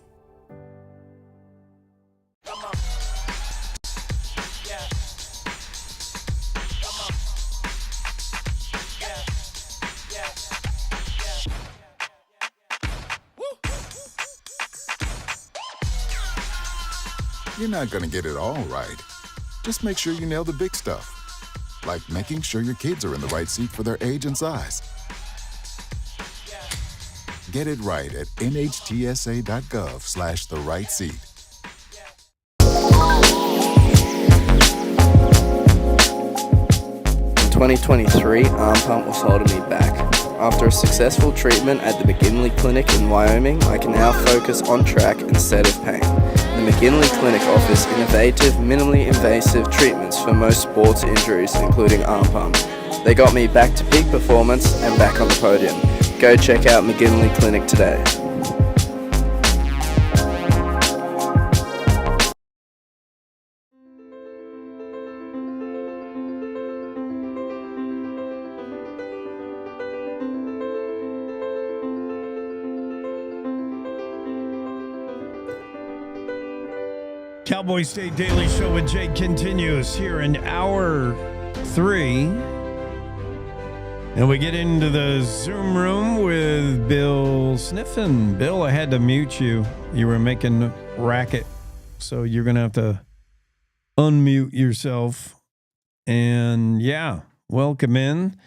You're not going to get it all right. Just make sure you nail the big stuff, like making sure your kids are in the right seat for their age and size. Get it right at nhtsa.gov/the-right-seat. In 2023, arm pump was holding me back. After a successful treatment at the McGinley Clinic in Wyoming, I can now focus on track instead of pain. The McGinley Clinic offers innovative, minimally invasive treatments for most sports injuries, including arm pump. They got me back to peak performance and back on the podium. Go check out McGinley Clinic today. Cowboy State Daily Show with Jake continues here in hour 3. And we get into the Zoom room with Bill Sniffen. Bill, I had to mute you. You were making racket. So you're going to have to unmute yourself. And yeah, welcome in.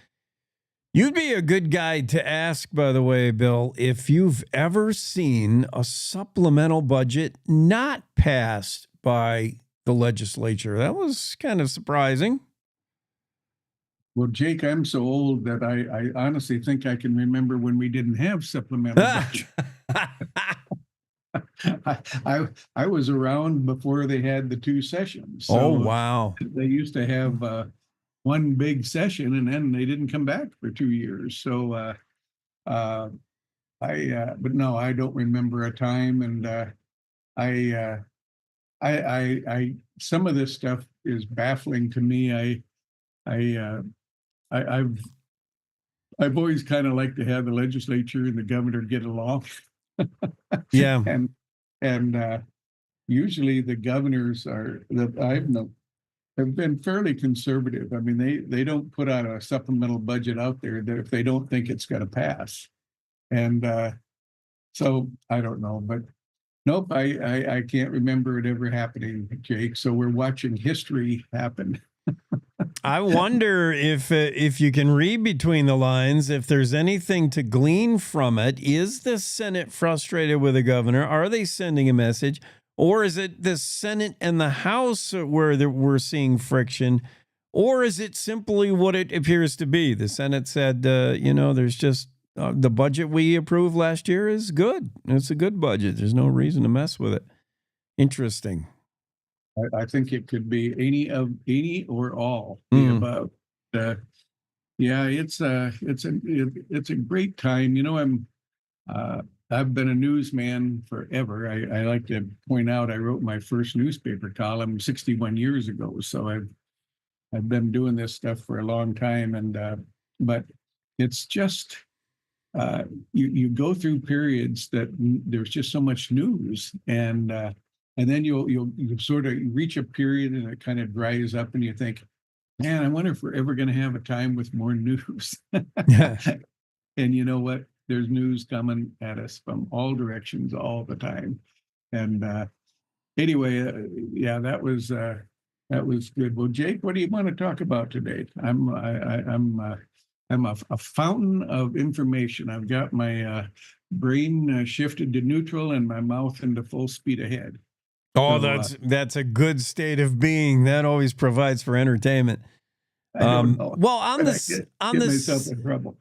You'd be a good guy to ask, by the way, Bill, if you've ever seen a supplemental budget not passed by the legislature. That was kind of surprising. Well, Jake, I'm so old that I honestly think I can remember when we didn't have supplemental budget. I was around before they had the 2 sessions. So oh, wow. They used to have one big session and then they didn't come back for 2 years. So but no, I don't remember a time. And I some of this stuff is baffling to me. I've always kind of liked to have the legislature and the governor get along. Yeah. And usually the governors have been fairly conservative. I mean, they don't put out a supplemental budget out there that if they don't think it's going to pass. And so I don't know, but nope, I can't remember it ever happening, Jake. So we're watching history happen. I wonder if you can read between the lines, if there's anything to glean from it. Is the Senate frustrated with the governor? Are they sending a message? Or is it the Senate and the House where we're seeing friction? Or is it simply what it appears to be? The Senate said, there's just the budget we approved last year is good. It's a good budget. There's no reason to mess with it. Interesting. I think it could be any or all the above. Yeah, it's a great time. You know, I've been a newsman forever. I like to point out I wrote my first newspaper column 61 years ago. So I've been doing this stuff for a long time, and but it's just you go through periods that there's just so much news, and and then you'll sort of reach a period and it kind of dries up, and you think, man, I wonder if we're ever going to have a time with more news. And you know what? There's news coming at us from all directions all the time. And anyway, yeah, that was good. Well, Jake, what do you want to talk about today? I'm a fountain of information. I've got my brain shifted to neutral and my mouth into full speed ahead. Oh, So, that's a good state of being. That always provides for entertainment. I don't know. Well, on But I this, get on myself this, in trouble.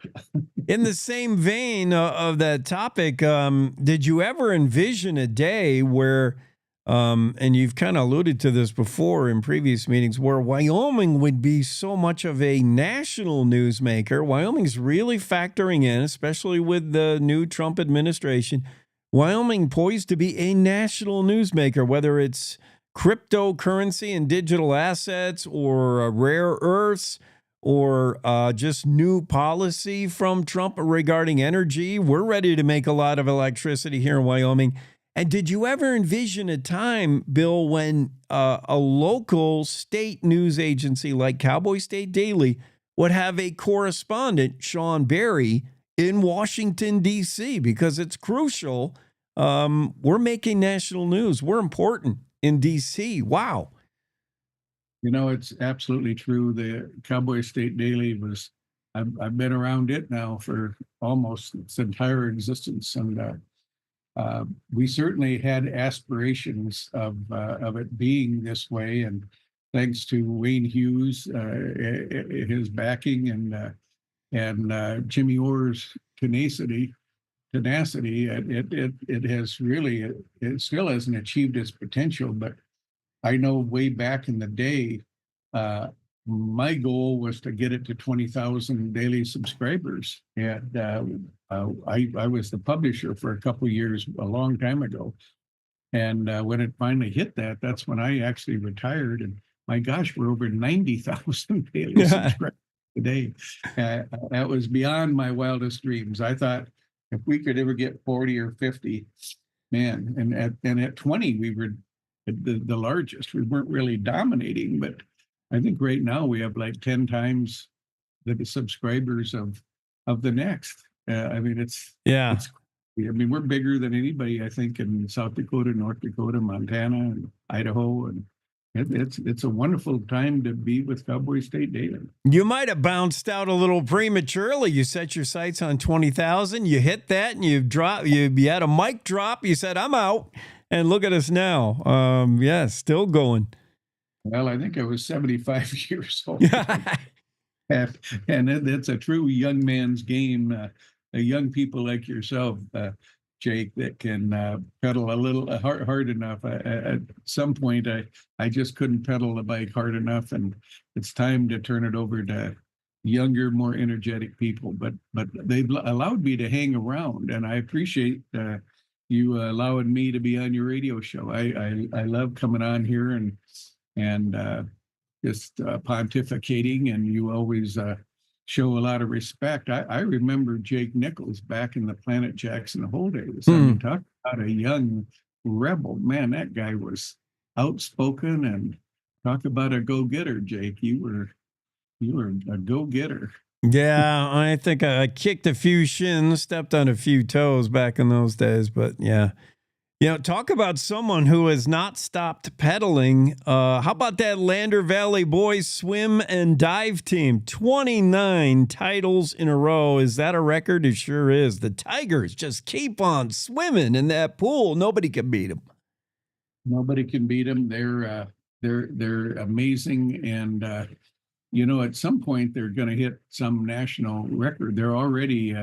in the same vein of that topic, did you ever envision a day where, and you've kind of alluded to this before in previous meetings, where Wyoming would be so much of a national newsmaker? Wyoming's really factoring in, especially with the new Trump administration. Wyoming poised to be a national newsmaker, whether it's cryptocurrency and digital assets or rare earths or just new policy from Trump regarding energy. We're ready to make a lot of electricity here in Wyoming. And did you ever envision a time, Bill, when a local state news agency like Cowboy State Daily would have a correspondent, Sean Berry, in Washington, D.C., because it's crucial. We're making national news. We're important in D.C. Wow. You know, it's absolutely true. The Cowboy State Daily was, I've been around it now for almost its entire existence. And we certainly had aspirations of it being this way. And thanks to Wayne Hughes, his backing, and Jimmy Orr's tenacity, it has really, it still hasn't achieved its potential. But I know way back in the day, my goal was to get it to 20,000 daily subscribers. And I was the publisher for a couple of years, a long time ago. And when it finally hit that, that's when I actually retired. And my gosh, we're over 90,000 daily subscribers today. That was beyond my wildest dreams. I thought if we could ever get 40 or 50, man, and at 20, we were the largest. We weren't really dominating, but I think right now we have like 10 times the subscribers of the next. I mean, I mean, we're bigger than anybody, I think, in South Dakota, North Dakota, Montana, and Idaho, and it's a wonderful time to be with Cowboy State Daily. You might have bounced out a little prematurely. You set your sights on 20,000. You hit that, and you had a mic drop. You said, "I'm out," and look at us now. Yeah, still going. Well, I think I was 75 years old. And it's a true young man's game. Young people like yourself, Jake, that can pedal a little hard enough. At some point, I just couldn't pedal the bike hard enough, and it's time to turn it over to younger, more energetic people. But they've allowed me to hang around, and I appreciate you allowing me to be on your radio show. I love coming on here and just pontificating, and you always show a lot of respect. I remember Jake Nichols back in the Planet Jackson Hole days. I mean, talk about a young rebel. Man, that guy was outspoken, and talk about a go-getter, Jake. You were a go-getter. Yeah, I think I kicked a few shins, stepped on a few toes back in those days, but yeah. You know, talk about someone who has not stopped pedaling. How about that Lander Valley boys swim and dive team? 29 titles in a row. Is that a record? It sure is. The Tigers just keep on swimming in that pool. Nobody can beat them. Nobody can beat them. They're amazing, and you know, at some point they're going to hit some national record. They're already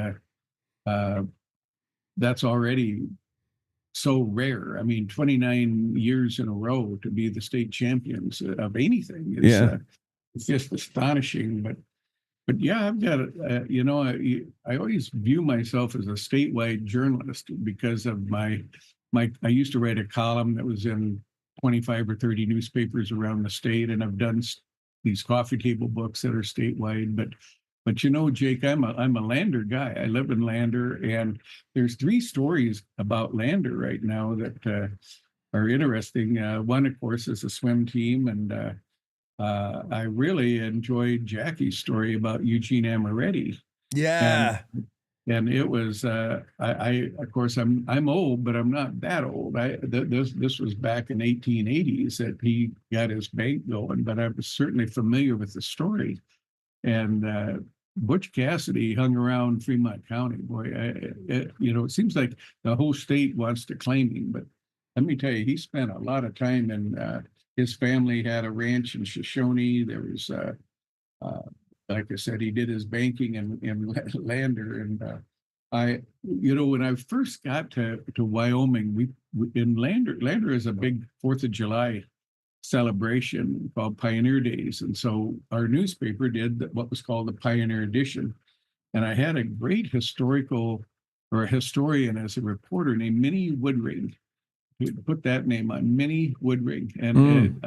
that's already so rare. I mean, 29 years in a row to be the state champions of anything. It's just astonishing. But yeah, I've got you know, I always view myself as a statewide journalist because of my I used to write a column that was in 25 or 30 newspapers around the state, and I've done these coffee table books that are statewide. But you know, Jake, I'm a Lander guy. I live in Lander, and there's 3 stories about Lander right now that are interesting. One, of course, is a swim team, and I really enjoyed Jackie's story about Eugene Amoretti. Yeah. And it was I of course I'm old, but I'm not that old. This was back in 1880s that he got his bank going, but I was certainly familiar with the story. And Butch Cassidy hung around Fremont County. Boy, it seems like the whole state wants to claim him, but let me tell you, he spent a lot of time, and his family had a ranch in Shoshone. There was, like I said, he did his banking in Lander. And when I first got to Wyoming, we in Lander is a big 4th of July celebration called Pioneer Days. And so our newspaper did what was called the Pioneer Edition. And I had a great historian as a reporter named Minnie Woodring. Put that name on, Minnie Woodring. And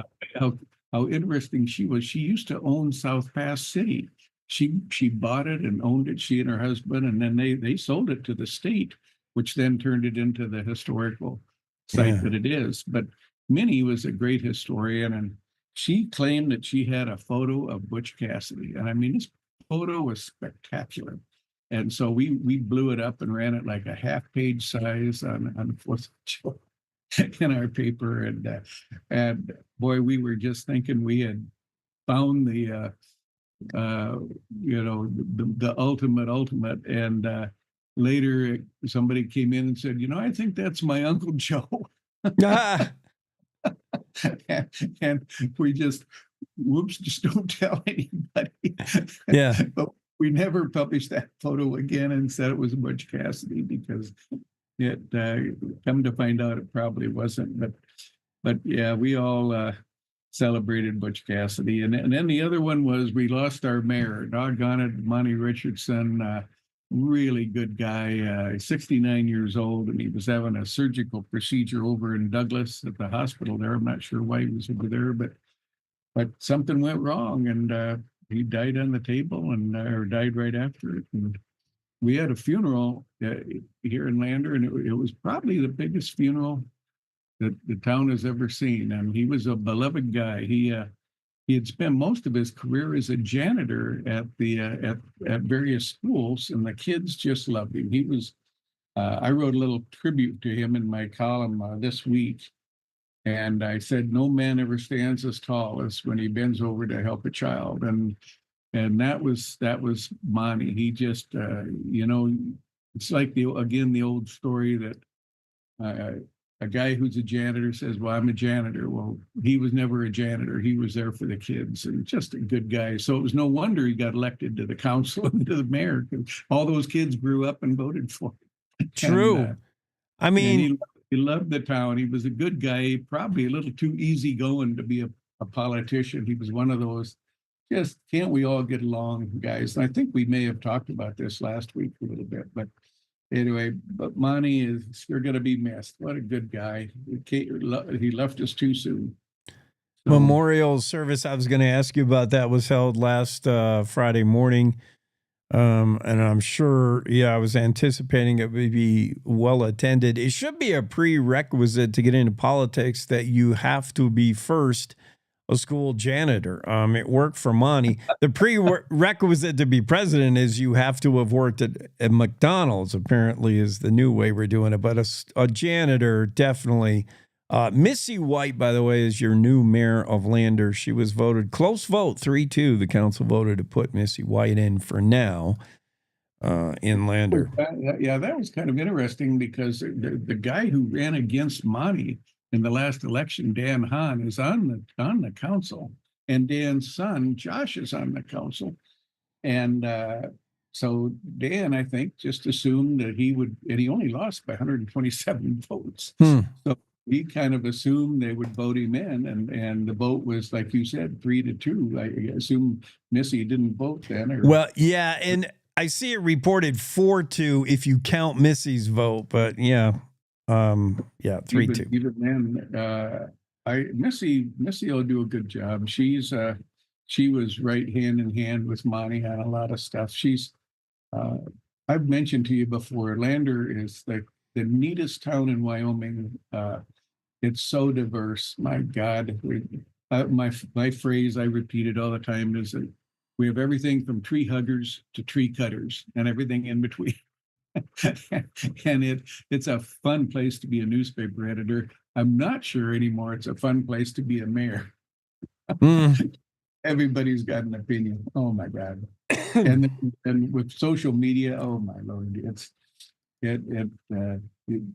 how interesting she was. She used to own South Pass City. She bought it and owned it, she and her husband, and then they sold it to the state, which then turned it into the historical site that it is. But Minnie was a great historian, and she claimed that she had a photo of Butch Cassidy. And I mean, this photo was spectacular. And so we blew it up and ran it like a half-page size on the 4th of July in our paper. And boy, we were just thinking we had found the ultimate. And later somebody came in and said, I think that's my Uncle Joe. And we just don't tell anybody. Yeah. But we never published that photo again and said it was Butch Cassidy, because it come to find out it probably wasn't. But yeah, we all celebrated Butch Cassidy. And then the other one was we lost our mayor. Doggone it, Monty Richardson. Really good guy, 69 years old, and he was having a surgical procedure over in Douglas at the hospital there. I'm not sure why he was over there, but something went wrong, and he died on the table, or died right after it. And we had a funeral here in Lander, and it was probably the biggest funeral that the town has ever seen. And he was a beloved guy. He had spent most of his career as a janitor at various schools, and the kids just loved him. He was. I wrote a little tribute to him in my column this week, and I said, "No man ever stands as tall as when he bends over to help a child." And that was Monty. He just, it's like the old story that. A guy who's a janitor says, "Well, I'm a janitor." Well, he was never a janitor. He was there for the kids, and just a good guy. So it was no wonder he got elected to the council and to the mayor, because all those kids grew up and voted for him. True. And, I mean, he loved the town. He was a good guy, probably a little too easygoing to be a politician. He was one of those, just can't we all get along guys? And I think we may have talked about this last week a little bit, but anyway, but Monty is sure going to be missed. What a good guy. He left us too soon. So, memorial service, I was going to ask you about that, was held last Friday morning. And I'm sure, I was anticipating it would be well attended. It should be a prerequisite to get into politics that you have to be first a school janitor. It worked for Monty. The prerequisite to be president is you have to have worked at McDonald's, apparently, is the new way we're doing it. But a janitor, definitely. Missy White, by the way, is your new mayor of Lander. She was voted, close vote, 3-2. The council voted to put Missy White in for now in Lander. Yeah, that was kind of interesting, because the guy who ran against Monty in the last election, Dan Hahn, is on the council, and Dan's son, Josh, is on the council. And so Dan, I think, just assumed that he would, and he only lost by 127 votes. So he kind of assumed they would vote him in, and the vote was, like you said, 3-2. I assume Missy didn't vote then. Well, yeah, and I see it reported 4-2 if you count Missy's vote, but yeah. 3-2. Even then, Missy will do a good job. She was right hand in hand with Monty on a lot of stuff. I've mentioned to you before, Lander is the neatest town in Wyoming. it's so diverse. My God, my phrase I repeat it all the time is that we have everything from tree huggers to tree cutters and everything in between. And it's a fun place to be a newspaper editor. I'm not sure anymore it's a fun place to be a mayor. Everybody's got an opinion. Oh my God. and with social media, oh my Lord,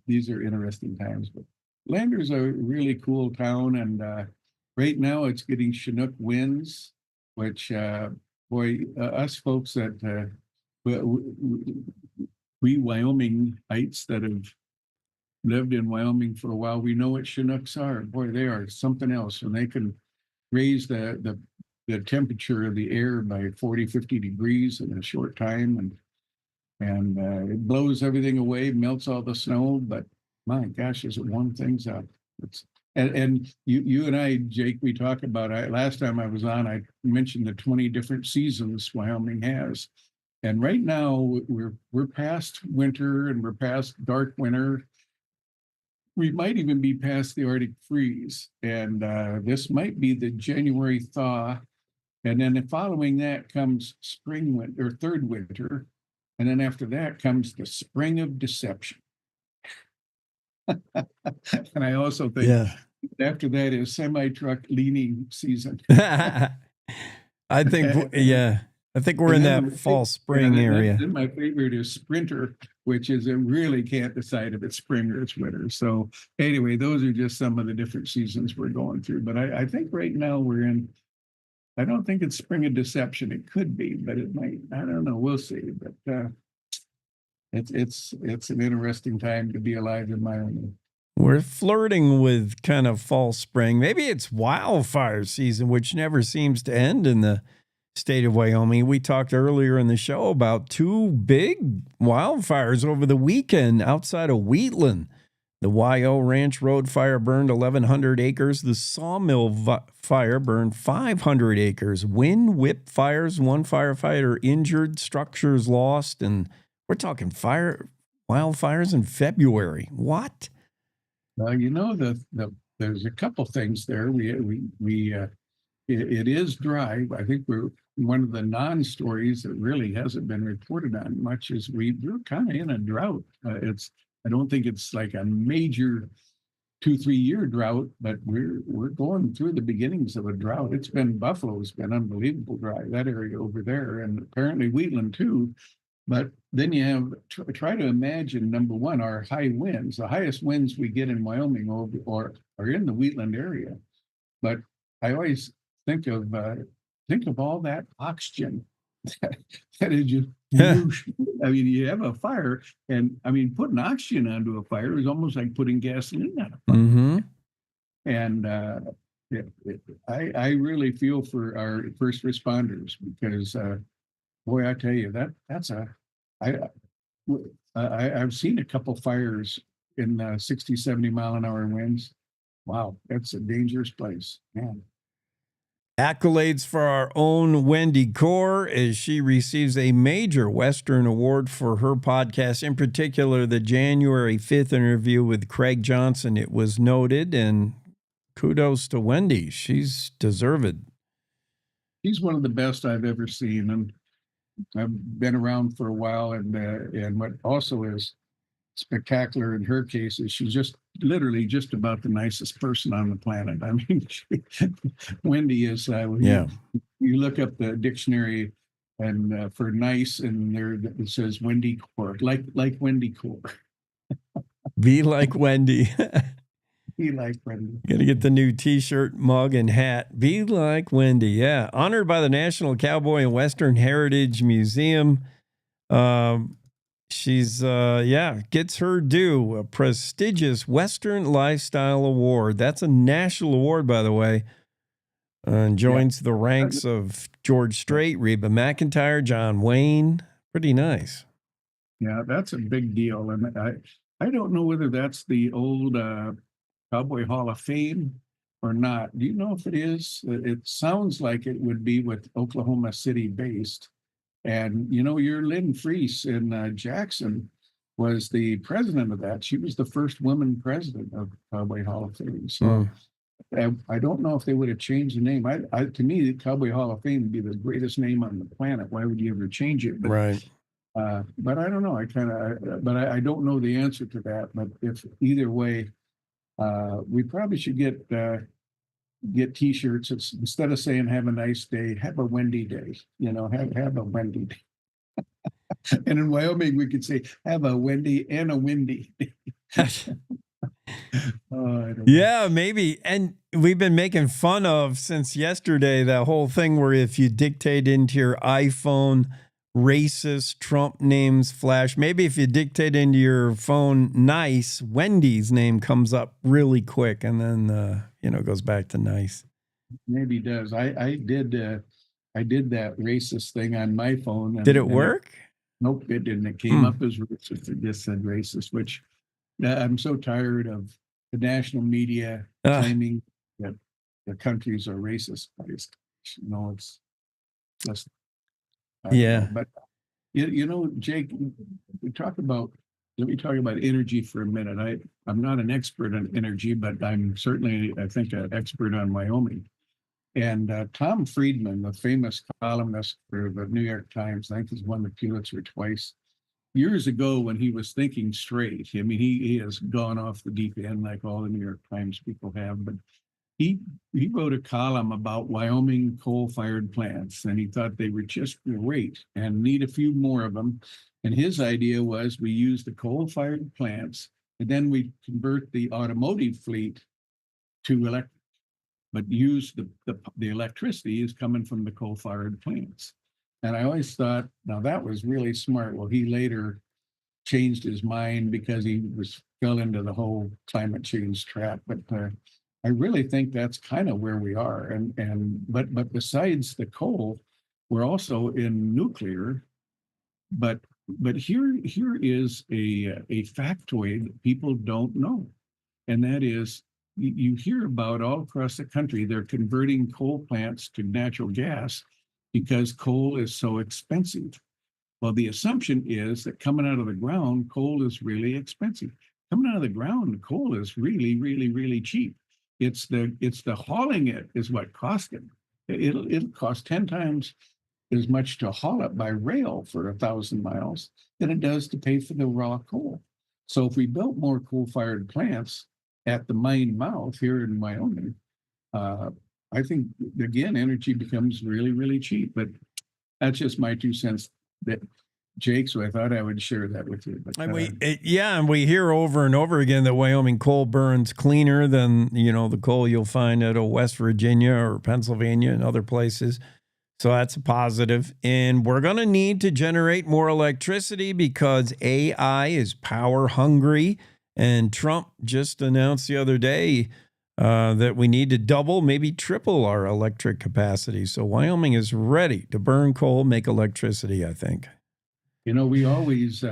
these are interesting times. But Lander's a really cool town, and right now it's getting Chinook winds, which us folks that we Wyomingites that have lived in Wyoming for a while, we know what Chinooks are. Boy, they are something else, and they can raise the temperature of the air by 40, 50 degrees in a short time, and it blows everything away, melts all the snow. But my gosh, does it warm things up? And you and I, Jake, we talked about last time I was on, I mentioned the 20 different seasons Wyoming has. And right now we're past winter and we're past dark winter. We might even be past the Arctic freeze. And this might be the January thaw. And then following that comes spring winter, or third winter. And then after that comes the spring of deception. And I also think after that is semi-truck leaning season. I think, I think we're in that fall spring area. Then my favorite is sprinter, which is it really can't decide if it's spring or it's winter. So anyway, those are just some of the different seasons we're going through. But I think right now we're in, I don't think it's spring of deception. It could be, but it might. I don't know. We'll see. But it's an interesting time to be alive in Wyoming. We're flirting with kind of fall spring. Maybe it's wildfire season, which never seems to end in the state of Wyoming. We talked earlier in the show about 2 big wildfires over the weekend outside of Wheatland. The YO Ranch Road fire burned 1,100 acres. The Sawmill fire burned 500 acres. Wind whip fires, 1 firefighter injured, structures lost, and we're talking wildfires in February. What? Well, you know, there's a couple things there. It is dry. I think we're one of the non-stories that really hasn't been reported on much is we're kind of in a drought. I don't think it's like a major 2-3 year drought, but we're going through the beginnings of a drought. Buffalo's been unbelievable dry, that area over there, and apparently Wheatland too. But then you have, try to imagine, number one, our high winds. The highest winds we get in Wyoming are in the Wheatland area. But I always think of all that oxygen that is just I mean, you have a fire, and I mean, putting oxygen onto a fire is almost like putting gasoline on a fire. Mm-hmm. And I really feel for our first responders because, boy, I tell you I've seen a couple fires in 60, 70 mile an hour winds. Wow, that's a dangerous place, man. Accolades for our own Wendy Core as she receives a major Western award for her podcast, in particular the January 5th interview with Craig Johnson. It was noted, and kudos to Wendy. She's deserved. She's one of the best I've ever seen, and I've been around for a while. And what also is spectacular in her case is she's just literally just about the nicest person on the planet. I mean, Wendy is. You look up the dictionary and for nice, and there it says Wendy Core, like Wendy Core. Be like Wendy. Be like Wendy. Gonna get the new T-shirt, mug, and hat. Be like Wendy. Yeah, honored by the National Cowboy and Western Heritage Museum. She's gets her due, a prestigious Western Lifestyle Award. That's a national award, by the way. And joins the ranks of George Strait, Reba McEntire, John Wayne. Pretty nice. Yeah, that's a big deal. And I don't know whether that's the old Cowboy Hall of Fame or not. Do you know if it is? It sounds like it would be with Oklahoma City based. And, you know, your Lynn Freese in Jackson was the president of that. She was the first woman president of Cowboy Hall of Fame. So I don't know if they would have changed the name. To me, the Cowboy Hall of Fame would be the greatest name on the planet. Why would you ever change it? But, right. But I don't know. I don't know the answer to that. But if either way, we probably should get T-shirts. Instead of saying "Have a nice day," have a Wendy day. Have a Wendy day. And in Wyoming, we could say "Have a Wendy and a Windy." Yeah, maybe. And we've been making fun of since yesterday that whole thing where if you dictate into your iPhone racist Trump names flash, maybe if you dictate into your phone nice, Wendy's name comes up really quick, and then goes back to nice. Maybe it does. I did that racist thing on my phone. Did it work? Nope, it didn't. It came up as racist. It just said racist, which I'm so tired of the national media claiming that the countries are racist. It's just yeah. But Jake, let me talk about energy for a minute. I'm not an expert on energy, but I'm certainly, I think, an expert on Wyoming. And Tom Friedman, the famous columnist for the New York Times, I think he's won the Pulitzer twice. Years ago, when he was thinking straight, I mean, he has gone off the deep end like all the New York Times people have, but he wrote a column about Wyoming coal-fired plants, and he thought they were just great and need a few more of them. And his idea was we use the coal-fired plants, and then we convert the automotive fleet to electric, but use the electricity is coming from the coal-fired plants. And I always thought, now that was really smart. Well, he later changed his mind because he fell into the whole climate change trap. But I really think that's kind of where we are. But besides the coal, we're also in nuclear. But here is a factoid that people don't know, and that is you hear about all across the country they're converting coal plants to natural gas because coal is so expensive. Well, the assumption is that coming out of the ground, coal is really expensive. Coming out of the ground, coal is really, really, really cheap. It's the hauling it is what costs it. It'll cost 10 times as much to haul it by rail for 1,000 miles than it does to pay for the raw coal. So if we built more coal-fired plants at the mine mouth here in Wyoming, I think, again, energy becomes really, really cheap. But that's just my 2 cents, Jake, so I thought I would share that with you. But, and we hear over and over again that Wyoming coal burns cleaner than the coal you'll find out of West Virginia or Pennsylvania and other places. So that's a positive. And we're going to need to generate more electricity because AI is power hungry. And Trump just announced the other day that we need to double, maybe triple our electric capacity. So Wyoming is ready to burn coal, make electricity, I think. We always,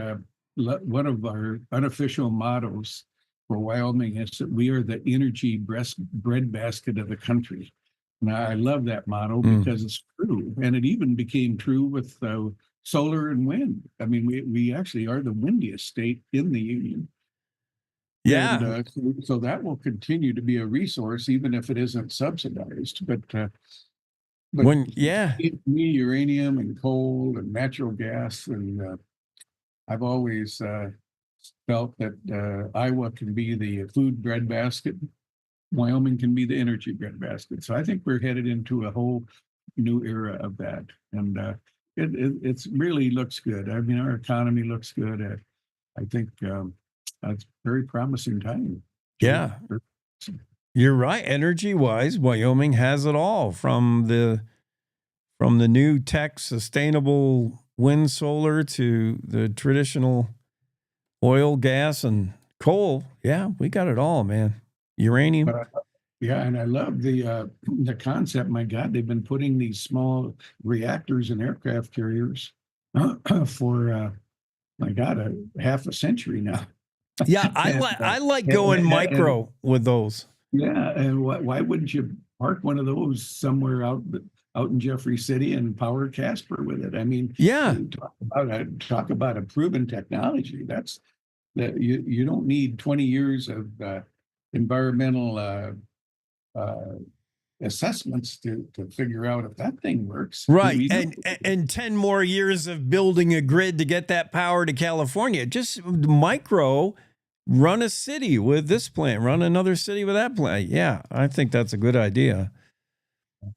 one of our unofficial mottos for Wyoming is that we are the energy breadbasket of the country. And I love that motto because it's true. And it even became true with solar and wind. I mean, we actually are the windiest state in the union. Yeah. And, so that will continue to be a resource, even if it isn't subsidized. But uranium and coal and natural gas, and I've always felt that Iowa can be the food breadbasket, Wyoming can be the energy breadbasket. So I think we're headed into a whole new era of that, and it really looks good. I mean, our economy looks good. I think it's very promising time. Yeah. You're right. Energy-wise, Wyoming has it all from the new tech, sustainable wind, solar to the traditional oil, gas, and coal. Yeah, we got it all, man. Uranium. And I love the concept. My God, they've been putting these small reactors in aircraft carriers for my God, half a century now. Yeah, I like going micro with those. Yeah, and why wouldn't you park one of those somewhere out in Jeffrey City and power Casper with it? I mean, yeah, talk about a proven technology. that you don't need 20 years of environmental assessments to figure out if that thing works. Right. You know, And 10 more years of building a grid to get that power to California. Just micro run a city with this plant, run another city with that plant. Yeah, I think that's a good idea.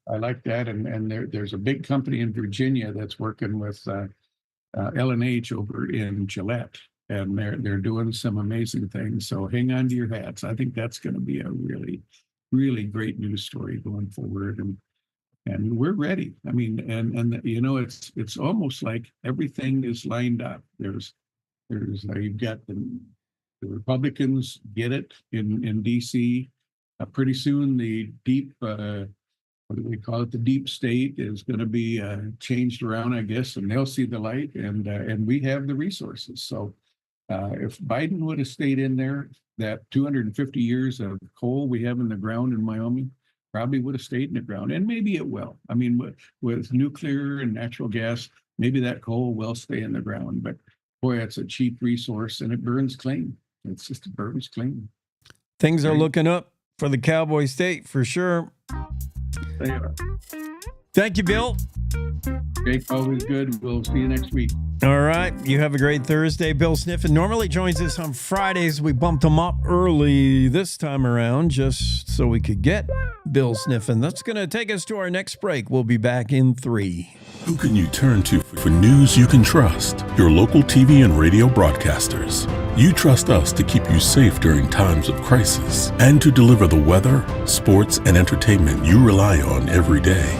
I like that. And there's a big company in Virginia that's working with L&H over in Gillette, and they're doing some amazing things. So hang on to your hats. I think that's going to be a really, really great news story going forward. And we're ready. I mean, and you know, it's almost like everything is lined up. There's you've got the Republicans get it in DC. Pretty soon the deep what do we call it? The deep state is going to be changed around, I guess, and they'll see the light, and we have the resources. So if Biden would have stayed in there, that 250 years of coal we have in the ground in Wyoming probably would have stayed in the ground, and maybe it will. I mean, with nuclear and natural gas, maybe that coal will stay in the ground. But boy, it's a cheap resource, and it burns clean. It's just it burns clean. Things are looking up for the Cowboy State for sure. They are. Thank you, Bill. Jake, always good. We'll see you next week. All right. You have a great Thursday. Bill Sniffen normally joins us on Fridays. We bumped him up early this time around just so we could get Bill Sniffen. That's going to take us to our next break. We'll be back in 3. Who can you turn to for news you can trust? Your local TV and radio broadcasters. You trust us to keep you safe during times of crisis and to deliver the weather, sports, and entertainment you rely on every day.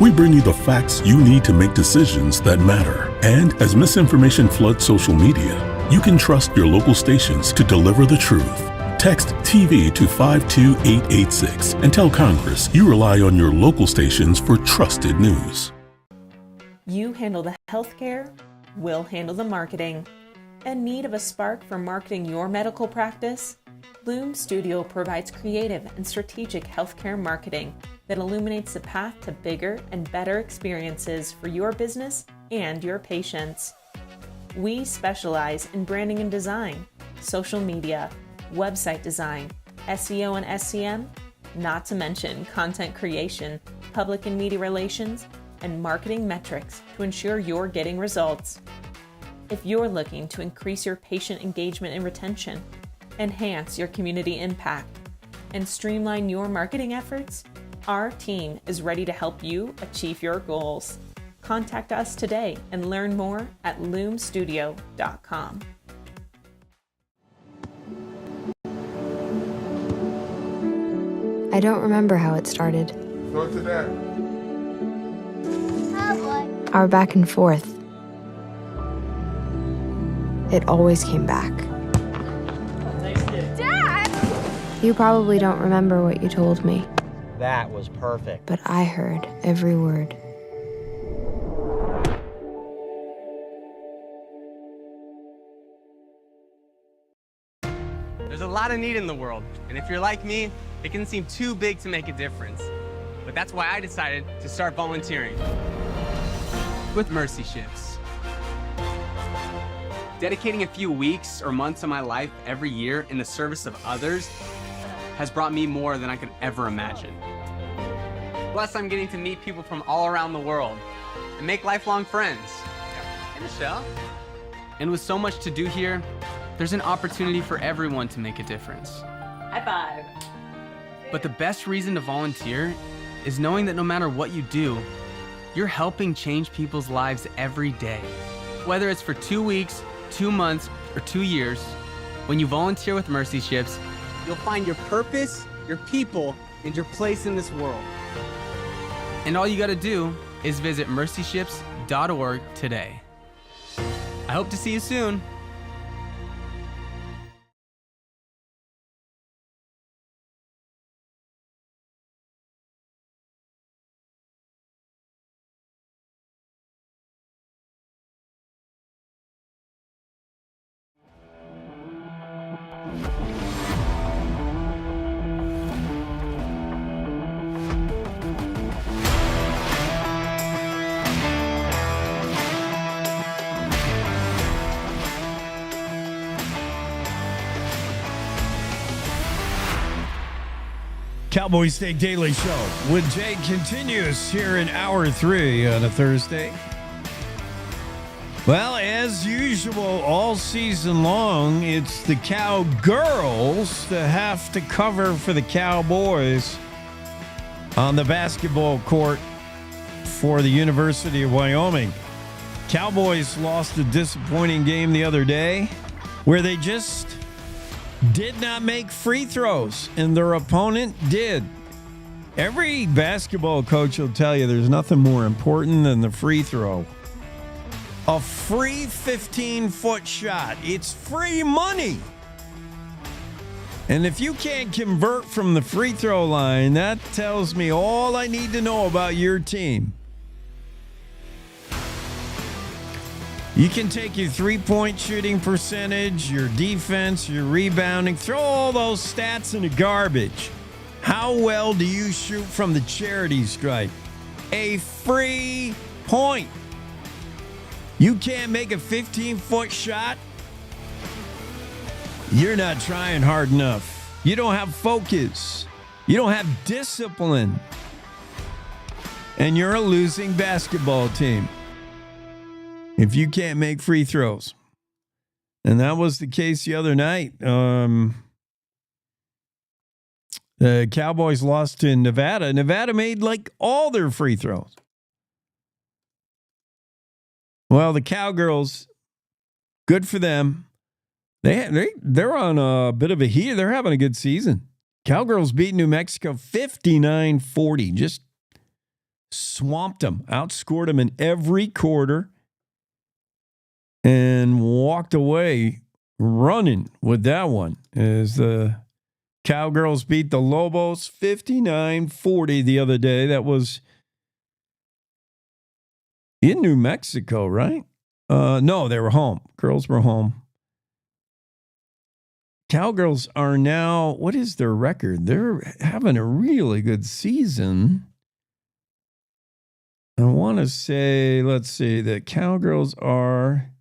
We bring you the facts you need to make decisions that matter. And as misinformation floods social media, you can trust your local stations to deliver the truth. Text TV to 52886 and tell Congress you rely on your local stations for trusted news. You handle the healthcare, we'll handle the marketing. In need of a spark for marketing your medical practice? Loom Studio provides creative and strategic healthcare marketing that illuminates the path to bigger and better experiences for your business and your patients. We specialize in branding and design, social media, website design, SEO and SCM, not to mention content creation, public and media relations, and marketing metrics to ensure you're getting results. If you're looking to increase your patient engagement and retention, enhance your community impact, and streamline your marketing efforts, our team is ready to help you achieve your goals. Contact us today and learn more at loomstudio.com. I don't remember how it started. Go to that. Our back and forth. It always came back. Dad! You probably don't remember what you told me, That was perfect. but I heard every word. There's a lot of need in the world, and if you're like me, it can seem too big to make a difference. But that's why I decided to start volunteering with Mercy Shifts. Dedicating a few weeks or months of my life every year in the service of others has brought me more than I could ever imagine. Plus, I'm getting to meet people from all around the world and make lifelong friends. Hey, Michelle. And with so much to do here, there's an opportunity for everyone to make a difference. High five. But the best reason to volunteer is knowing that no matter what you do, you're helping change people's lives every day. Whether it's for 2 weeks, 2 months, or 2 years, when you volunteer with Mercy Shifts, you'll find your purpose, your people, and your place in this world. And all you gotta do is visit mercyshifts.org today. I hope to see you soon. Cowboy State Daily Show with Jay continues here in hour 3 on a Thursday. Well, as usual, all season long, it's the Cowgirls that have to cover for the Cowboys on the basketball court for the University of Wyoming. Cowboys lost a disappointing game the other day where they just did not make free throws, and their opponent did. Every basketball coach will tell you there's nothing more important than the free throw. A free 15-foot shot. It's free money. And if you can't convert from the free throw line, that tells me all I need to know about your team. You can take your three-point shooting percentage, your defense, your rebounding, throw all those stats in the garbage. How well do you shoot from the charity stripe? A free point. You can't make a 15-foot shot? You're not trying hard enough. You don't have focus. You don't have discipline. And you're a losing basketball team if you can't make free throws. And that was the case the other night. The Cowboys lost to Nevada. Nevada made like all their free throws. Well, the Cowgirls, good for them. They're on a bit of a heat. They're having a good season. Cowgirls beat New Mexico 59-40. Just swamped them, outscored them in every quarter, and walked away running with that one as the Cowgirls beat the Lobos 59-40 the other day. That was in New Mexico, right? No, they were home. Girls were home. Cowgirls are now, what is their record? They're having a really good season. I want to say, let's see, the Cowgirls are,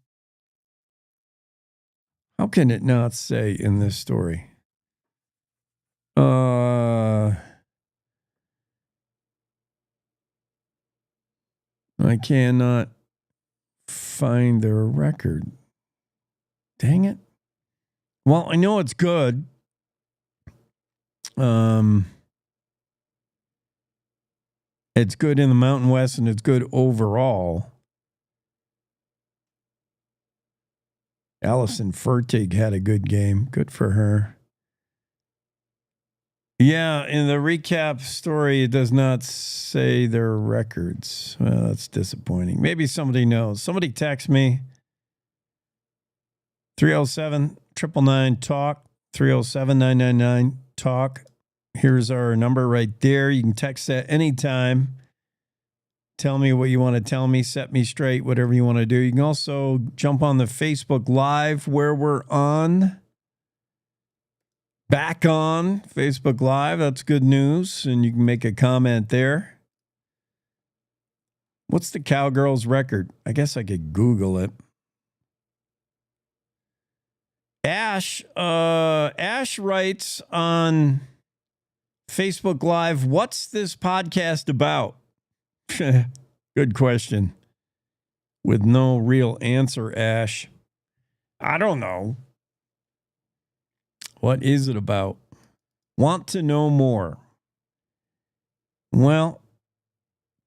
how can it not say in this story? I cannot find their record. Dang it. Well, I know it's good. It's good in the Mountain West, and it's good overall. Allison Fertig had a good game. Good for her. Yeah, in the recap story, it does not say their records. Well, that's disappointing. Maybe somebody knows. Somebody text me. 307-999-TALK. 307-999-TALK. Here's our number right there. You can text that anytime. Tell me what you want to tell me. Set me straight, whatever you want to do. You can also jump on the Facebook Live where we're on. Back on Facebook Live. That's good news. And you can make a comment there. What's the Cowgirls record? I guess I could Google it. Ash writes on Facebook Live, what's this podcast about? Good question. With no real answer, Ash. I don't know. What is it about? Want to know more? Well,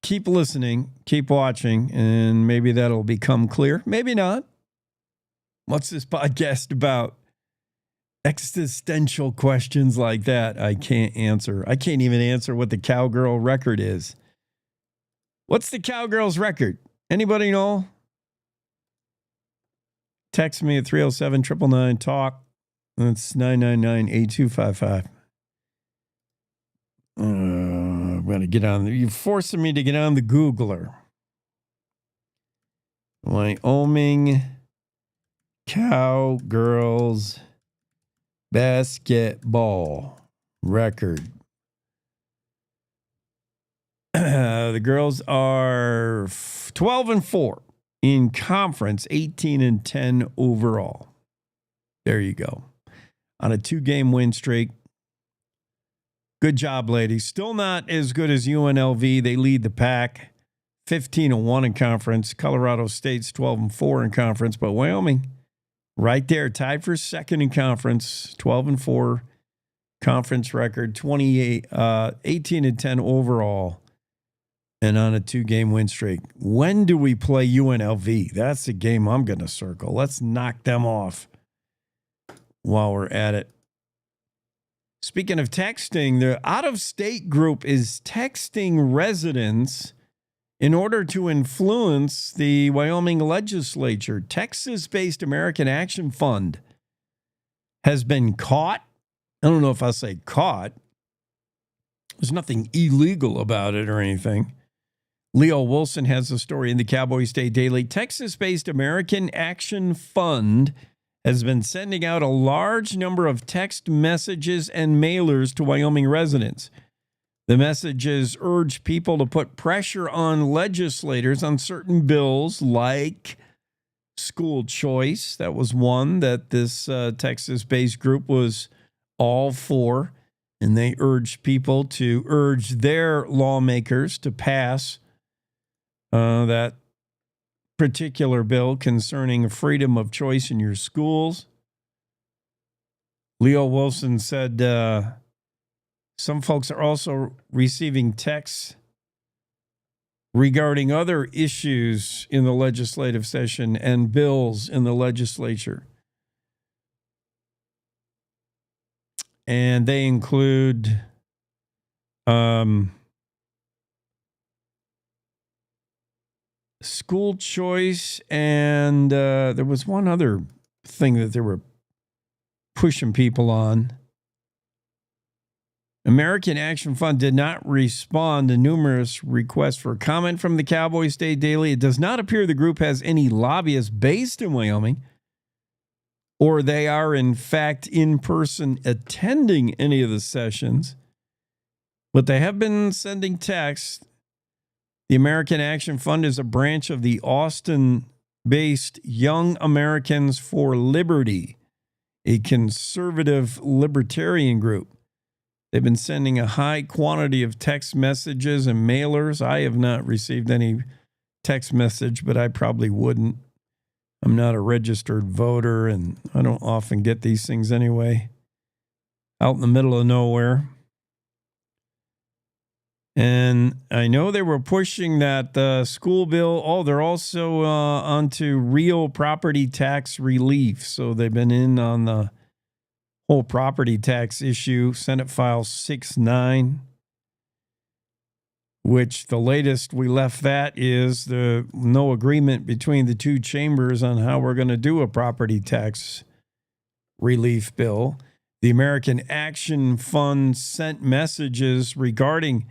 keep listening, keep watching, and maybe that'll become clear. Maybe not. What's this podcast about? Existential questions like that I can't answer. I can't even answer what the Cowgirl record is. What's the Cowgirls record? Anybody know? Text me at 307-999-TALK. That's 999-8255. I'm going to get on. You're forcing me to get on the Googler. Wyoming Cowgirls basketball record. The girls are 12-4 in conference, 18-10 overall. There you go. On a 2-game win streak. Good job, ladies. Still not as good as UNLV. They lead the pack, 15-1 in conference. Colorado State's 12-4 in conference, but Wyoming right there, tied for second in conference, 12-4 conference record, 18-10 overall, and on a 2-game win streak. When do we play UNLV? That's the game I'm going to circle. Let's knock them off while we're at it. Speaking of texting, the out-of-state group is texting residents in order to influence the Wyoming legislature. Texas-based American Action Fund has been caught. I don't know if I'll say caught. There's nothing illegal about it or anything. Leo Wilson has the story in the Cowboy State Daily. Texas-based American Action Fund has been sending out a large number of text messages and mailers to Wyoming residents. The messages urge people to put pressure on legislators on certain bills like school choice. That was one that this Texas-based group was all for, and they urged people to urge their lawmakers to pass that particular bill concerning freedom of choice in your schools. Leo Wilson said some folks are also receiving texts regarding other issues in the legislative session and bills in the legislature. And they include school choice, and there was one other thing that they were pushing people on. American Action Fund did not respond to numerous requests for comment from the Cowboy State Daily. It does not appear the group has any lobbyists based in Wyoming, or they are in fact in person attending any of the sessions, but they have been sending texts. The American Action Fund is a branch of the Austin-based Young Americans for Liberty, a conservative libertarian group. They've been sending a high quantity of text messages and mailers. I have not received any text message, but I probably wouldn't. I'm not a registered voter, and I don't often get these things anyway. Out in the middle of nowhere. And I know they were pushing that school bill. Oh, they're also onto real property tax relief. So they've been in on the whole property tax issue. Senate File 6-9, which the latest we left that is the no agreement between the two chambers on how we're going to do a property tax relief bill. The American Action Fund sent messages regarding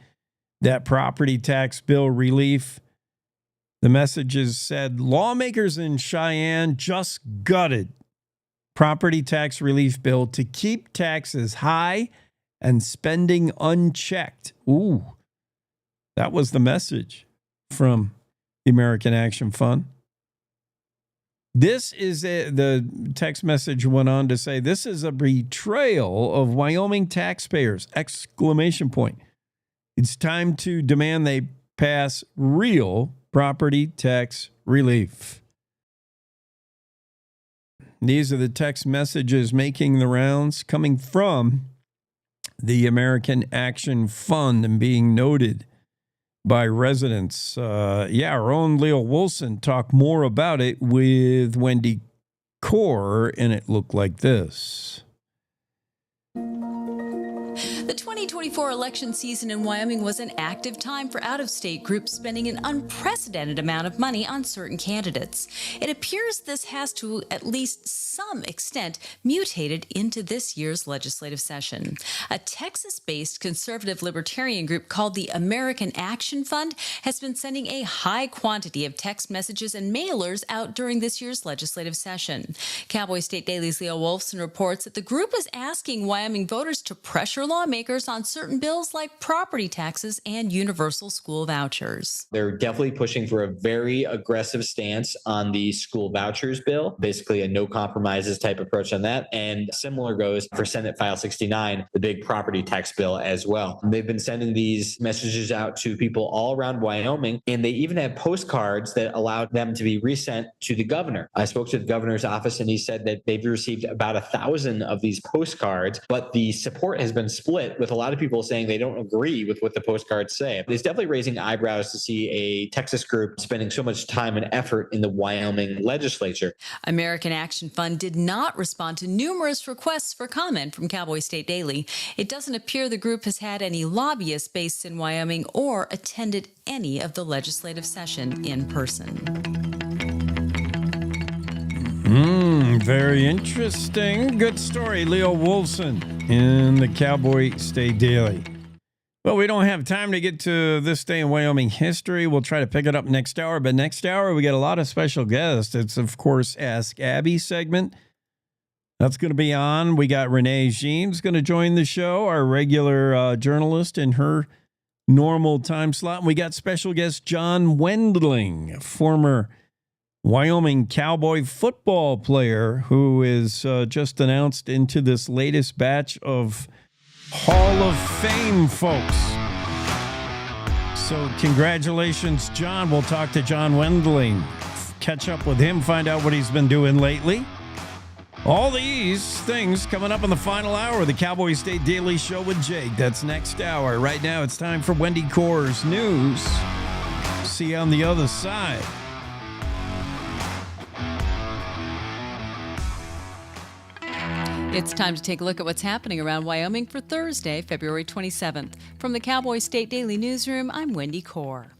that property tax bill relief. The messages said lawmakers in Cheyenne just gutted property tax relief bill to keep taxes high and spending unchecked. Ooh, that was the message from the American Action Fund. This is the text message went on to say, this is a betrayal of Wyoming taxpayers! ! It's time to demand they pass real property tax relief. These are the text messages making the rounds, coming from the American Action Fund and being noted by residents. Our own Leo Wilson talked more about it with Wendy Core, and it looked like this. The 2024 election season in Wyoming was an active time for out-of-state groups spending an unprecedented amount of money on certain candidates. It appears this has to at least some extent mutated into this year's legislative session. A Texas-based conservative libertarian group called the American Action Fund has been sending a high quantity of text messages and mailers out during this year's legislative session. Cowboy State Daily's Leo Wolfson reports that the group is asking Wyoming voters to pressure lawmakers on certain bills like property taxes and universal school vouchers. They're definitely pushing for a very aggressive stance on the school vouchers bill, basically a no compromises type approach on that. And similar goes for Senate File 69, the big property tax bill as well. They've been sending these messages out to people all around Wyoming, and they even have postcards that allowed them to be resent to the governor. I spoke to the governor's office and he said that they've received about 1,000 of these postcards, but the support has been split, with a lot of people saying they don't agree with what the postcards say. It's definitely raising eyebrows to see a Texas group spending so much time and effort in the Wyoming legislature. American Action Fund did not respond to numerous requests for comment from Cowboy State Daily. It doesn't appear the group has had any lobbyists based in Wyoming or attended any of the legislative session in person. Very interesting. Good story. Leo Wolfson in the Cowboy State Daily. Well, we don't have time to get to this day in Wyoming history. We'll try to pick it up next hour. But next hour, we got a lot of special guests. It's, of course, Ask Abby segment. That's going to be on. We got Renee Jean's going to join the show, our regular journalist in her normal time slot. And we got special guest John Wendling, former Wyoming Cowboy football player who is just announced into this latest batch of Hall of Fame folks. So congratulations, John. We'll talk to John Wendling, catch up with him, find out what he's been doing lately. All these things coming up in the final hour of the Cowboy State Daily Show with Jake. That's next hour. Right now, it's time for Wendy Core's news. See you on the other side. It's time to take a look at what's happening around Wyoming for Thursday, February 27th. From the Cowboy State Daily Newsroom, I'm Wendy Core.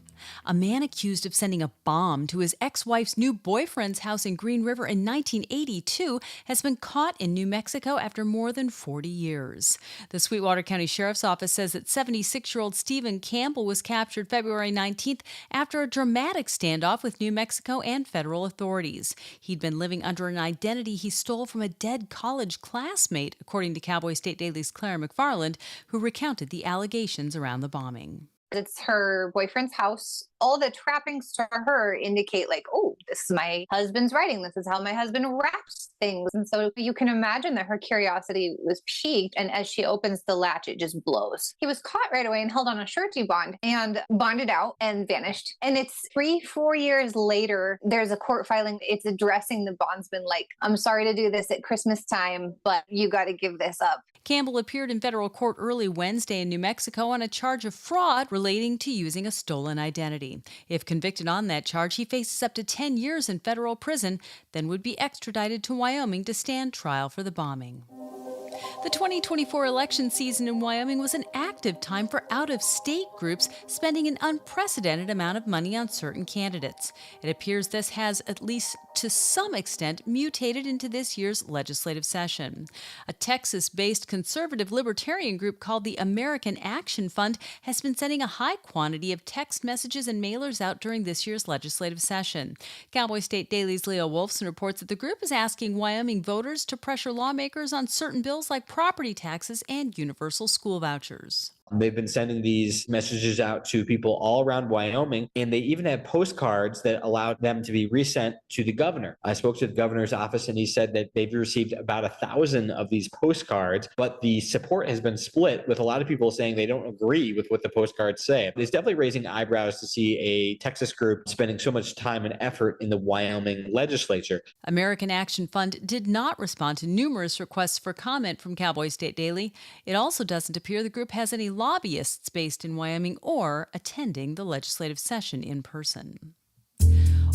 A man accused of sending a bomb to his ex-wife's new boyfriend's house in Green River in 1982 has been caught in New Mexico after more than 40 years. The Sweetwater County Sheriff's Office says that 76-year-old Stephen Campbell was captured February 19th after a dramatic standoff with New Mexico and federal authorities. He'd been living under an identity he stole from a dead college classmate, according to Cowboy State Daily's Claire McFarland, who recounted the allegations around the bombing. It's her boyfriend's house. All the trappings to her indicate like, oh, this is my husband's writing. This is how my husband wraps things. And so you can imagine that her curiosity was piqued. And as she opens the latch, it just blows. He was caught right away and held on a surety bond and bonded out and vanished. And it's 3-4 years later, there's a court filing. It's addressing the bondsman like, I'm sorry to do this at Christmas time, but you got to give this up. Campbell appeared in federal court early Wednesday in New Mexico on a charge of fraud relating to using a stolen identity. If convicted on that charge, he faces up to 10 years in federal prison, then would be extradited to Wyoming to stand trial for the bombing. The 2024 election season in Wyoming was an active time for out-of-state groups spending an unprecedented amount of money on certain candidates. It appears this has, at least to some extent, mutated into this year's legislative session. A Texas-based conservative libertarian group called the American Action Fund has been sending a high quantity of text messages and mailers out during this year's legislative session. Cowboy State Daily's Leo Wolfson reports that the group is asking Wyoming voters to pressure lawmakers on certain bills like property taxes and universal school vouchers. They've been sending these messages out to people all around Wyoming, and they even have postcards that allowed them to be resent to the governor. I spoke to the governor's office, and he said that they've received about 1,000 of these postcards, but the support has been split, with a lot of people saying they don't agree with what the postcards say. It's definitely raising eyebrows to see a Texas group spending so much time and effort in the Wyoming legislature. American Action Fund did not respond to numerous requests for comment from Cowboy State Daily. It also doesn't appear the group has any lobbyists based in Wyoming or attending the legislative session in person.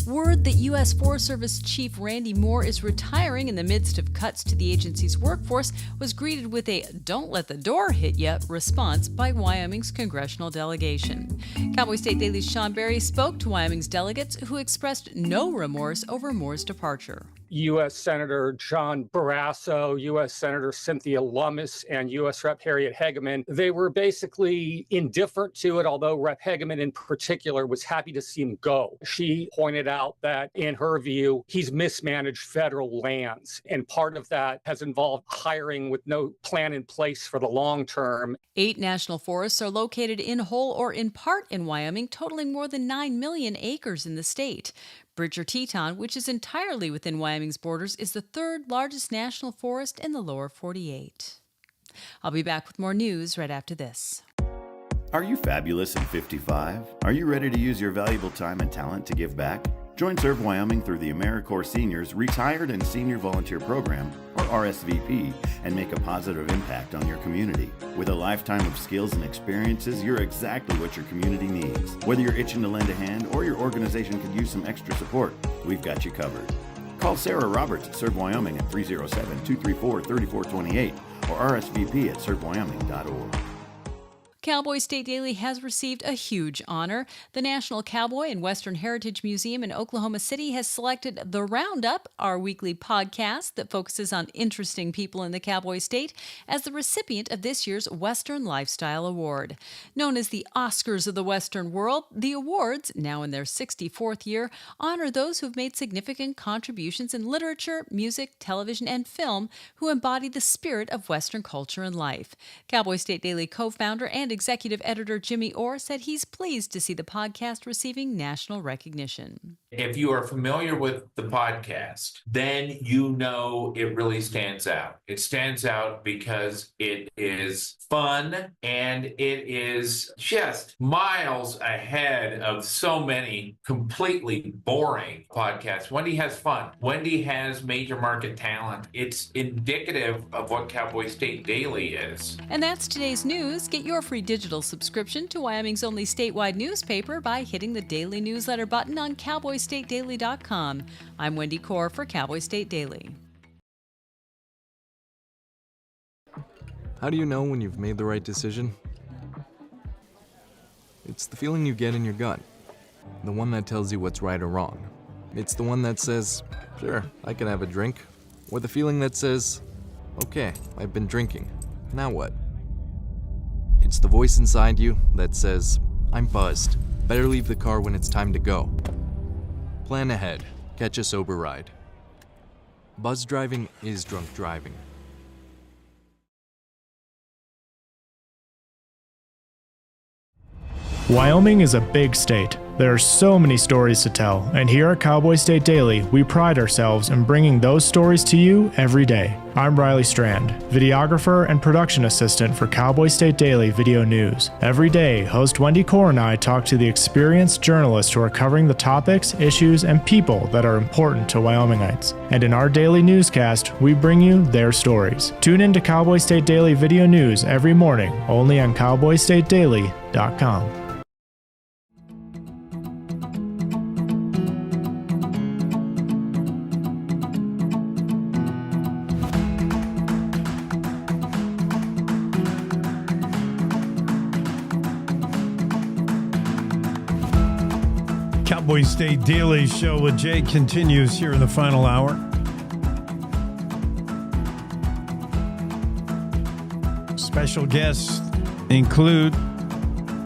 Word that U.S. Forest Service Chief Randy Moore is retiring in the midst of cuts to the agency's workforce was greeted with a "don't let the door hit ya" response by Wyoming's congressional delegation. Cowboy State Daily's Sean Berry spoke to Wyoming's delegates who expressed no remorse over Moore's departure. U.S. Senator John Barrasso, U.S. Senator Cynthia Lummis, and U.S. Rep. Harriet Hageman. They were basically indifferent to it, although Rep. Hageman in particular was happy to see him go. She pointed out that, in her view, he's mismanaged federal lands, and part of that has involved hiring with no plan in place for the long term. 8 national forests are located in whole or in part in Wyoming, totaling more than 9 million acres in the state. Bridger Teton, which is entirely within Wyoming's borders, is the 3rd largest national forest in the lower 48. I'll be back with more news right after this. Are you fabulous and 55? Are you ready to use your valuable time and talent to give back? Join Serve Wyoming through the AmeriCorps Seniors Retired and Senior Volunteer Program, or RSVP, and make a positive impact on your community. With a lifetime of skills and experiences, you're exactly what your community needs. Whether you're itching to lend a hand or your organization could use some extra support, we've got you covered. Call Sarah Roberts at Serve Wyoming at 307-234-3428 or RSVP at servewyoming.org. Cowboy State Daily has received a huge honor. The National Cowboy and Western Heritage Museum in Oklahoma City has selected The Roundup, our weekly podcast that focuses on interesting people in the Cowboy State, as the recipient of this year's Western Lifestyle Award. Known as the Oscars of the Western world, the awards, now in their 64th year, honor those who've made significant contributions in literature, music, television, and film who embody the spirit of Western culture and life. Cowboy State Daily co-founder and executive editor Jimmy Orr said he's pleased to see the podcast receiving national recognition. If you are familiar with the podcast, then you know it really stands out. It stands out because it is fun and it is just miles ahead of so many completely boring podcasts. Wendy has fun. Wendy has major market talent. It's indicative of what Cowboy State Daily is. And that's today's news. Get your free digital subscription to Wyoming's only statewide newspaper by hitting the daily newsletter button on cowboystatedaily.com. I'm Wendy Corr for Cowboy State Daily. How do you know when you've made the right decision? It's the feeling you get in your gut. The one that tells you what's right or wrong. It's the one that says, sure, I can have a drink. Or the feeling that says, okay, I've been drinking. Now what? It's the voice inside you that says, I'm buzzed. Better leave the car when it's time to go. Plan ahead. Catch a sober ride. Buzz driving is drunk driving. Wyoming is a big state. There are so many stories to tell, and here at Cowboy State Daily, we pride ourselves in bringing those stories to you every day. I'm Riley Strand, videographer and production assistant for Cowboy State Daily Video News. Every day, host Wendy Corr and I talk to the experienced journalists who are covering the topics, issues, and people that are important to Wyomingites. And in our daily newscast, we bring you their stories. Tune in to Cowboy State Daily Video News every morning, only on cowboystatedaily.com. Cowboy State Daily Show with Jay continues here in the final hour. Special guests include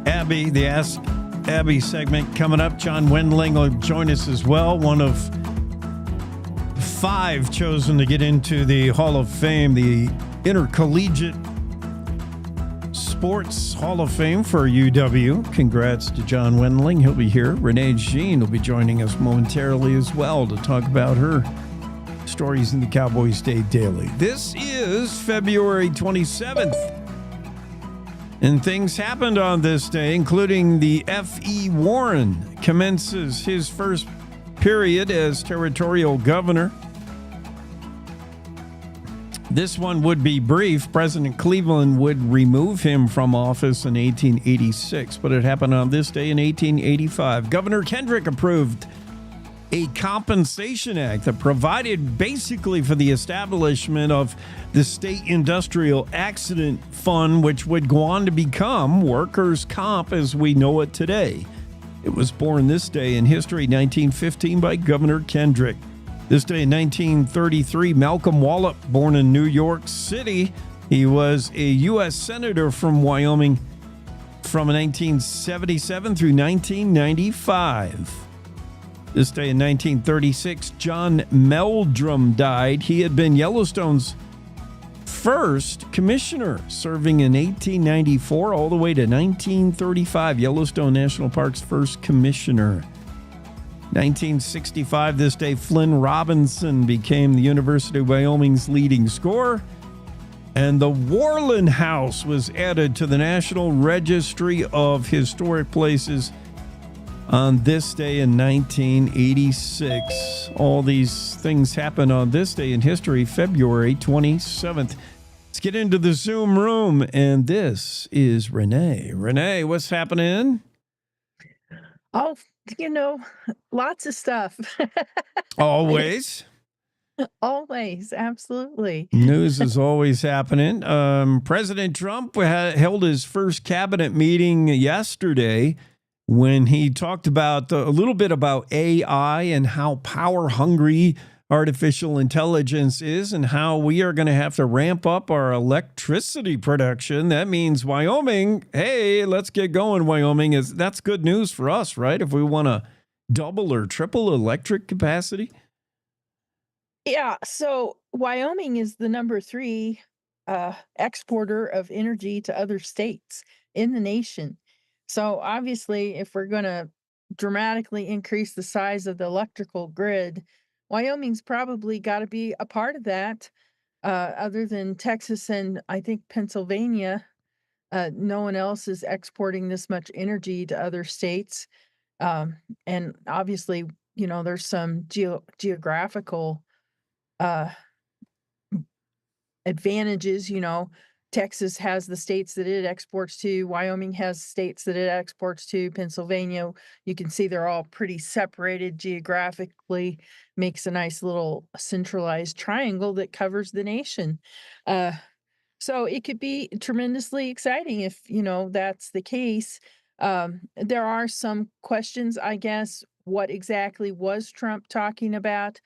Abby, the Ask Abby segment coming up. John Wendling will join us as well, one of 5 chosen to get into the Hall of Fame, the Intercollegiate Sports Hall of Fame for UW. Congrats to John Wendling. He'll be here. Renee Jean will be joining us momentarily as well to talk about her stories in the Cowboy State Daily. This is February 27th. And things happened on this day, including the F.E. Warren commences his first period as territorial governor. This one would be brief. President Cleveland would remove him from office in 1886, but it happened on this day in 1885. Governor Kendrick approved a compensation act that provided basically for the establishment of the State Industrial Accident Fund, which would go on to become workers' comp as we know it today. It was born this day in history, 1915, by Governor Kendrick. This day in 1933, Malcolm Wallop, born in New York City. He was a U.S. Senator from Wyoming from 1977 through 1995. This day in 1936, John Meldrum died. He had been Yellowstone's first commissioner, serving in 1894 all the way to 1935. Yellowstone National Park's first commissioner. 1965, this day, Flynn Robinson became the University of Wyoming's leading scorer. And the Worland House was added to the National Registry of Historic Places on this day in 1986. All these things happened on this day in history, February 27th. Let's get into the Zoom room, and this is Renee. Renee, what's happening? Oh, lots of stuff. Always. Always, absolutely. News is always happening. President Trump held his first cabinet meeting yesterday when he talked about a little bit about AI and how power hungry artificial intelligence is and how we are going to have to ramp up our electricity production. That means Wyoming, hey, let's get going, Wyoming. That's good news for us, right? If we want to double or triple electric capacity. Yeah, so Wyoming is the number 3 exporter of energy to other states in the nation. So obviously, if we're going to dramatically increase the size of the electrical grid, Wyoming's probably got to be a part of that. Other than Texas and I think Pennsylvania, no one else is exporting this much energy to other states. And obviously, there's some geographical advantages. Texas has the states that it exports to. Wyoming has states that it exports to. Pennsylvania, you can see they're all pretty separated geographically, makes a nice little centralized triangle that covers the nation. So it could be tremendously exciting if, that's the case. There are some questions, I guess. What exactly was Trump talking about?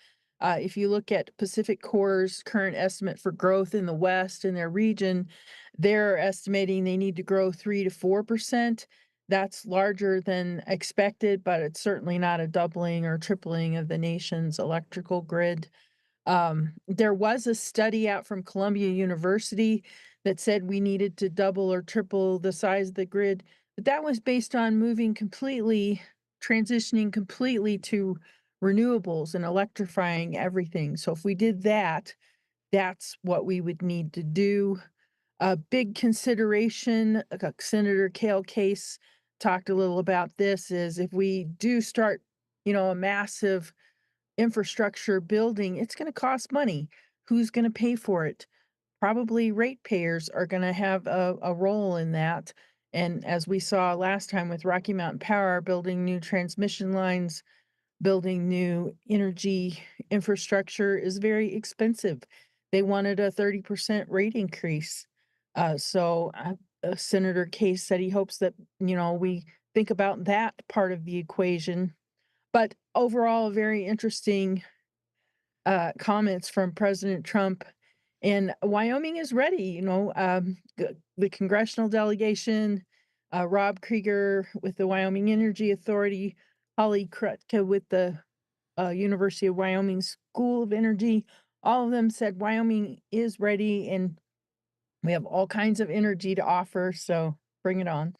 If you look at Pacific Corp's current estimate for growth in the West in their region, they're estimating they need to grow 3 to 4%. That's larger than expected, but it's certainly not a doubling or tripling of the nation's electrical grid. There was a study out from Columbia University that said we needed to double or triple the size of the grid, but that was based on transitioning completely to renewables and electrifying everything. So if we did that, that's what we would need to do. A big consideration, Senator Cale Case talked a little about this, is if we do start, a massive infrastructure building, it's going to cost money. Who's going to pay for it? Probably ratepayers are going to have a role in that. And as we saw last time with Rocky Mountain Power, building new transmission lines, building new energy infrastructure is very expensive. They wanted a 30% rate increase. So Senator Case said he hopes that, we think about that part of the equation. But overall, very interesting comments from President Trump. And Wyoming is ready. The congressional delegation, Rob Krieger with the Wyoming Energy Authority, Holly Krutka with the University of Wyoming School of Energy, all of them said Wyoming is ready and we have all kinds of energy to offer. So bring it on.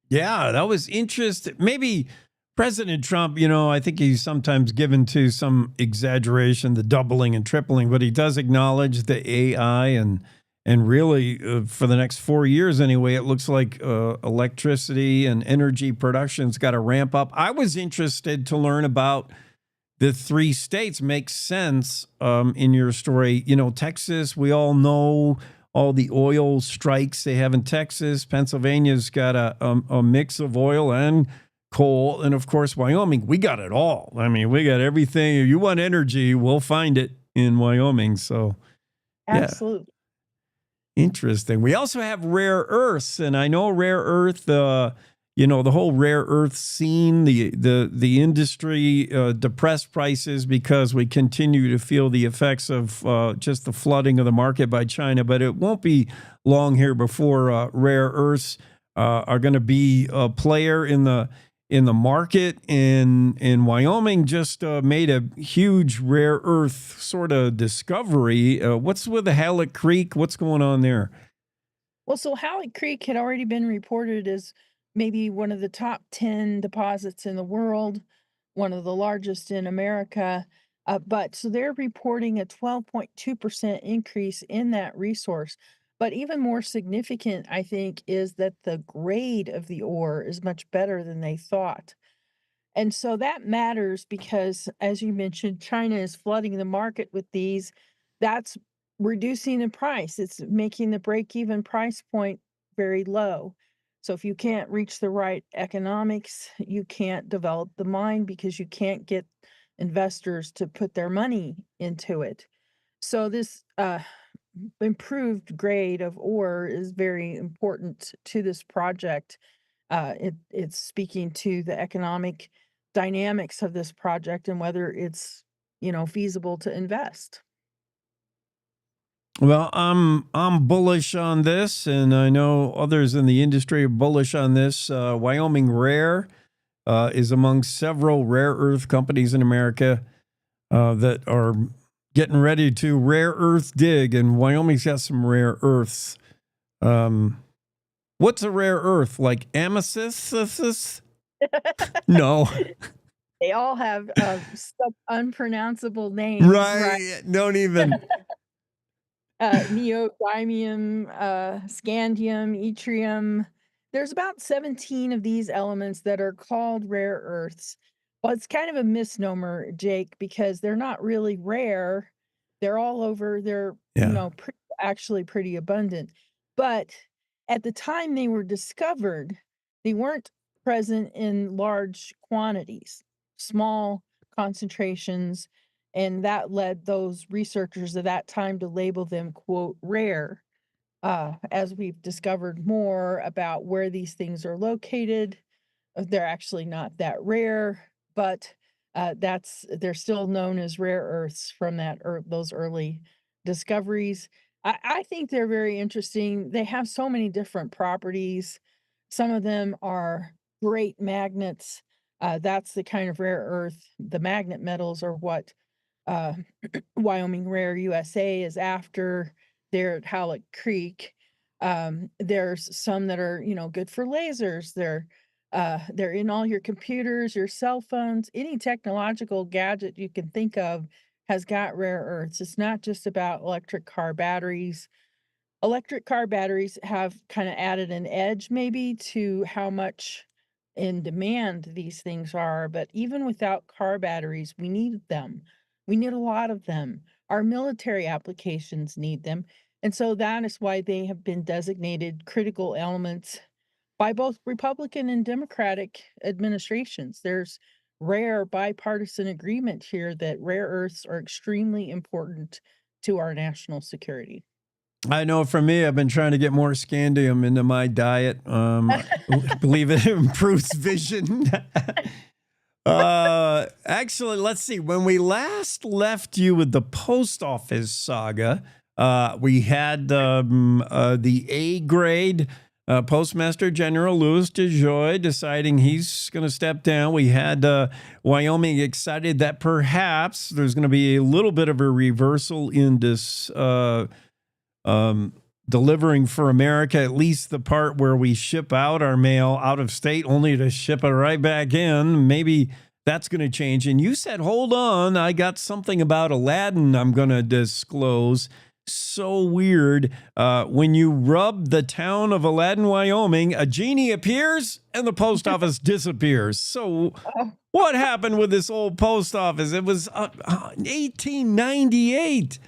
Yeah, that was interesting. Maybe President Trump, I think he's sometimes given to some exaggeration, the doubling and tripling, but he does acknowledge the AI and really for the next 4 years anyway, it looks like electricity and energy production's got to ramp up. I was interested to learn about the 3 states. Makes sense in your story. Texas, we all know all the oil strikes they have in Texas. Pennsylvania's got a mix of oil and coal. And of course, Wyoming, we got it all. I mean, we got everything. If you want energy, we'll find it in Wyoming. So, absolutely. Yeah. Interesting. We also have rare earths. And I know rare earth, the whole rare earth scene, the industry, depressed prices because we continue to feel the effects of just the flooding of the market by China. But it won't be long here before rare earths are going to be a player in the market. In Wyoming just made a huge rare earth sort of discovery. What's with the Halleck Creek? What's going on there? Well, so Halleck Creek had already been reported as maybe one of the top 10 deposits in the world, one of the largest in America. But so they're reporting a 12.2% increase in that resource. But even more significant, I think, is that the grade of the ore is much better than they thought. And so that matters because, as you mentioned, China is flooding the market with these. That's reducing the price. It's making the break-even price point very low. So if you can't reach the right economics, you can't develop the mine because you can't get investors to put their money into it. So this improved grade of ore is very important to this project. It's speaking to the economic dynamics of this project and whether it's feasible to invest. Well, I'm bullish on this, and I know others in the industry are bullish on this. Wyoming Rare is among several rare earth companies in America that are getting ready to rare earth dig, and Wyoming's got some rare earths. What's a rare earth? Like amethyst? No. They all have such unpronounceable names. Right. Don't even. Neodymium, scandium, yttrium. There's about 17 of these elements that are called rare earths. Well, it's kind of a misnomer, Jake, because they're not really rare. They're all over. They're, actually pretty abundant. But at the time they were discovered, they weren't present in large quantities, small concentrations. And that led those researchers at that time to label them, quote, rare. As we've discovered more about where these things are located, they're actually not that rare, but they're still known as rare earths from those early discoveries. I think they're very interesting. They have so many different properties. Some of them are great magnets. That's the kind of rare earth. The magnet metals are what Wyoming Rare USA is after. They're at Halleck Creek. There's some that are, good for lasers. They're in all your computers, your cell phones, any technological gadget you can think of has got rare earths. It's not just about electric car batteries. Electric car batteries have kind of added an edge maybe to how much in demand these things are, but even without car batteries, we need them. We need a lot of them. Our military applications need them. And so that is why they have been designated critical elements by both Republican and Democratic administrations. There's rare bipartisan agreement here that rare earths are extremely important to our national security. I know for me, I've been trying to get more scandium into my diet. I believe it improves vision. Actually, let's see. When we last left you with the post office saga, we had the A grade Postmaster General Louis DeJoy deciding he's going to step down. We had Wyoming excited that perhaps there's going to be a little bit of a reversal in this delivering for America, at least the part where we ship out our mail out of state only to ship it right back in. Maybe that's going to change. And you said, hold on, I got something about Aladdin I'm going to disclose. So weird. When you rub the town of Aladdin, Wyoming, a genie appears and the post office disappears. So what happened with this old post office? It was 1898.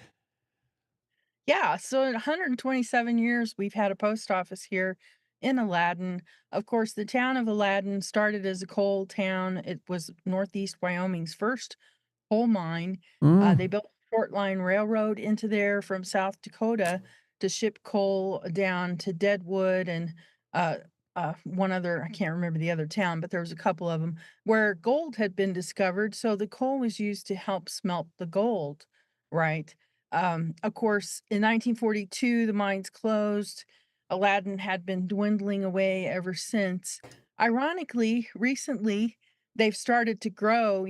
Yeah, so in 127 years, we've had a post office here in Aladdin. Of course, the town of Aladdin started as a coal town. It was Northeast Wyoming's first coal mine. They built a short line railroad into there from South Dakota to ship coal down to Deadwood and one other, I can't remember the other town, but there was a couple of them where gold had been discovered. So the coal was used to help smelt the gold, right? Of course, in 1942, the mines closed. Aladdin had been dwindling away ever since. Ironically, recently, they've started to grow,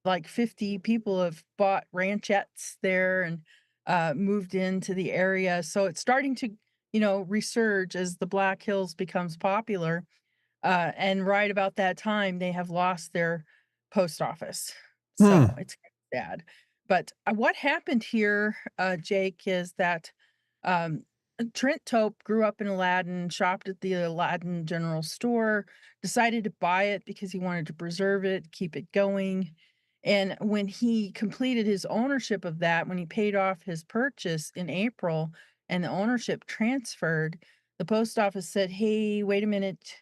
like 50 people have bought ranchettes there and moved into the area. So it's starting to, resurge as the Black Hills becomes popular. And right about that time, they have lost their post office. So it's sad. But what happened here, Jake, is that Trent Tope grew up in Aladdin, shopped at the Aladdin General Store, decided to buy it because he wanted to preserve it, keep it going. And when he completed his ownership of that, when he paid off his purchase in April and the ownership transferred, the post office said, hey, wait a minute.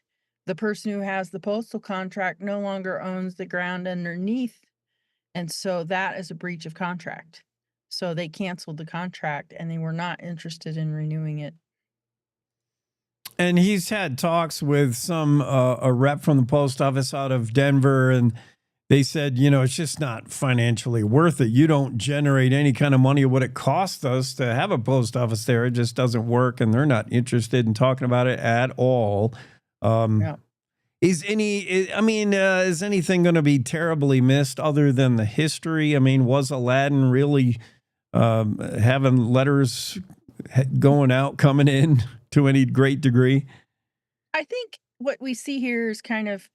The person who has the postal contract no longer owns the ground underneath. And so that is a breach of contract. So they canceled the contract and they were not interested in renewing it. And he's had talks with a rep from the post office out of Denver, and they said, it's just not financially worth it. You don't generate any kind of money of what it costs us to have a post office there. It just doesn't work, and they're not interested in talking about it at all. Yeah. Is anything going to be terribly missed other than the history? I mean, was Aladdin really having letters going out, coming in to any great degree? I think what we see here is kind of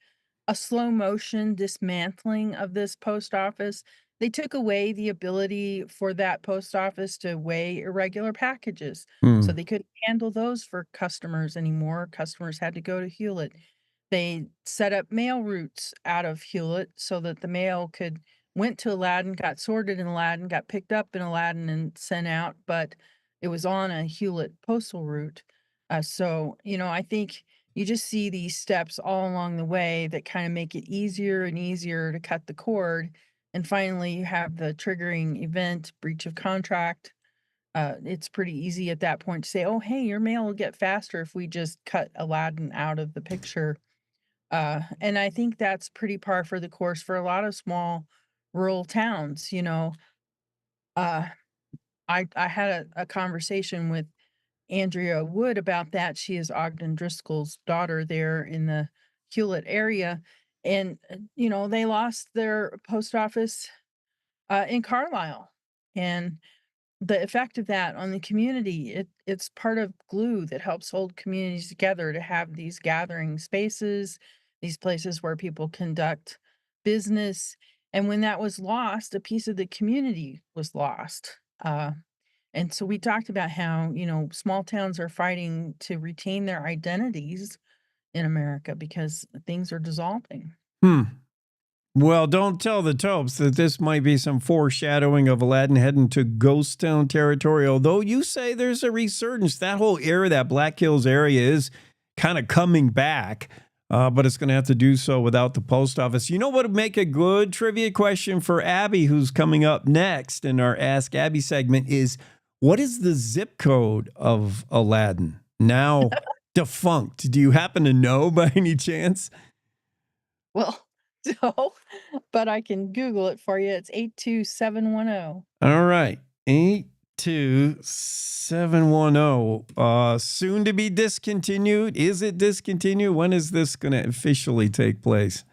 a slow motion dismantling of this post office. They took away the ability for that post office to weigh irregular packages. So they couldn't handle those for customers anymore. Customers had to go to Hewlett. They set up mail routes out of Hewlett so that the mail went to Aladdin, got sorted in Aladdin, got picked up in Aladdin and sent out, but it was on a Hewlett postal route. So, I think you just see these steps all along the way that kind of make it easier and easier to cut the cord. And finally, you have the triggering event, breach of contract. It's pretty easy at that point to say, oh, hey, your mail will get faster if we just cut Aladdin out of the picture. And I think that's pretty par for the course for a lot of small rural towns. I had a conversation with Andrea Wood about that. She is Ogden Driscoll's daughter there in the Hewlett area. And, they lost their post office in Carlisle. And the effect of that on the community, it's part of glue that helps hold communities together to have these gathering spaces, these places where people conduct business. And when that was lost, a piece of the community was lost. And so we talked about how, small towns are fighting to retain their identities in America because things are dissolving. Well, don't tell the Topes that this might be some foreshadowing of Aladdin heading to ghost town territory, although you say there's a resurgence. That whole area, that Black Hills area, is kind of coming back, but it's going to have to do so without the post office. You know what would make a good trivia question for Abby, who's coming up next in our Ask Abby segment, is what is the zip code of Aladdin? Now defunct. Do you happen to know by any chance? Well, no, but I can Google it for you. It's 82710. All right. 82710. Soon to be discontinued. Is it discontinued? When is this going to officially take place?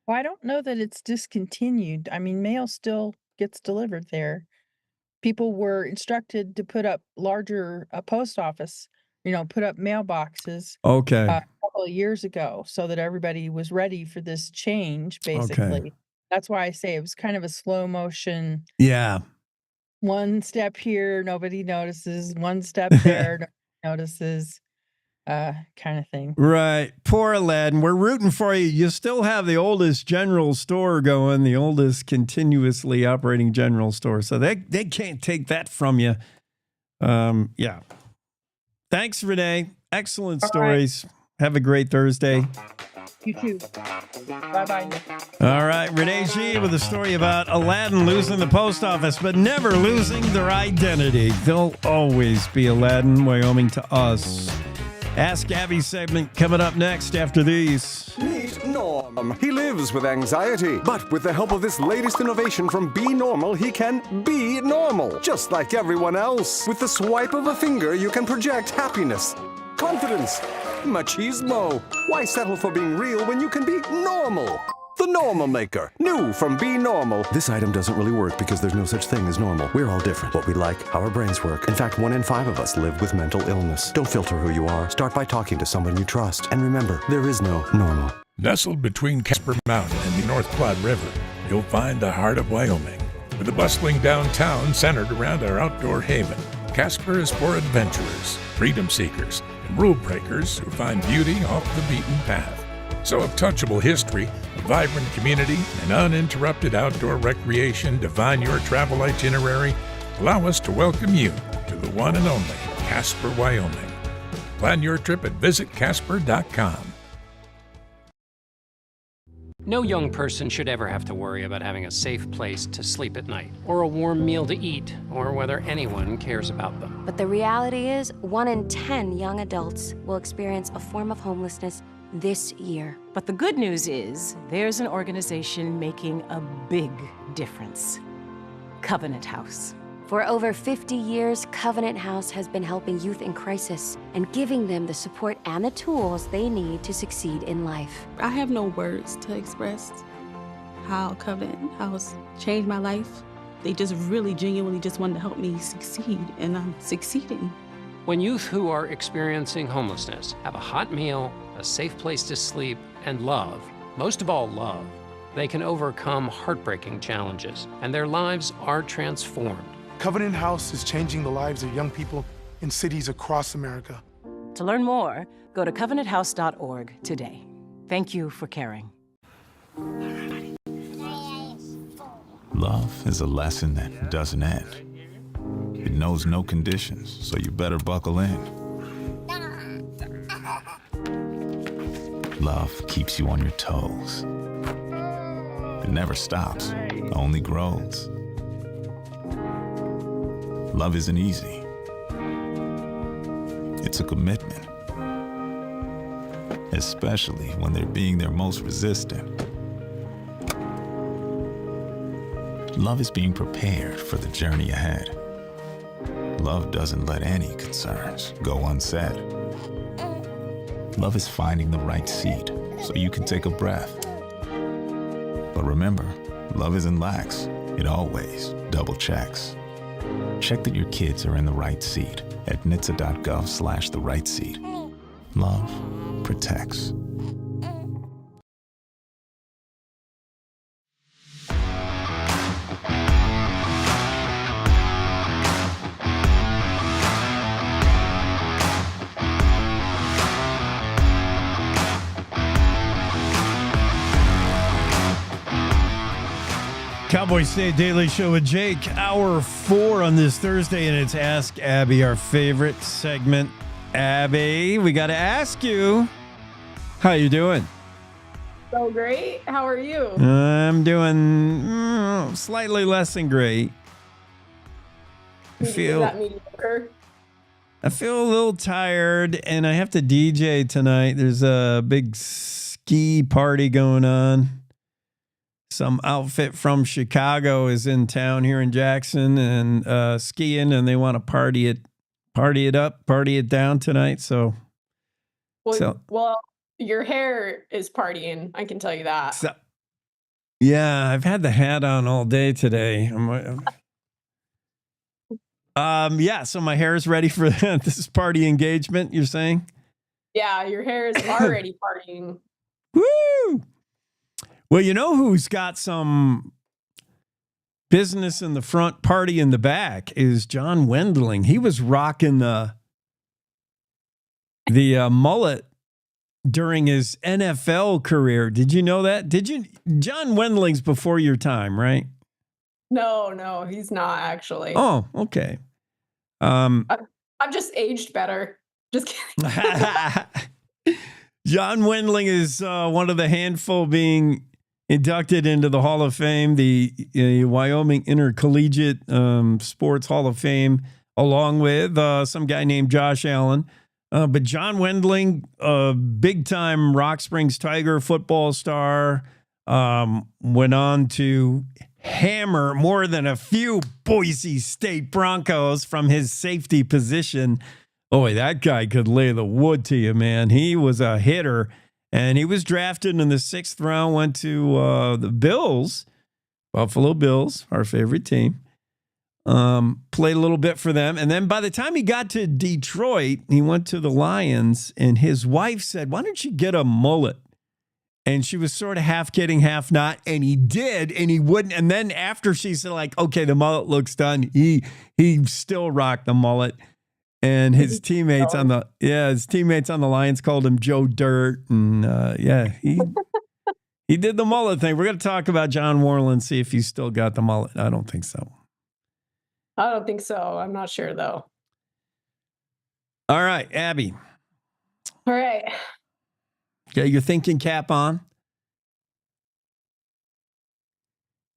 Well, I don't know that it's discontinued. I mean, mail still gets delivered there. People were instructed to put up larger post office, put up mailboxes. Okay. A couple of years ago so that everybody was ready for this change, basically. Okay. That's why I say it was kind of a slow motion. Yeah. One step here, nobody notices. One step there, nobody notices. Kind of thing. Right. Poor Aladdin. We're rooting for you. You still have the oldest general store going, the oldest continuously operating general store. So they can't take that from you. Yeah. Thanks, Renee. Excellent stories. Right. Have a great Thursday. You too. Bye-bye. All right. Renee G with a story about Aladdin losing the post office, but never losing their identity. They'll always be Aladdin, Wyoming to us. Ask Abby segment coming up next after these. Meet Norm. He lives with anxiety, but with the help of this latest innovation from Be Normal, he can be normal, just like everyone else. With the swipe of a finger, you can project happiness, confidence, machismo. Why settle for being real when you can be normal? The Normal Maker. New from Be Normal. This item doesn't really work because there's no such thing as normal. We're all different. What we like, how our brains work. In fact, 1 in 5 of us live with mental illness. Don't filter who you are. Start by talking to someone you trust. And remember, there is no normal. Nestled between Casper Mountain and the North Platte River, you'll find the heart of Wyoming. With a bustling downtown centered around our outdoor haven, Casper is for adventurers, freedom seekers, and rule breakers who find beauty off the beaten path. So if touchable history, a vibrant community, and uninterrupted outdoor recreation define your travel itinerary, allow us to welcome you to the one and only Casper, Wyoming. Plan your trip at visitcasper.com. No young person should ever have to worry about having a safe place to sleep at night, or a warm meal to eat, or whether anyone cares about them. But the reality is, 1 in 10 young adults will experience a form of homelessness this year. But the good news is, there's an organization making a big difference. Covenant House. For over 50 years, Covenant House has been helping youth in crisis and giving them the support and the tools they need to succeed in life. I have no words to express how Covenant House changed my life. They just really genuinely just wanted to help me succeed, and I'm succeeding. When youth who are experiencing homelessness have a hot meal, a safe place to sleep, and love, most of all love, they can overcome heartbreaking challenges, and their lives are transformed. Covenant House is changing the lives of young people in cities across America. To learn more, go to covenanthouse.org today. Thank you for caring. Love is a lesson that doesn't end. It knows no conditions, so you better buckle in. Love keeps you on your toes. It never stops, only grows. Love isn't easy. It's a commitment, especially when they're being their most resistant. Love is being prepared for the journey ahead. Love doesn't let any concerns go unsaid. Love is finding the right seat so you can take a breath. But remember, love isn't lax. It always double checks. Check that your kids are in the right seat at nhtsa.gov/the right seat. Love protects. Cowboy State Daily Show with Jake, hour 4 on this Thursday, and it's Ask Abby, our favorite segment. Abby, we got to ask you, how you doing? So great. How are you? I'm doing slightly less than great. Is that mediocre? I feel a little tired, and I have to DJ tonight. There's a big ski party going on. Some outfit from Chicago is in town here in Jackson and skiing, and they want to party it up, party it down tonight. So, well, your hair is partying. I can tell you that. Yeah, I've had the hat on all day today. Yeah. So my hair is ready for this party engagement. You're saying? Yeah, your hair is already partying. Woo! Well, you know who's got some business in the front, party in the back is John Wendling. He was rocking the mullet during his NFL career. Did you know that? John Wendling's before your time, right? No, he's not actually. Oh, okay. I've just aged better. Just kidding. John Wendling is one of the handful being inducted into the Hall of Fame, the Wyoming Intercollegiate Sports Hall of Fame, along with some guy named Josh Allen, But John Wendling, a big-time Rock Springs Tiger football star, went on to hammer more than a few Boise State Broncos from his safety position. Boy, that guy could lay the wood to you, man. He was a hitter, and he was drafted in the 6th round, went to the Bills, Buffalo Bills, our favorite team. Played a little bit for them. And then by the time he got to Detroit, he went to the Lions, and his wife said, why don't you get a mullet? And she was sort of half kidding, half not. And he did, and he wouldn't. And then after she said, like, okay, the mullet looks done, he still rocked the mullet. And his teammates on the Lions called him Joe Dirt. And he did the mullet thing. We're going to talk about John Worland, see if he's still got the mullet. I don't think so. I don't think so. I'm not sure, though. All right, Abby. All right. Got your thinking cap on?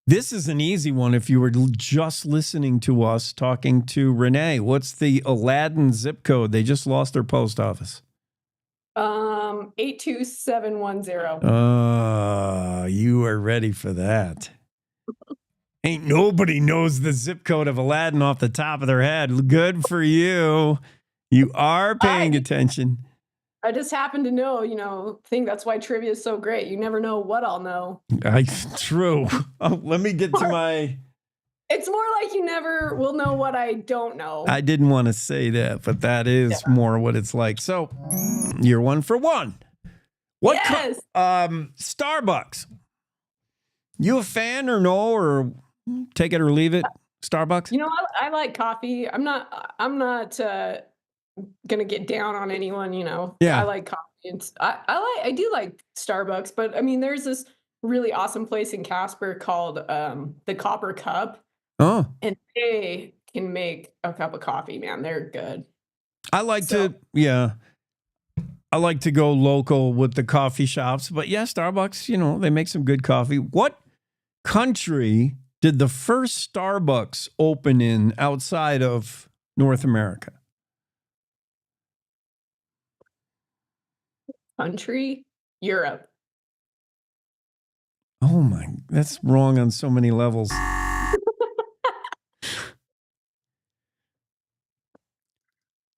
This is an easy one if you were just listening to us talking to Renee. What's the Aladdin zip code? They just lost their post office. 82710. You are ready for that. Ain't nobody knows the zip code of Aladdin off the top of their head. Good for you. You are paying attention. I just happen to know, think that's why trivia is so great. You never know what I'll know. True. Oh, let me get to my... It's more like you never will know what I don't know. I didn't want to say that, but that is more what it's like. So, you're 1 for 1. What? Yes. Starbucks. You a fan or no, or take it or leave it? Starbucks? I like coffee. I'm not gonna get down on anyone, Yeah. I like coffee. And I do like Starbucks, but I mean, there's this really awesome place in Casper called the Copper Cup. Oh. And they can make a cup of coffee, man. They're good. I like to go local with the coffee shops, but yeah, Starbucks, they make some good coffee. What country did the first Starbucks open in outside of North America? Country? Europe. Oh my, that's wrong on so many levels.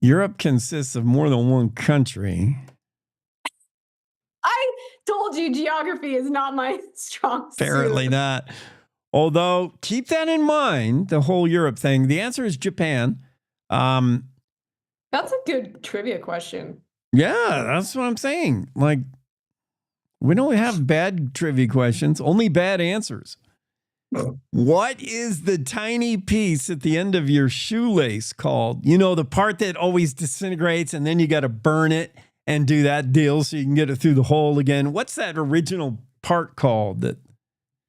Europe consists of more than one country. I told you geography is not my strong suit. Apparently not. Although, keep that in mind, the whole Europe thing. The answer is Japan. That's a good trivia question. Yeah, that's what I'm saying. Like, we don't have bad trivia questions, only bad answers. What is the tiny piece at the end of your shoelace called? The part that always disintegrates and then you got to burn it and do that deal so you can get it through the hole again. What's that original part called?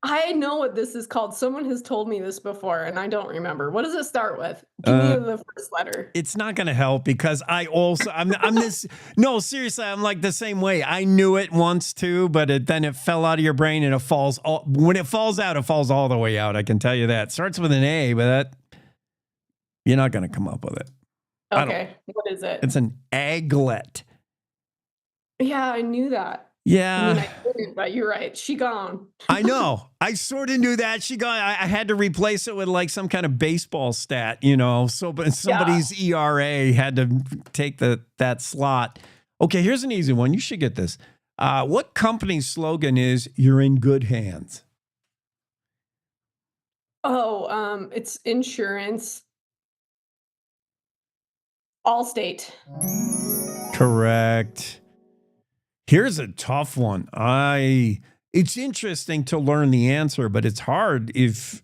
I know what this is called. Someone has told me this before, and I don't remember. What does it start with? Give me the first letter. It's not going to help because I'm this. No, seriously, I'm like the same way. I knew it once too, but then it fell out of your brain and it falls. When it falls out, it falls all the way out. I can tell you that. It starts with an A, but you're not going to come up with it. Okay, what is it? It's an aglet. Yeah, I knew that. Yeah. I mean, I didn't, but you're right. She gone. I know. I sort of knew that. She gone. I had to replace it with like some kind of baseball stat, So, but somebody's ERA had to take that slot. Okay, here's an easy one. You should get this. What company's slogan is "You're in good hands"? Oh, it's insurance. Allstate. Correct. Here's a tough one. It's interesting to learn the answer, but it's hard if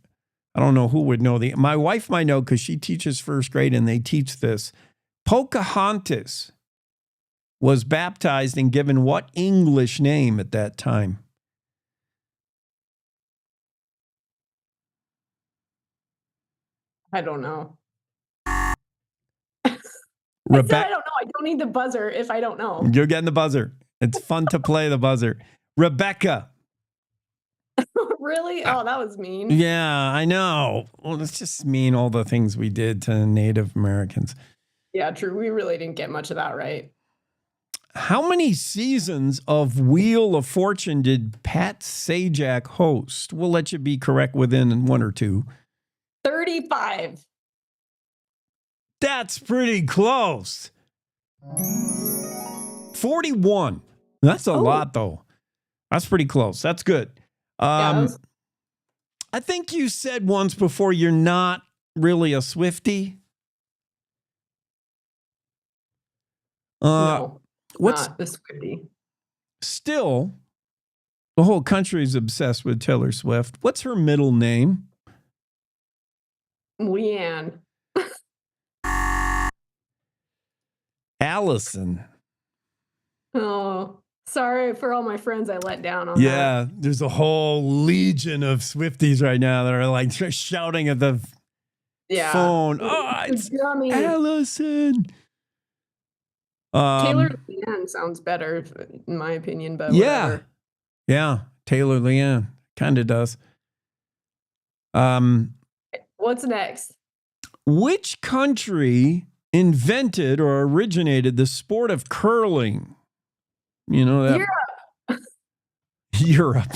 I don't know who would know my wife might know because she teaches first grade and they teach this. Pocahontas was baptized and given what English name at that time? I don't know. I don't know. I don't need the buzzer if I don't know. You're getting the buzzer. It's fun to play the buzzer. Rebecca. Really? Oh, that was mean. Yeah, I know. Well, it's just mean all the things we did to Native Americans. Yeah, true. We really didn't get much of that right. How many seasons of Wheel of Fortune did Pat Sajak host? We'll let you be correct within 1 or 2. 35. That's pretty close. 41. That's a lot, though. That's pretty close. That's good. I think you said once before you're not really a Swiftie. No, what's not the Swiftie. Still, the whole country is obsessed with Taylor Swift. What's her middle name? Leanne. Allison. Oh, sorry for all my friends I let down on that. Yeah, there's a whole legion of Swifties right now that are like shouting at the phone. Oh, it's Dummy. Allison. Taylor Leanne sounds better, in my opinion, but yeah. whatever. Yeah, Taylor Leanne kind of does. What's next? Which country invented or originated the sport of curling? You know that Europe.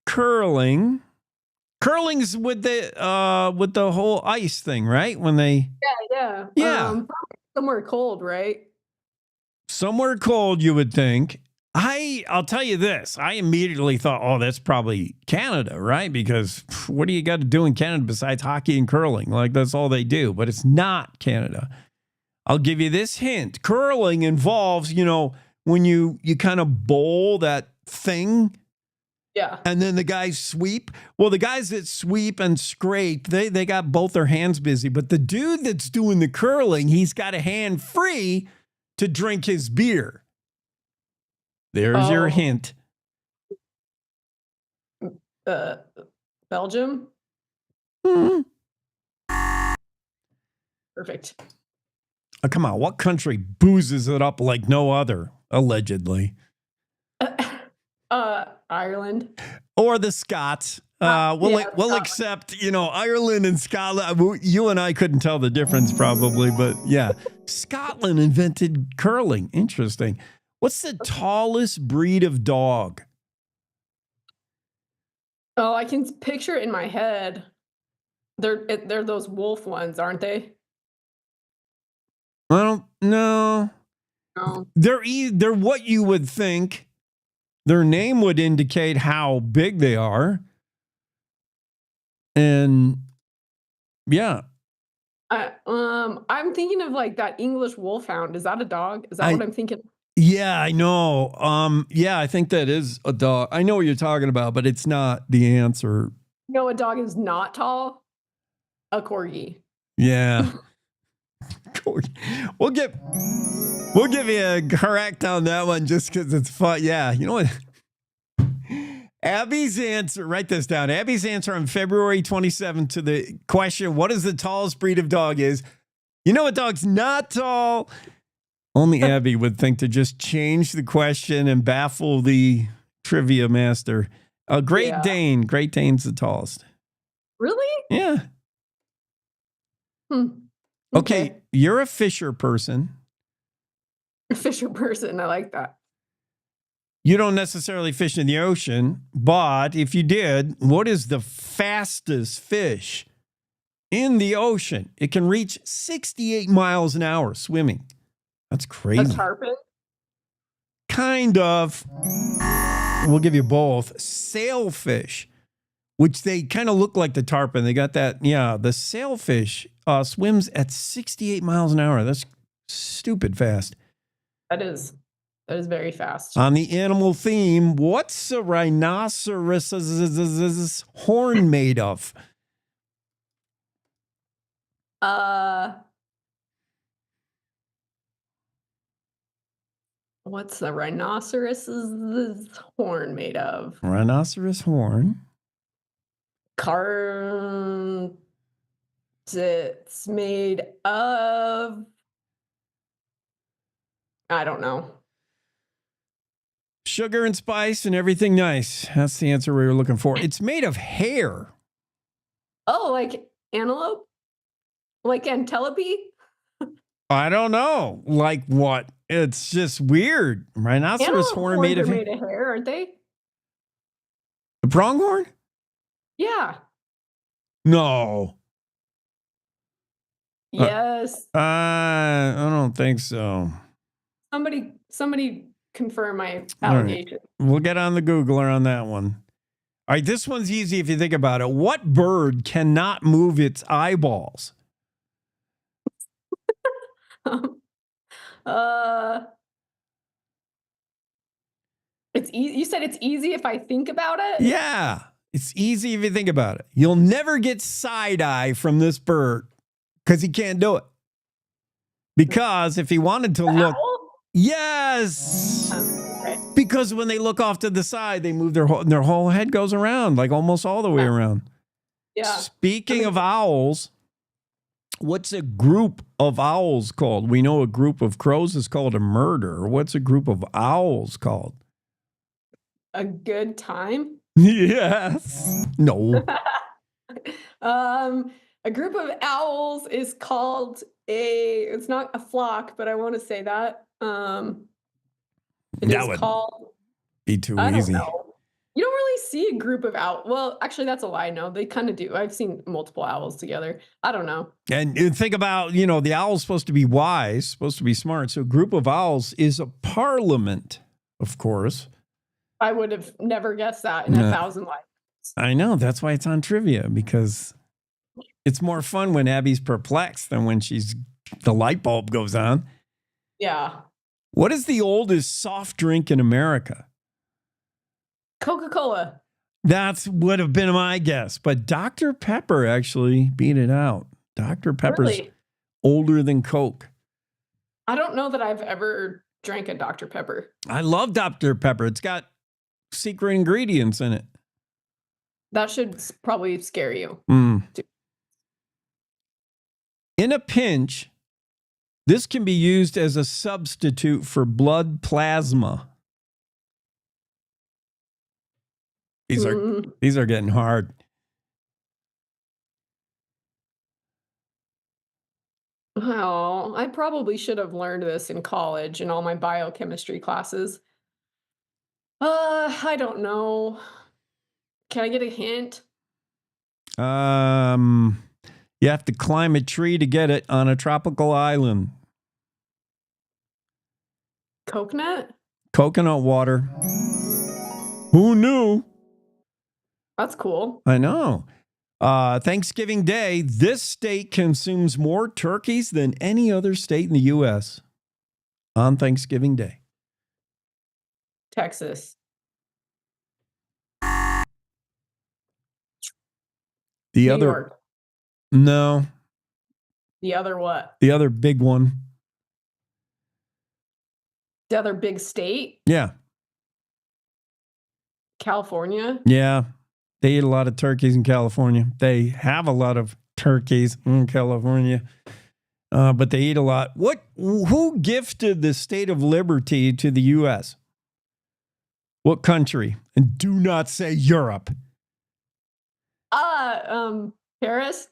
Curling. Curling's with the whole ice thing, right? When they Yeah. Probably somewhere cold, right? Somewhere cold, you would think. I'll tell you this. I immediately thought, oh, that's probably Canada, right? Because what do you got to do in Canada besides hockey and curling? Like, that's all they do. But it's not Canada. I'll give you this hint. Curling involves, when you kind of bowl that thing. Yeah. And then the guys sweep. Well, the guys that sweep and scrape, they got both their hands busy. But the dude that's doing the curling, he's got a hand free to drink his beer. There's your hint. Belgium? Perfect. Oh, come on. What country boozes it up like no other, allegedly? Ireland. Or the Scots. We'll accept, Ireland and Scotland. You and I couldn't tell the difference probably, but yeah. Scotland invented curling. Interesting. What's the tallest breed of dog? Oh, I can picture it in my head. They're those wolf ones, aren't they? I don't know. No. They're what you would think. Their name would indicate how big they are. And yeah. I'm thinking of like that English wolfhound. Is that a dog? Is that what I'm thinking? Yeah, I know. Yeah, I think that is a dog. I know what you're talking about, but it's not the answer. No, a dog is not tall. A corgi. Yeah. We'll give you a correct on that one just because it's fun. Yeah, you know what? Abby's answer, write this down. Abby's answer on February 27th to the question, what is the tallest breed of dog is? You know what dog's not tall? Only Abby would think to just change the question and baffle the trivia master. A Great Dane. Great Dane's the tallest. Really? Yeah. Okay, you're a fisher person. A fisher person. I like that. You don't necessarily fish in the ocean, but if you did, what is the fastest fish in the ocean? It can reach 68 miles an hour swimming. That's crazy. A tarpon? Kind of. We'll give you both. Sailfish, which they kind of look like the tarpon. They got that. Yeah, the sailfish swims at 68 miles an hour. That's stupid fast. That is very fast. On the animal theme, what's a rhinoceros's horn made of? What's the rhinoceros's horn made of? Rhinoceros horn. It's made of. I don't know. Sugar and spice and everything nice. That's the answer we were looking for. It's made of hair. Oh, like antelope? Like Antelope? I don't know. Like what? It's just weird. Rhinoceros Animal horn horns made are of made of hair, aren't they? the pronghorn? Yeah. No. Yes. I don't think so. Somebody confirm my All right. allegation. We'll get on the Googler on that one. All right, this one's easy if you think about it. What bird cannot move its eyeballs? It's easy. You said it's easy if I think about it? Yeah, it's easy if you think about it. You'll never get side eye from this bird because he can't do it. Because if he wanted to look, yes, because when they look off to the side, they move their whole head goes around, like almost all the way around. Yeah. Speaking of owls, what's a group of owls called? We know a group of crows is called a murder. What's a group of owls called? A good time? Yes. No. A group of owls is called it's not a flock, but I want to say that. It That is would called, be too I don't easy. know. You don't really see a group of owls. Well, actually, that's a lie. No, they kind of do. I've seen multiple owls together. I don't know. And you think about, the owl's supposed to be wise, supposed to be smart. So a group of owls is a parliament, of course. I would have never guessed that in a No. 1,000 lives. I know. That's why it's on trivia, because it's more fun when Abby's perplexed than when the light bulb goes on. Yeah. What is the oldest soft drink in America? Coca-Cola. That's would have been my guess, but Dr. Pepper actually beat it out. Dr. Pepper's Really? older than Coke. I don't know that I've ever drank a Dr. Pepper. I love Dr. Pepper. It's got secret ingredients in it. That should probably scare you. In a pinch, this can be used as a substitute for blood plasma. These are getting hard. Oh, I probably should have learned this in college in all my biochemistry classes. I don't know. Can I get a hint? You have to climb a tree to get it on a tropical island. Coconut? Coconut water. Who knew? That's cool. I know. Thanksgiving Day, this state consumes more turkeys than any other state in the U.S. on Thanksgiving Day. Texas. The New other, York. no, The other what? the other big one. The other big state? Yeah, California? yeah. They eat a lot of turkeys in California. They have a lot of turkeys in California, but they eat a lot. Who gifted the state of liberty to the U.S.? What country? And do not say Europe. Paris?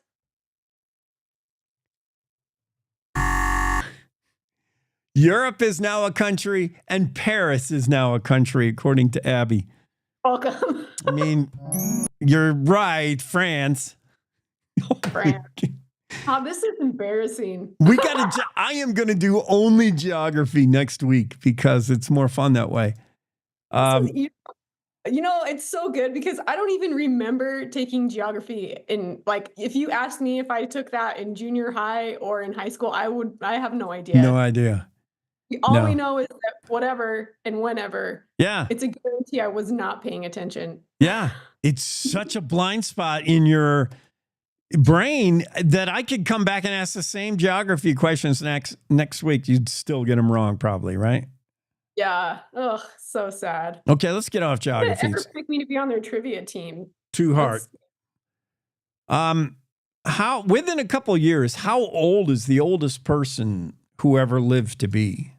Europe is now a country, and Paris is now a country, according to Abby. Welcome. I mean, you're right, France. France. Oh, this is embarrassing. I am going to do only geography next week because it's more fun that way. It's so good because I don't even remember taking geography if you asked me if I took that in junior high or in high school, I have no idea. No idea. All we know is that whatever and whenever. Yeah. It's a guarantee I was not paying attention. Yeah. It's such a blind spot in your brain that I could come back and ask the same geography questions next week. You'd still get them wrong, probably, right? Yeah. Ugh, so sad. Okay, let's get off geography. Ever pick me to be on their trivia team? Too hard. How within a couple of years, how old is the oldest person who ever lived to be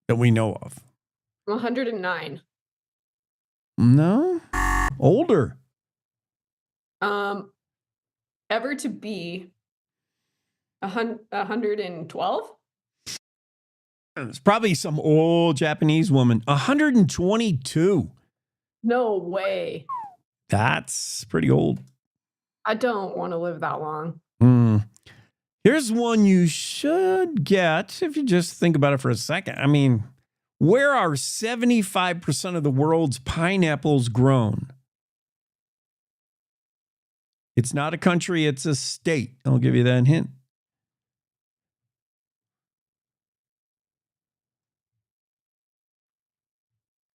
that we know of? 109. No, older. Ever to be. 112? It's probably some old Japanese woman. 122. No way. That's pretty old. I don't want to live that long. Here's one you should get if you just think about it for a second. I mean, where are 75% of the world's pineapples grown? It's not a country, it's a state. I'll give you that hint.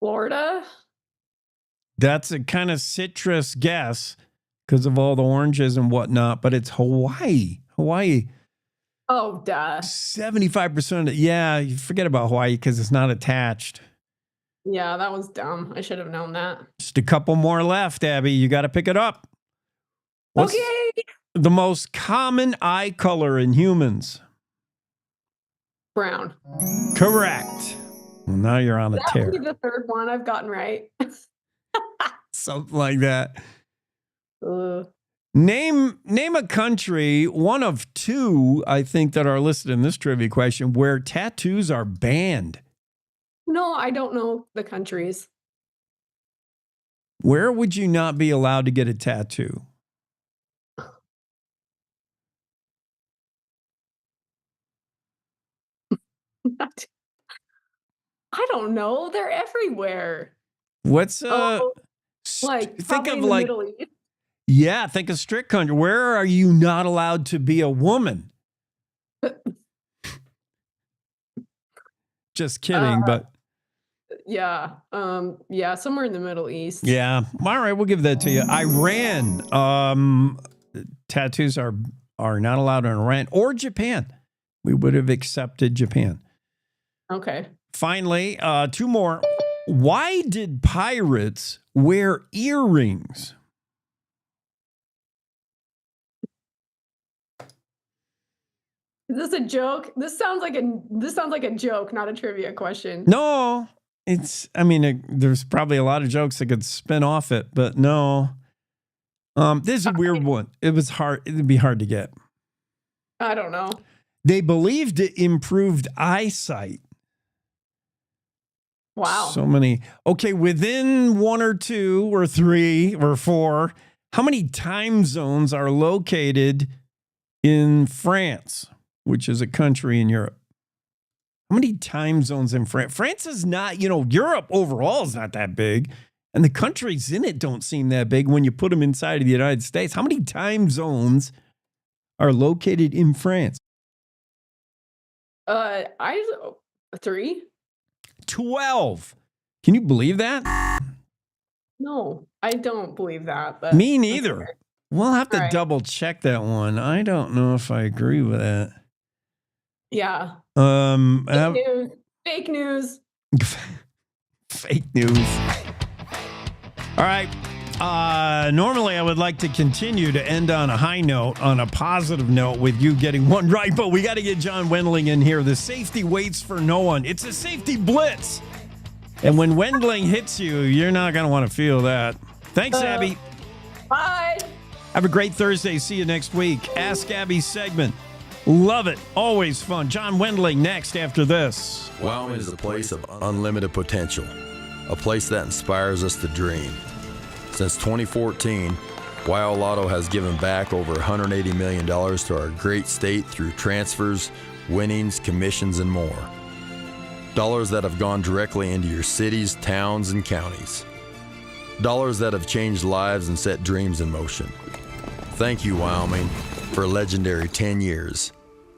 Florida? That's a kind of citrus guess because of all the oranges and whatnot, but it's Hawaii. Hawaii. Oh, duh. 75% of it. Yeah, you forget about Hawaii because it's not attached. Yeah, that was dumb. I should have known that. Just a couple more left, Abby. You got to pick it up. What's the most common eye color in humans? Brown. Correct. Well, now you're on a That tear. would be the third one I've gotten right. Something like that. Ugh. Name a country, one of two, I think, that are listed in this trivia question, where tattoos are banned. No, I don't know the countries. Where would you not be allowed to get a tattoo? I don't know. They're everywhere. What's Like think probably of in the like Middle East. yeah, think of strict country. Where are you not allowed to be a woman? Just kidding, but Yeah. Yeah, somewhere in the Middle East. yeah. All right, we'll give that to you. Iran. Tattoos are not allowed in Iran or Japan. We would have accepted Japan. Okay. Finally, two more. Why did pirates wear earrings? Is this a joke? This sounds like a joke, not a trivia question. No, there's probably a lot of jokes that could spin off it, but no. This is a weird one. It'd be hard to get. I don't know. They believed it improved eyesight. Wow. So many. Okay, within one or two or three or four, how many time zones are located in France, which is a country in Europe? How many time zones in France? France is not, Europe overall is not that big. And the countries in it don't seem that big when you put them inside of the United States. How many time zones are located in France? 3? 12. Can you believe that? No, I don't believe that. But Me neither. We'll have to All right. double check that one. I don't know if I agree with that. Yeah. Fake news. Fake news. All right. Normally, I would like to continue to end on a high note, on a positive note, with you getting one right, but we got to get John Wendling in here. The safety waits for no one. It's a safety blitz. And when Wendling hits you, you're not going to want to feel that. Thanks, Abby. Bye. Have a great Thursday. See you next week. Ask Abby segment. Love it. Always fun. John Wendling next after this. Wyoming is a place of unlimited potential, a place that inspires us to dream. Since 2014, Wyo Lotto has given back over $180 million to our great state through transfers, winnings, commissions, and more. Dollars that have gone directly into your cities, towns, and counties. Dollars that have changed lives and set dreams in motion. Thank you, Wyoming, for a legendary 10 years.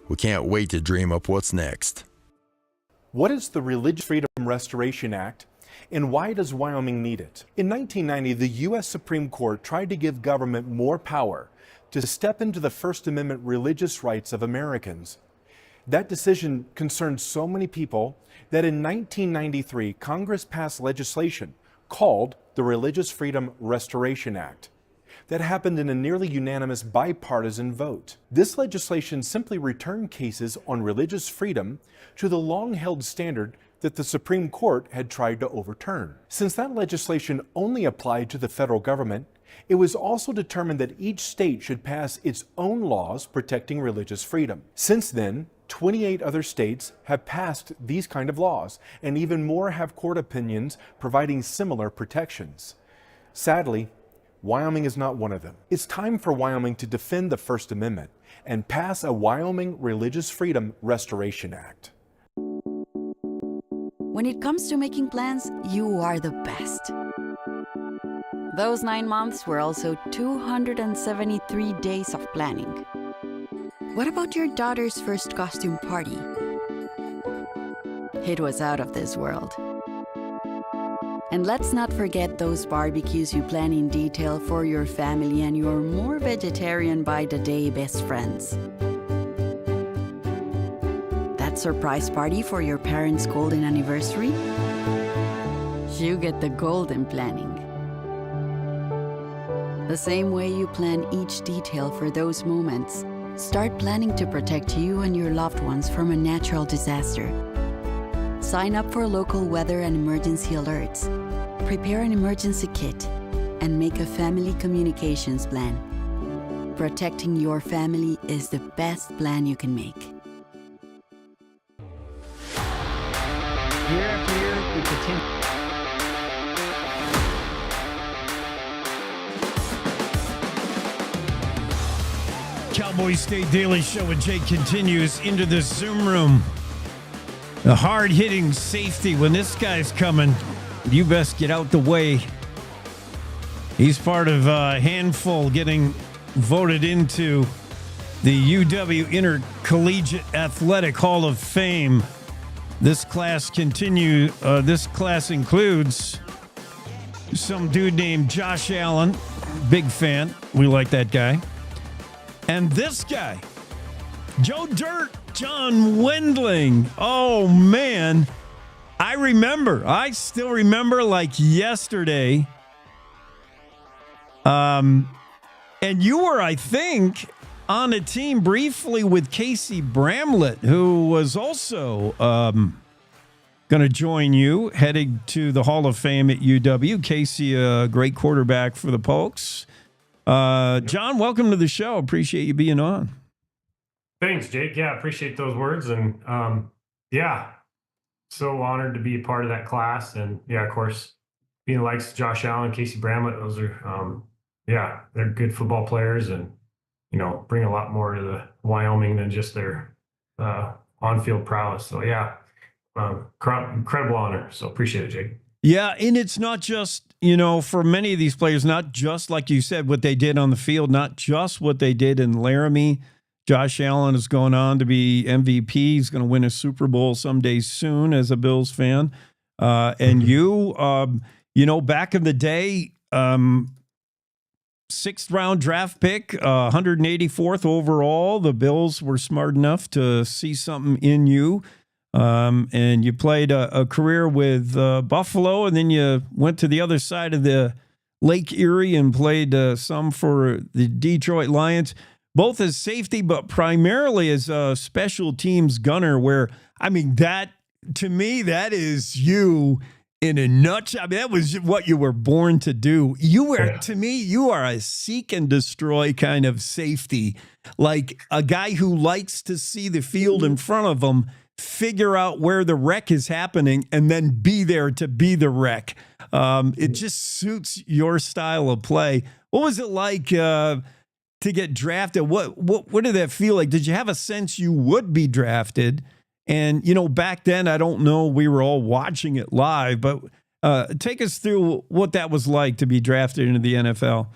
We can't wait to dream up what's next. What is the Religious Freedom Restoration Act, and why does Wyoming need it? In 1990, the U.S. Supreme Court tried to give government more power to step into the First Amendment religious rights of Americans. That decision concerned so many people that in 1993, Congress passed legislation called the Religious Freedom Restoration Act. That happened in a nearly unanimous bipartisan vote. This legislation simply returned cases on religious freedom to the long-held standard that the Supreme Court had tried to overturn. Since that legislation only applied to the federal government, It was also determined that each state should pass its own laws protecting religious freedom. Since then, 28 other states have passed these kind of laws, and even more have court opinions providing similar protections. Sadly, Wyoming is not one of them. It's time for Wyoming to defend the First Amendment and pass a Wyoming Religious Freedom Restoration Act. When it comes to making plans, you are the best. Those 9 months were also 273 days of planning. What about your daughter's first costume party? It was out of this world. And let's not forget those barbecues you plan in detail for your family and your more vegetarian by the day best friends. That surprise party for your parents' golden anniversary? You get the golden planning. The same way you plan each detail for those moments, start planning to protect you and your loved ones from a natural disaster. Sign up for local weather and emergency alerts. Prepare an emergency kit and make a family communications plan. Protecting your family is the best plan you can make. Year after year, we continue. Cowboy State Daily Show with Jake continues into the Zoom room. The hard-hitting safety. When this guy's coming, you best get out the way. He's part of a handful getting voted into the UW Intercollegiate Athletic Hall of Fame. This class includes some dude named Josh Allen. Big fan. We like that guy. And this guy, Joe Dirt, John Wendling. Oh, man. I still remember like yesterday. And you were, I think, on a team briefly with Casey Bramlett, who was also going to join you, heading to the Hall of Fame at UW. Casey, a great quarterback for the Pokes. John, welcome to the show. Appreciate you being on. Thanks, Jake. Yeah, appreciate those words. And yeah, so honored to be a part of that class. And yeah, of course, being the likes of Josh Allen, Casey Bramlett, those are, yeah, they're good football players and, you know, bring a lot more to the Wyoming than just their on-field prowess. So yeah, incredible honor. So appreciate it, Jake. Yeah, and it's not just, you know, for many of these players, not just like you said, what they did on the field, not just what they did in Laramie. Josh Allen is going on to be MVP. He's going to win a Super Bowl someday soon as a Bills fan. And you know, back in the day, 6th round draft pick, 184th overall. The Bills were smart enough to see something in you. And you played a career with Buffalo, and then you went to the other side of the Lake Erie and played some for the Detroit Lions, both as safety, but primarily as a special teams gunner, where, I mean, that, to me, that is you in a nutshell. I mean, that was what you were born to do. You were, to me, you are a seek and destroy kind of safety, like a guy who likes to see the field in front of him, figure out where the wreck is happening, and then be there to be the wreck. It just suits your style of play. What was it like to get drafted? What did that feel like? Did you have a sense you would be drafted? And, you know, back then, I don't know, we were all watching it live, but take us through what that was like to be drafted into the NFL.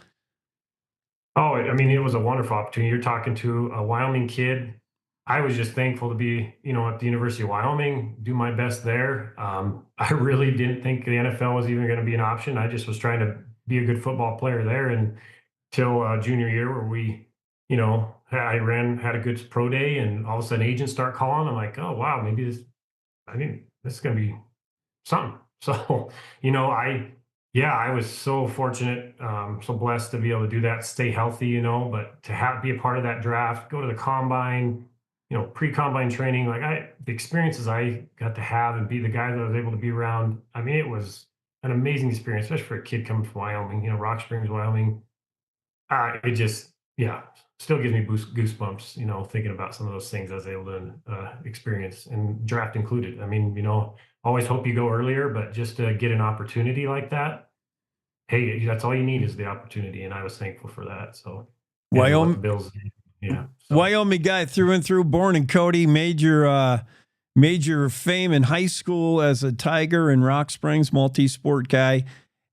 Oh, I mean, it was a wonderful opportunity. You're talking to a Wyoming kid. I was just thankful to be, you know, at the University of Wyoming, do my best there. I really didn't think the NFL was even going to be an option. I just was trying to be a good football player there until junior year, where we, you know, I had a good pro day, and all of a sudden agents start calling. I'm like, oh, wow, maybe this is going to be something. So, you know, I was so fortunate, so blessed to be able to do that, stay healthy, you know, but to be a part of that draft, go to the combine, you know, pre-combine training, like the experiences I got to have and be the guy that I was able to be around. I mean, it was an amazing experience, especially for a kid coming from Wyoming, Rock Springs, Wyoming. It just, yeah, still gives me goosebumps, thinking about some of those things I was able to experience, and draft included. I mean, always hope you go earlier, but just to get an opportunity like that, hey, that's all you need is the opportunity. And I was thankful for that. So Wyoming, Bills, yeah. Wyoming guy through and through, born in Cody, major fame in high school as a Tiger in Rock Springs, multi-sport guy.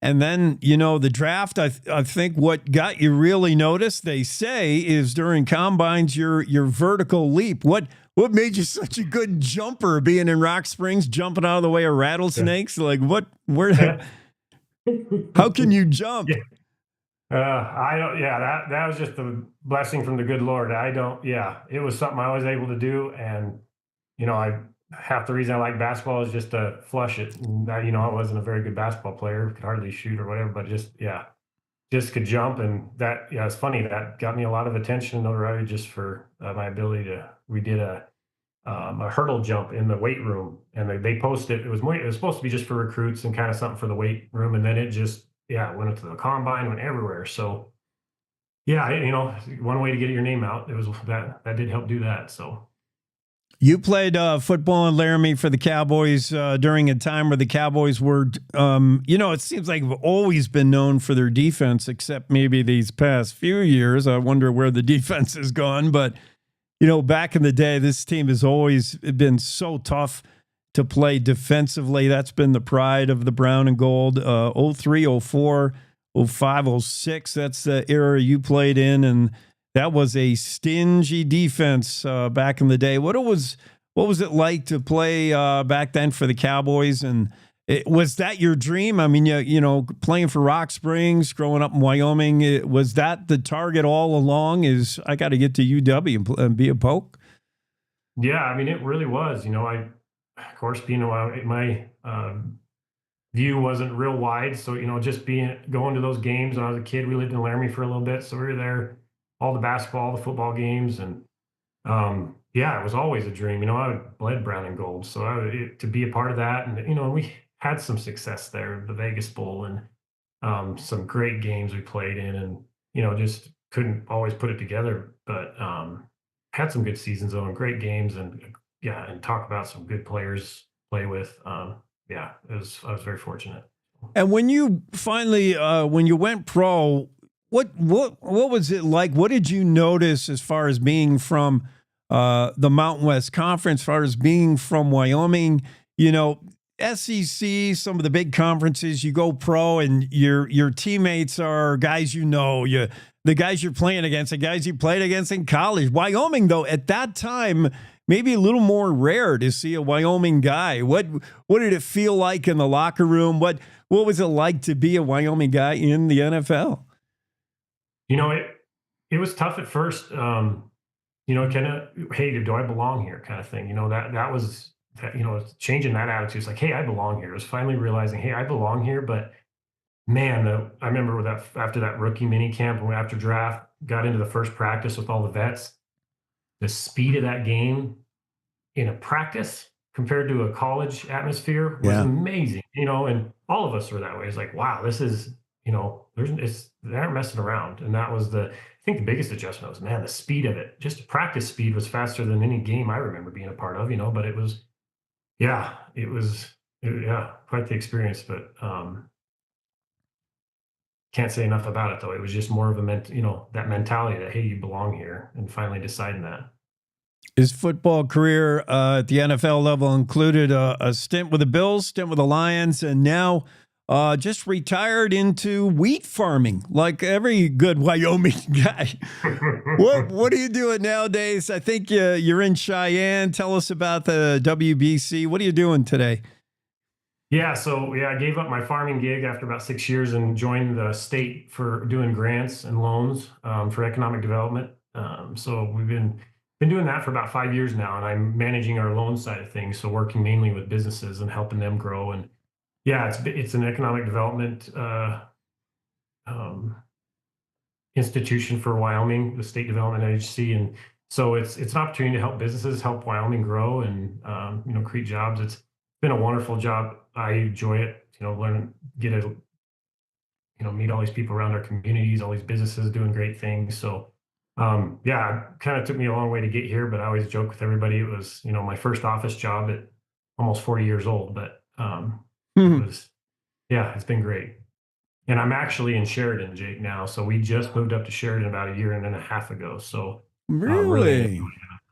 And then, the draft, I think what got you really noticed, they say, is during combines, your vertical leap. What made you such a good jumper being in Rock Springs, jumping out of the way of rattlesnakes? Like how can you jump? That was just a blessing from the good Lord. It was something I was able to do. And, half the reason I like basketball is just to flush it. And I wasn't a very good basketball player, could hardly shoot or whatever, but just could jump. And that, it's funny, that got me a lot of attention and notoriety just for my ability we did a hurdle jump in the weight room, and they posted, it was supposed to be just for recruits and kind of something for the weight room. And then it just, went into the combine, went everywhere. So one way to get your name out, it was that did help do that. So. You played football in Laramie for the Cowboys during a time where the Cowboys were, it seems like they've always been known for their defense, except maybe these past few years. I wonder where the defense has gone. But, back in the day, this team has always been so tough to play defensively. That's been the pride of the brown and gold. 03, 04, 05, 06, that's the era you played in. And that was a stingy defense back in the day. What was it like to play back then for the Cowboys? And was that your dream? I mean, playing for Rock Springs, growing up in Wyoming, was that the target all along? Is I got to get to UW and be a Poke? Yeah, I mean, it really was. Of course, being my view wasn't real wide, so just going to those games when I was a kid. We lived in Laramie for a little bit, so we were there. All the basketball, the football games, and it was always a dream. I bled brown and gold, so to be a part of that, and we had some success there, the Vegas Bowl, and some great games we played in, and just couldn't always put it together, but had some good seasons though, and great games, and talk about some good players to play with. I was very fortunate. And when you finally when you went pro, What was it like? What did you notice as far as being from the Mountain West Conference, as far as being from Wyoming? SEC, some of the big conferences, you go pro and your teammates are guys the guys you're playing against, the guys you played against in college. Wyoming, though, at that time, maybe a little more rare to see a Wyoming guy. What did it feel like in the locker room? What was it like to be a Wyoming guy in the NFL? It was tough at first, kind of, hey, do I belong here kind of thing. That was, changing that attitude. It's like, hey, I belong here. It was finally realizing, hey, I belong here. But man, I remember that after that rookie mini camp, and after draft, got into the first practice with all the vets, the speed of that game in a practice compared to a college atmosphere was amazing, and all of us were that way. It's like, wow, this is, they aren't messing around. And that was I think the biggest adjustment was, man, the speed of it. Just practice speed was faster than any game I remember being a part of, but it was, quite the experience. But can't say enough about it though. It was just more of that mentality that, hey, you belong here, and finally deciding that. His football career at the NFL level included a stint with the Bills, stint with the Lions, and now just retired into wheat farming, like every good Wyoming guy. What are you doing nowadays? I think you're in Cheyenne. Tell us about the WBC. What are you doing today? I gave up my farming gig after about 6 years and joined the state for doing grants and loans for economic development. So we've been doing that for about 5 years now, and I'm managing our loan side of things. So working mainly with businesses and helping them grow. And it's an economic development institution for Wyoming, the State Development Agency, and so it's an opportunity to help businesses, help Wyoming grow, and create jobs. been a wonderful job. I enjoy it. Meet all these people around our communities, all these businesses doing great things. So, it kind of took me a long way to get here, but I always joke with everybody. It was, my first office job at almost 40 years old, but it's been great. And I'm actually in Sheridan, Jake, now. So we just moved up to Sheridan about a year and a half ago. So really,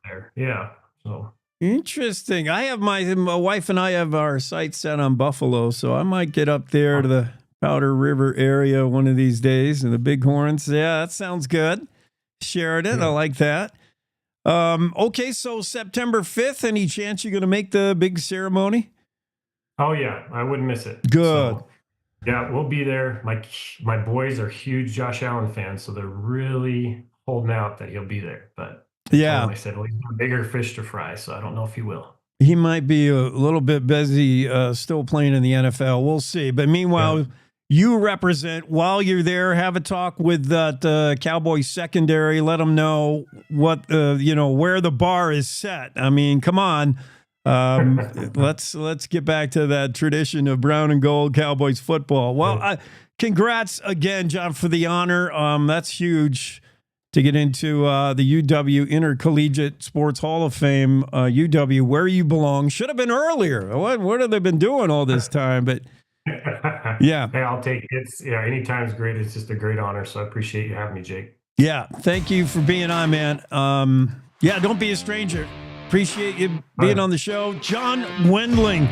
there, yeah. So interesting. I have my wife and I have our sights set on Buffalo, so I might get up there to the Powder River area one of these days, and the Bighorns. Yeah, that sounds good. Sheridan, I like that. Okay, so September 5th, any chance you're going to make the big ceremony? Oh, yeah, I wouldn't miss it. Good. So, yeah, we'll be there. My boys are huge Josh Allen fans, so they're really holding out that he'll be there. But yeah, I said, well, he's got bigger fish to fry, so I don't know if he will. He might be a little bit busy still playing in the NFL. We'll see. But meanwhile, you represent, while you're there, have a talk with that Cowboys secondary. Let them know what where the bar is set. I mean, come on. Let's get back to that tradition of brown and gold Cowboys football. Well, congrats again, John, for the honor. That's huge to get into the UW Intercollegiate Sports Hall of Fame. UW, where you belong. Should have been earlier. What have they been doing all this time? But yeah. Hey, I'll take it. Anytime's great. It's just a great honor. So I appreciate you having me, Jake. Yeah. Thank you for being on, man. Don't be a stranger. Appreciate you being on the show. John Wendling,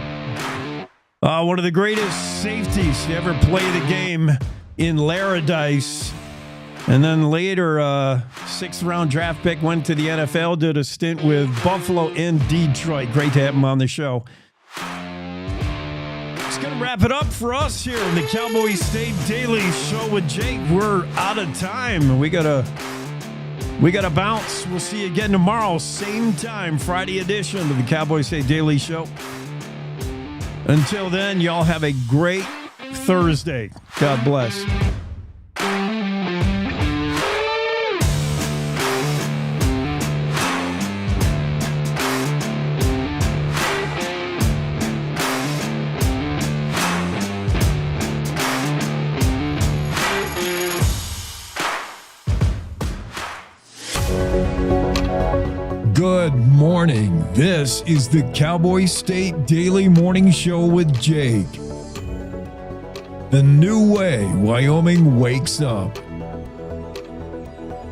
one of the greatest safeties to ever play the game in Laradice. And then later, 6th round draft pick, went to the NFL, did a stint with Buffalo and Detroit. Great to have him on the show. It's going to wrap it up for us here in the Cowboy State Daily Show with Jake. We're out of time. We gotta bounce. We'll see you again tomorrow, same time, Friday edition of the Cowboy State Daily Show. Until then, y'all have a great Thursday. God bless. Good morning. This is the Cowboy State Daily Morning Show with Jake. The new way Wyoming wakes up.